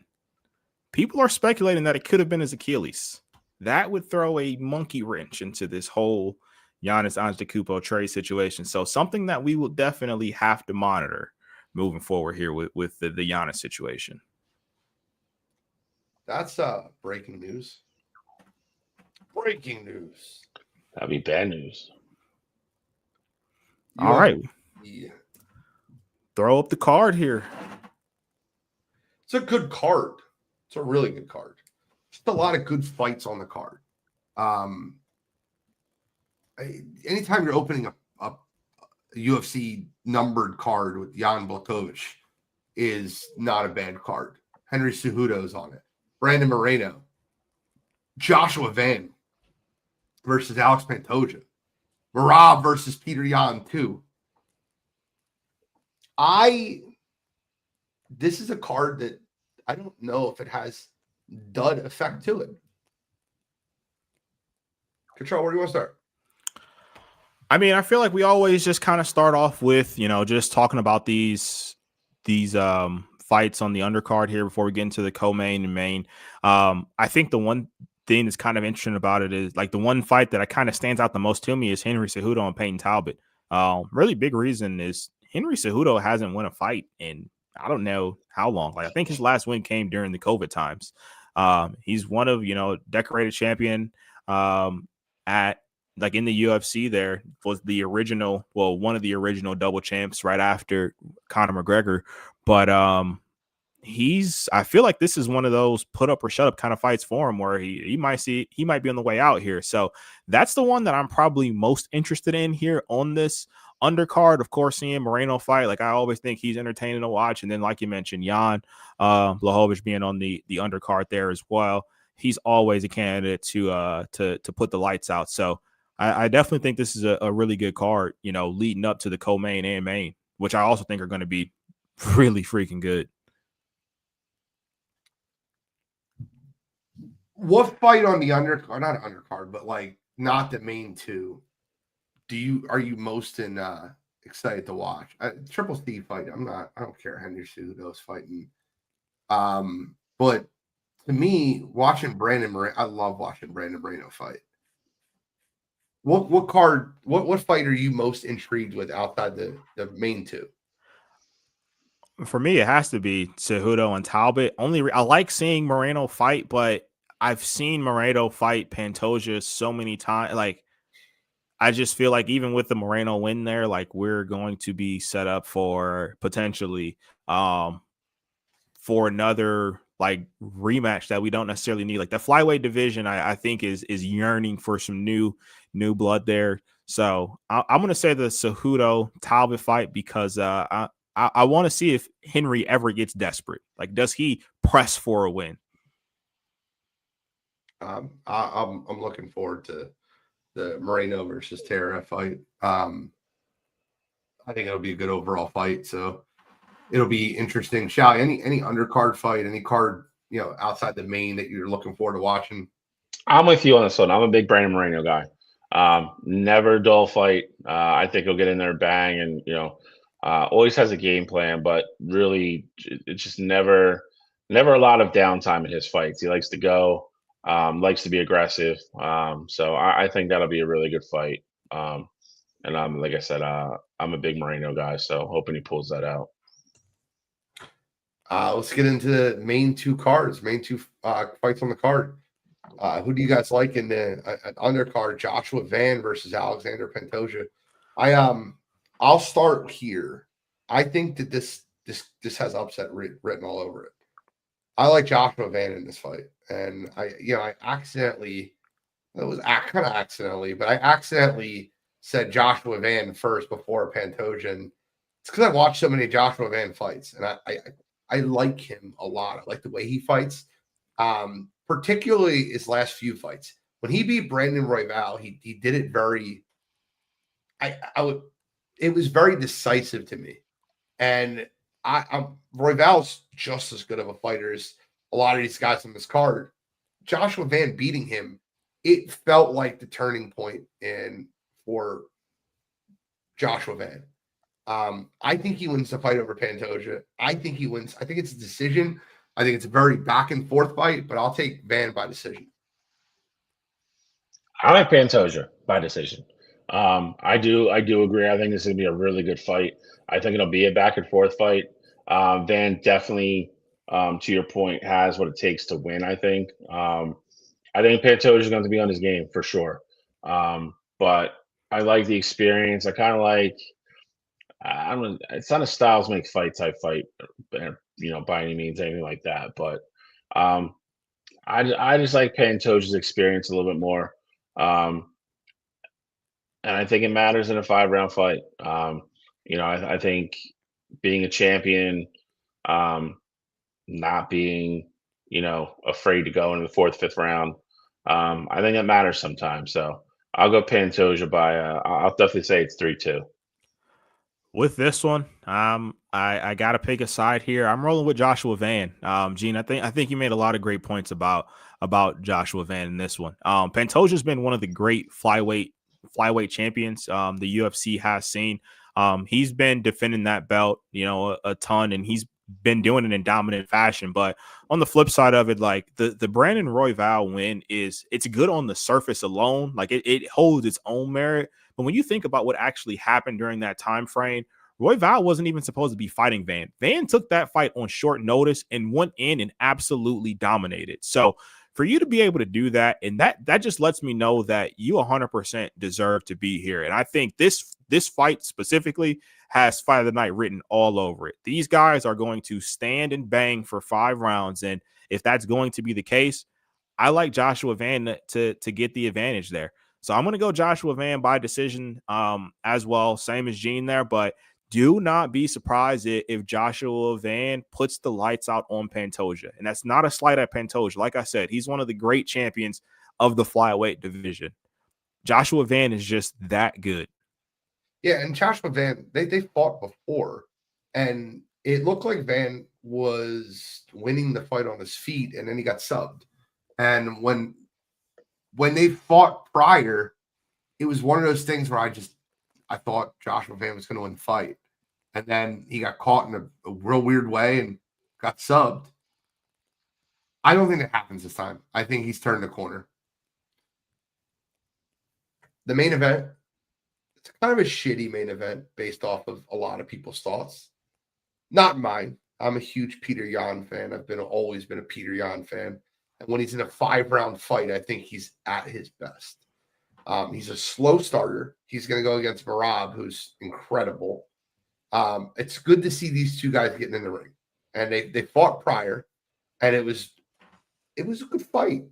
people are speculating that it could have been his Achilles. That would throw a monkey wrench into this whole Giannis Antetokounmpo trade situation. So something that we will definitely have to monitor moving forward here with the Giannis situation. That's breaking news. Breaking news. That'd be bad news. All right. Throw up the card here. It's a good card. It's a really good card. Just a lot of good fights on the card. Anytime you're opening a UFC numbered card with Jan Blachowicz is not a bad card. Henry Cejudo's on it. Brandon Moreno. Joshua Van versus Alex Pantoja. Marab versus Peter Yan 2. This is a card that I don't know if it has dud effect to it. Control, where do you want to start? I mean, I feel like we always just kind of start off with, just talking about these fights on the undercard here before we get into the co-main and main. I think the one thing that's kind of interesting about it is like the one fight that kind of stands out the most to me is Henry Cejudo and Peyton Talbot. Really big reason is Henry Cejudo hasn't won a fight in I don't know how long. Like I think his last win came during the COVID times. He's one of decorated champion at like in the UFC. There was the original, one of the original double champs right after Conor McGregor, but I feel like this is one of those put up or shut up kind of fights for him where he might be on the way out here. So that's the one that I'm probably most interested in here on this undercard. Of course, seeing Moreno fight, like I always think he's entertaining to watch. And then like you mentioned, Jan Blachowicz being on the undercard there as well. He's always a candidate to put the lights out. So I definitely think this is a really good card, leading up to the co-main and main, which I also think are going to be really freaking good. What fight on the undercard, not undercard, but like not the main two, are you most excited to watch? Triple C fight, I don't care. Henry Cejudo's fighting. But to me, watching Brandon Moreno, I love watching Brandon Moreno fight. What fight are you most intrigued with outside the main two? For me, it has to be Cejudo and Talbot. I like seeing Moreno fight, but I've seen Moreno fight Pantoja so many times. Like, I just feel like even with the Moreno win there, like we're going to be set up for potentially for another like rematch that we don't necessarily need. Like the flyweight division, I think is yearning for some new blood there. So I'm going to say the Cejudo Talbot fight because I want to see if Henry ever gets desperate. Like, does he press for a win? I'm looking forward to the Moreno versus Tara fight. I think it'll be a good overall fight. So it'll be interesting. Shall any undercard fight, any card outside the main that you're looking forward to watching? I'm with you on this one. I'm a big Brandon Moreno guy. Never a dull fight. I think he'll get in there, bang, and always has a game plan. But really, it's just never a lot of downtime in his fights. He likes to go. Likes to be aggressive. So I think that'll be a really good fight. And like I said, I'm a big Moreno guy, so hoping he pulls that out. Let's get into the main two fights on the card. Who do you guys like in the undercard? Joshua Van versus Alexander Pantoja. I'll start here. I think that this has upset written all over it. I like Joshua Van in this fight, and I accidentally, it was kind of accidentally, but I accidentally said Joshua Van first before Pantoja. And it's because I watched so many Joshua Van fights, and I like him a lot. I like the way he fights, particularly his last few fights. When he beat Brandon Royval, he did it very. It was very decisive to me, and Royval's just as good of a fighter as a lot of these guys on this card. Joshua Van beating him, it felt like the turning point for Joshua Van. I think he wins the fight over Pantoja. I think he wins. I think it's a decision. I think it's a very back and forth fight, but I'll take Van by decision. I like Pantoja by decision. I do agree. I think this is going to be a really good fight. I think it'll be a back and forth fight. Van definitely, to your point, has what it takes to win, I think. I think Pantoja is going to be on his game for sure. But I like the experience. I kind of like, I don't know, it's not a styles make fight type fight, by any means, anything like that. But I just like Pantoja's experience a little bit more. And I think it matters in a 5-round fight. I think being a champion, not being, afraid to go into the 4th, 5th round, I think that matters sometimes. So I'll go Pantoja by. I'll definitely say it's 3-2. With this one, I got to pick a side here. I'm rolling with Joshua Van. Gene, I think you made a lot of great points about Joshua Van in this one. Pantoja's been one of the great flyweight champions the UFC has seen. He's been defending that belt, a ton, and he's been doing it in dominant fashion. But on the flip side of it, like the Brandon Royval win it's good on the surface alone. Like it holds its own merit. But when you think about what actually happened during that time frame, Royval wasn't even supposed to be fighting Van. Van took that fight on short notice and went in and absolutely dominated. So for you to be able to do that, and that just lets me know that you 100% deserve to be here. And I think this fight specifically has Fight of the Night written all over it. These guys are going to stand and bang for 5 rounds. And if that's going to be the case, I like Joshua Van to get the advantage there. So I'm going to go Joshua Van by decision as well, same as Gene there. But do not be surprised if Joshua Van puts the lights out on Pantoja. And that's not a slight at Pantoja. Like I said, he's one of the great champions of the flyweight division. Joshua Van is just that good. Yeah, and Joshua Van, they fought before, and it looked like Van was winning the fight on his feet, and then he got subbed. And when they fought prior, it was one of those things where I thought Joshua Van was going to win the fight. And then he got caught in a real weird way and got subbed. I don't think that happens this time. I think he's turned the corner. The main event, it's kind of a shitty main event based off of a lot of people's thoughts. Not mine. I'm a huge Peter Yan fan. I've always been a Peter Yan fan. And when he's in a 5-round fight, I think he's at his best. He's a slow starter. He's going to go against Merab, who's incredible. It's good to see these two guys getting in the ring. And they fought prior, and it was a good fight.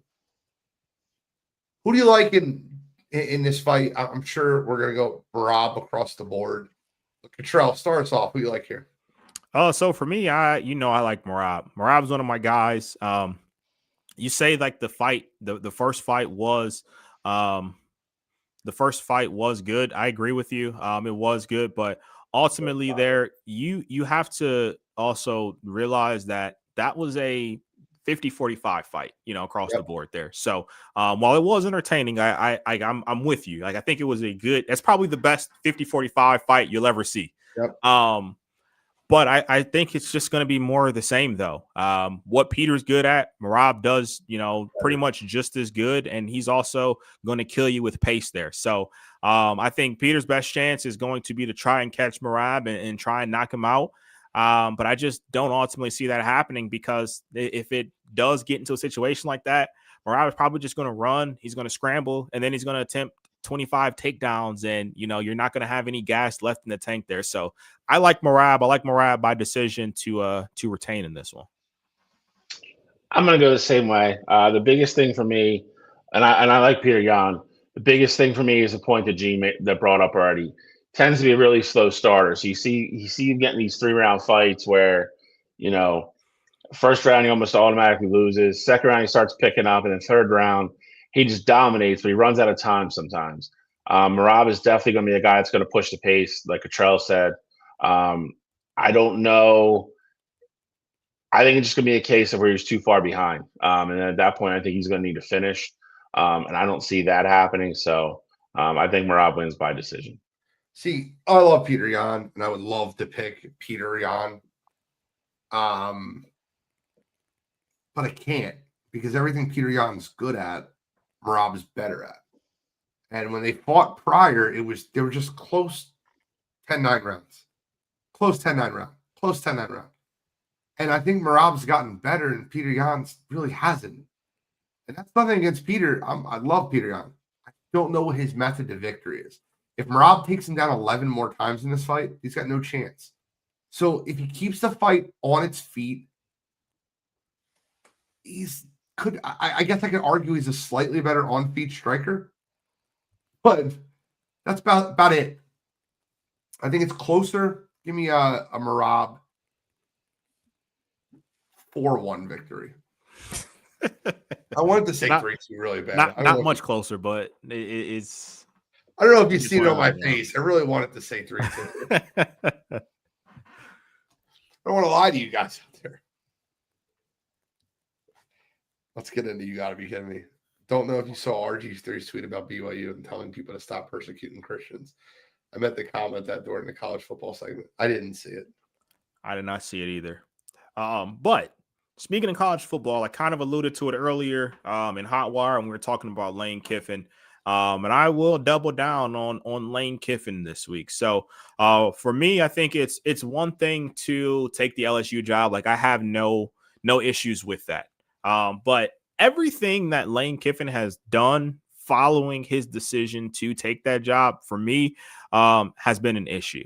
Who do you like in this fight? I'm sure we're going to go Merab across the board. Cottrell, start us off. Who do you like here? So for me, I like Merab. Merab's one of my guys. You say like the fight, the first fight was good. I agree with you. It was good, but ultimately there you have to also realize that was a 50-45 fight, across the board there. So while it was entertaining, I'm with you. Like I think it was that's probably the best 50-45 fight you'll ever see. Yep. But I think it's just going to be more of the same, though. What Peter's good at, Merab does, pretty much just as good. And he's also going to kill you with pace there. So I think Peter's best chance is going to be to try and catch Merab and try and knock him out. But I just don't ultimately see that happening, because if it does get into a situation like that, Marab is probably just going to run. He's going to scramble, and then he's going to attempt 25 takedowns, and you're not going to have any gas left in the tank there. So I like Marab. I like Marab by decision to retain in this one. I'm going to go the same way. The biggest thing for me, and I like Peter Yan. The biggest thing for me is the point that Gene that brought up already. Tends to be a really slow starter. So you see him getting these 3-round fights where, first round he almost automatically loses. Second round he starts picking up, and then third round he just dominates, but he runs out of time sometimes. Marab is definitely going to be a guy that's going to push the pace, like Cottrell said. I don't know. I think it's just going to be a case of where he's too far behind. And then at that point, I think he's going to need to finish. And I don't see that happening. So I think Marab wins by decision. See, I love Peter Yan, and I would love to pick Peter Yan. But I can't, because everything Peter Yan's good at, Marab is better at. And when they fought prior, they were just close 10-9 rounds. Close 10-9 round. And I think Marab's gotten better, and Peter Yan's really hasn't. And that's nothing against Peter. I love Peter Yan. I don't know what his method to victory is. If Marab takes him down 11 more times in this fight, he's got no chance. So if he keeps the fight on its feet, I guess I could argue he's a slightly better on-feet striker. But that's about it. I think it's closer. Give me a Marab 4-1 victory. I wanted to say 3-2 really bad. Not much closer, but it's. I don't know if you've seen it on my face. I really wanted to say 3-2. I don't want to lie to you guys out there. Let's get into You Gotta Be Kidding Me. Don't know if you saw RG3's tweet about BYU and telling people to stop persecuting Christians. I meant to comment that during the college football segment. I didn't see it. I did not see it either. But speaking of college football, I kind of alluded to it earlier in Hot Wire when we were talking about Lane Kiffin. And I will double down on Lane Kiffin this week. So for me, I think it's one thing to take the LSU job. Like, I have no issues with that. But everything that Lane Kiffin has done following his decision to take that job, for me, has been an issue.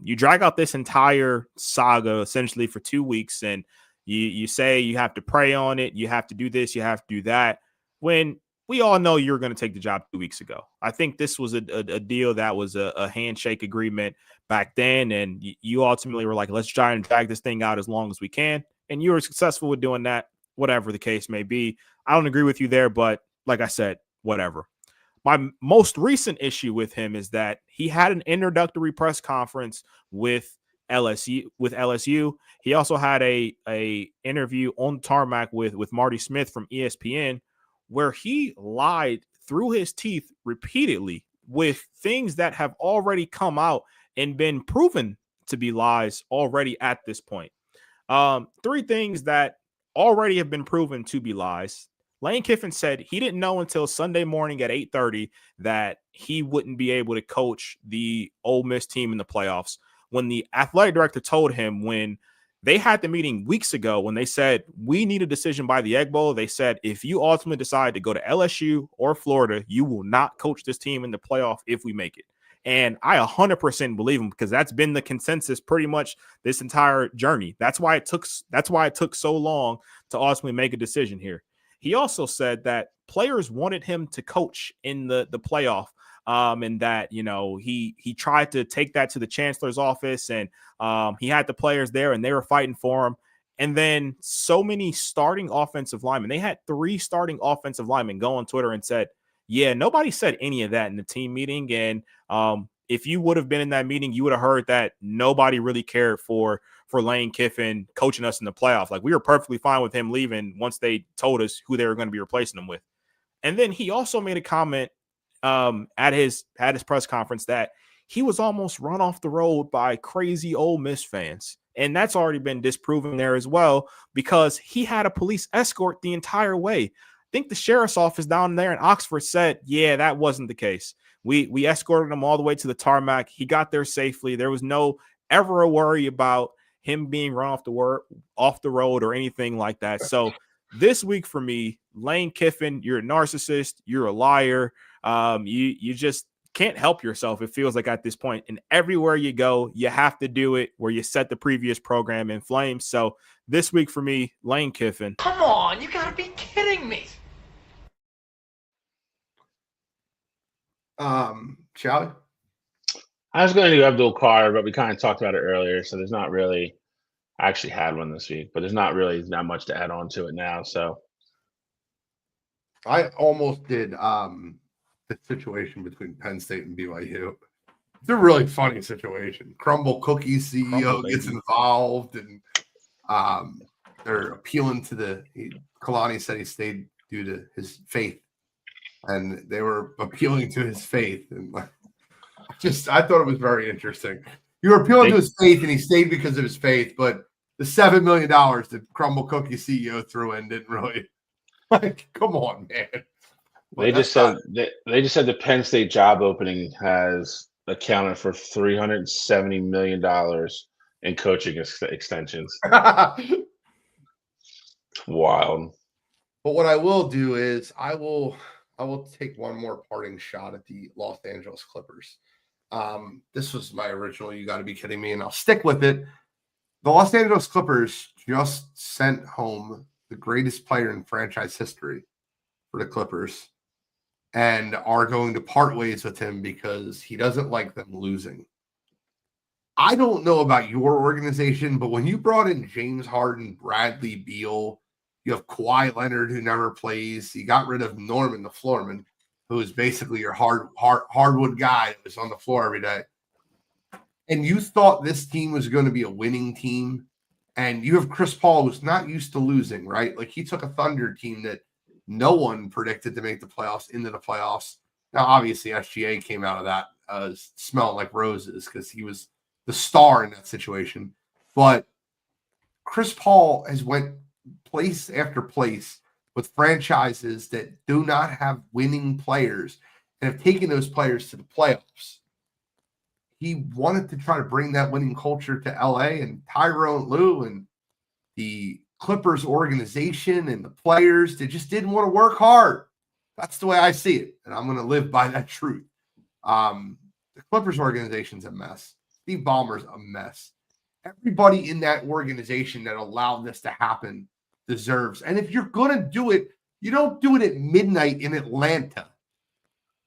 You drag out this entire saga essentially for 2 weeks, and you say you have to pray on it, you have to do this, you have to do that, when we all know you were going to take the job 2 weeks ago. I think this was a deal that was a handshake agreement back then, and you ultimately were like, let's try and drag this thing out as long as we can, and you were successful with doing that, whatever the case may be. I don't agree with you there, but like I said, whatever. My most recent issue with him is that he had an introductory press conference with LSU. He also had a interview on tarmac with Marty Smith from ESPN, where he lied through his teeth repeatedly with things that have already come out and been proven to be lies already at this point. 3 things that already have been proven to be lies. Lane Kiffin said he didn't know until Sunday morning at 8:30 that he wouldn't be able to coach the Ole Miss team in the playoffs. When the athletic director told him, when they had the meeting weeks ago, when they said, we need a decision by the Egg Bowl, they said, if you ultimately decide to go to LSU or Florida, you will not coach this team in the playoff if we make it. And I 100% believe him, because that's been the consensus pretty much this entire journey. That's why it took so long to ultimately make a decision here. He also said that players wanted him to coach in the playoff, and that, he tried to take that to the chancellor's office, and he had the players there and they were fighting for him. And then so many starting offensive linemen, they had 3 starting offensive linemen go on Twitter and said, yeah, nobody said any of that in the team meeting. And if you would have been in that meeting, you would have heard that nobody really cared for Lane Kiffin coaching us in the playoff. Like, we were perfectly fine with him leaving once they told us who they were going to be replacing him with. And then he also made a comment at his press conference that he was almost run off the road by crazy Ole Miss fans. And that's already been disproven there as well, because he had a police escort the entire way. I think the sheriff's office down there in Oxford said, yeah, that wasn't the case. We escorted him all the way to the tarmac. He got there safely. There was no ever a worry about him being run off the road or anything like that. So this week for me, Lane Kiffin, you're a narcissist, you're a liar. You just can't help yourself, it feels like, at this point. And everywhere you go, you have to do it where you set the previous program in flames. So this week for me, Lane Kiffin. Come on, you gotta be kidding me. Shall I was going to do Abdul Carr, but we kind of talked about it earlier, so there's not really. I actually had one this week, but there's not really that much to add on to it now. So I almost did the situation between Penn State and BYU. It's a really funny situation. Crumble Cookies CEO gets involved, and they're appealing to Kalani said he stayed due to his faith, and they were appealing to his faith, and I thought it was very interesting. You were appealing to his faith, and he stayed because of his faith, but the $7 million that Crumble Cookie CEO threw in didn't really, come on, man. They just said the Penn State job opening has accounted for $370 million in coaching extensions. Wild. But what I will do is I will take one more parting shot at the Los Angeles Clippers. This was my original, you got to be kidding me, and I'll stick with it. The Los Angeles Clippers just sent home the greatest player in franchise history for the Clippers and are going to part ways with him because he doesn't like them losing. I don't know about your organization, but when you brought in James Harden, Bradley Beal, you have Kawhi Leonard, who never plays. You got rid of Norman, the floorman, who is basically your hardwood guy that was on the floor every day. And you thought this team was going to be a winning team. And you have Chris Paul, who's not used to losing, right? Like, he took a Thunder team that no one predicted to make the playoffs into the playoffs. Now, obviously, SGA came out of that smelling like roses because he was the star in that situation. But Chris Paul has went place after place with franchises that do not have winning players and have taken those players to the playoffs. He wanted to try to bring that winning culture to LA, and Tyrone Lue and the Clippers organization and the players, they just didn't want to work hard. That's the way I see it, and I'm going to live by that truth. The Clippers organization's a mess. Steve Ballmer's a mess. Everybody in that organization that allowed this to happen deserves. And if you're going to do it, you don't do it at midnight in Atlanta.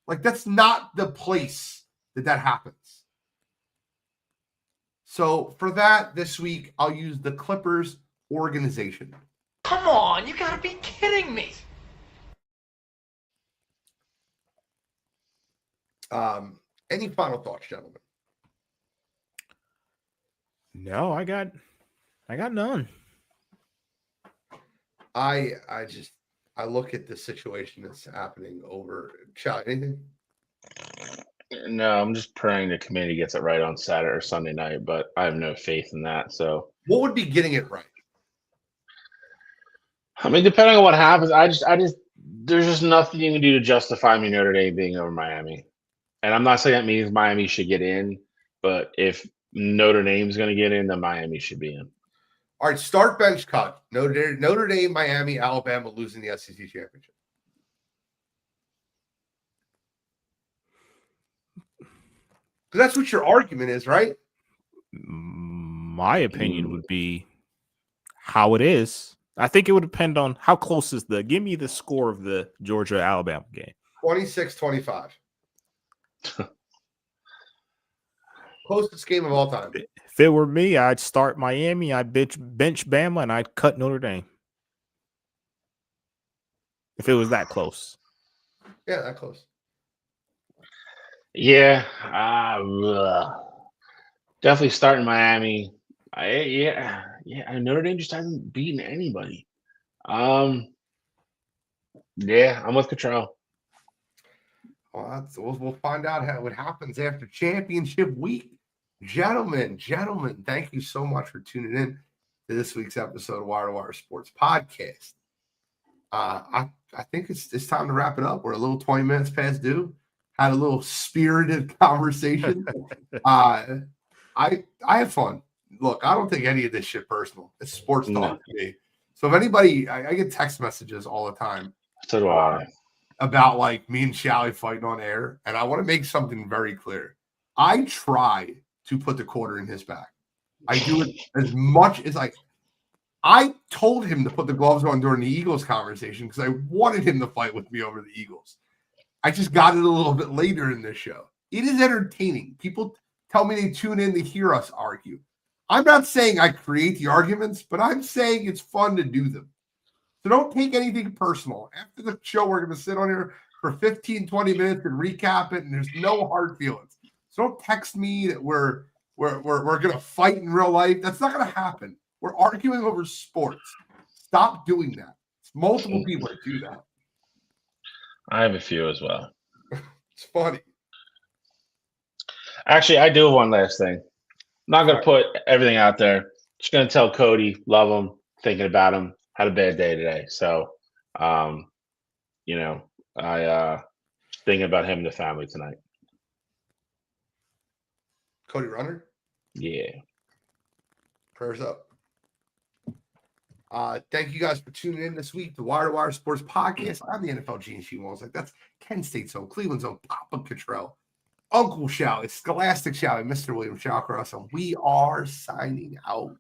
Like, that's not the place that happens. So for that, this week, I'll use the Clippers organization. Come on, you gotta be kidding me. Any final thoughts, gentlemen? No, I got none. I look at the situation that's happening over. Chad, anything? No, I'm just praying the committee gets it right on Saturday or Sunday night, but I have no faith in that. So, what would be getting it right? I mean, depending on what happens, I just there's just nothing you can do to justify me Notre Dame being over Miami. And I'm not saying that means Miami should get in, but if Notre Dame's going to get in, then Miami should be in. All right, start bench cut. Notre Dame, Miami, Alabama losing the SEC championship. Because that's what your argument is, right? My opinion would be how it is. I think it would depend on how close is give me the score of the Georgia-Alabama game. 26-25. Closest game of all time. If it were me, I'd start Miami, I'd bench Bama, and I'd cut Notre Dame. If it was that close. Yeah, that close. Yeah, definitely starting Miami. Notre Dame just hasn't beaten anybody. Yeah, I'm with Cottrell. Well, we'll find out what happens after championship week. Gentlemen, thank you so much for tuning in to this week's episode of Wire2Wire Sports Podcast. I think it's time to wrap it up. We're a little 20 minutes past due. Had a little spirited conversation. I had fun. Look, I don't think any of this shit personal. It's sports talk to me. So if anybody, I get text messages all the time. So do I. About like me and Shally fighting on air. And I want to make something very clear. I try to put the quarter in his back. I do it as much as I told him to put the gloves on during the Eagles conversation because I wanted him to fight with me over the Eagles. I just got it a little bit later in this show. It is entertaining. People tell me they tune in to hear us argue. I'm not saying I create the arguments, but I'm saying it's fun to do them. So don't take anything personal. After the show, we're going to sit on here for 15, 20 minutes and recap it, and there's no hard feelings. So don't text me that we're going to fight in real life. That's not going to happen. We're arguing over sports. Stop doing that. It's multiple people that do that. I have a few as well. It's funny. Actually, I do have one last thing. I'm not going to put everything out there. Just going to tell Cody, love him, thinking about him. Had a bad day today. So, I thinking about him and the family tonight. Cody Runner? Yeah. Prayers up. Thank you guys for tuning in this week. The Wire2Wire Sports Podcast. I'm the NFL Gene Shewalls. That's Kent State's own, Cleveland's own Papa Cottrell, Uncle Shally, Scholastic Shally, Mr. William Shawcross, and we are signing out.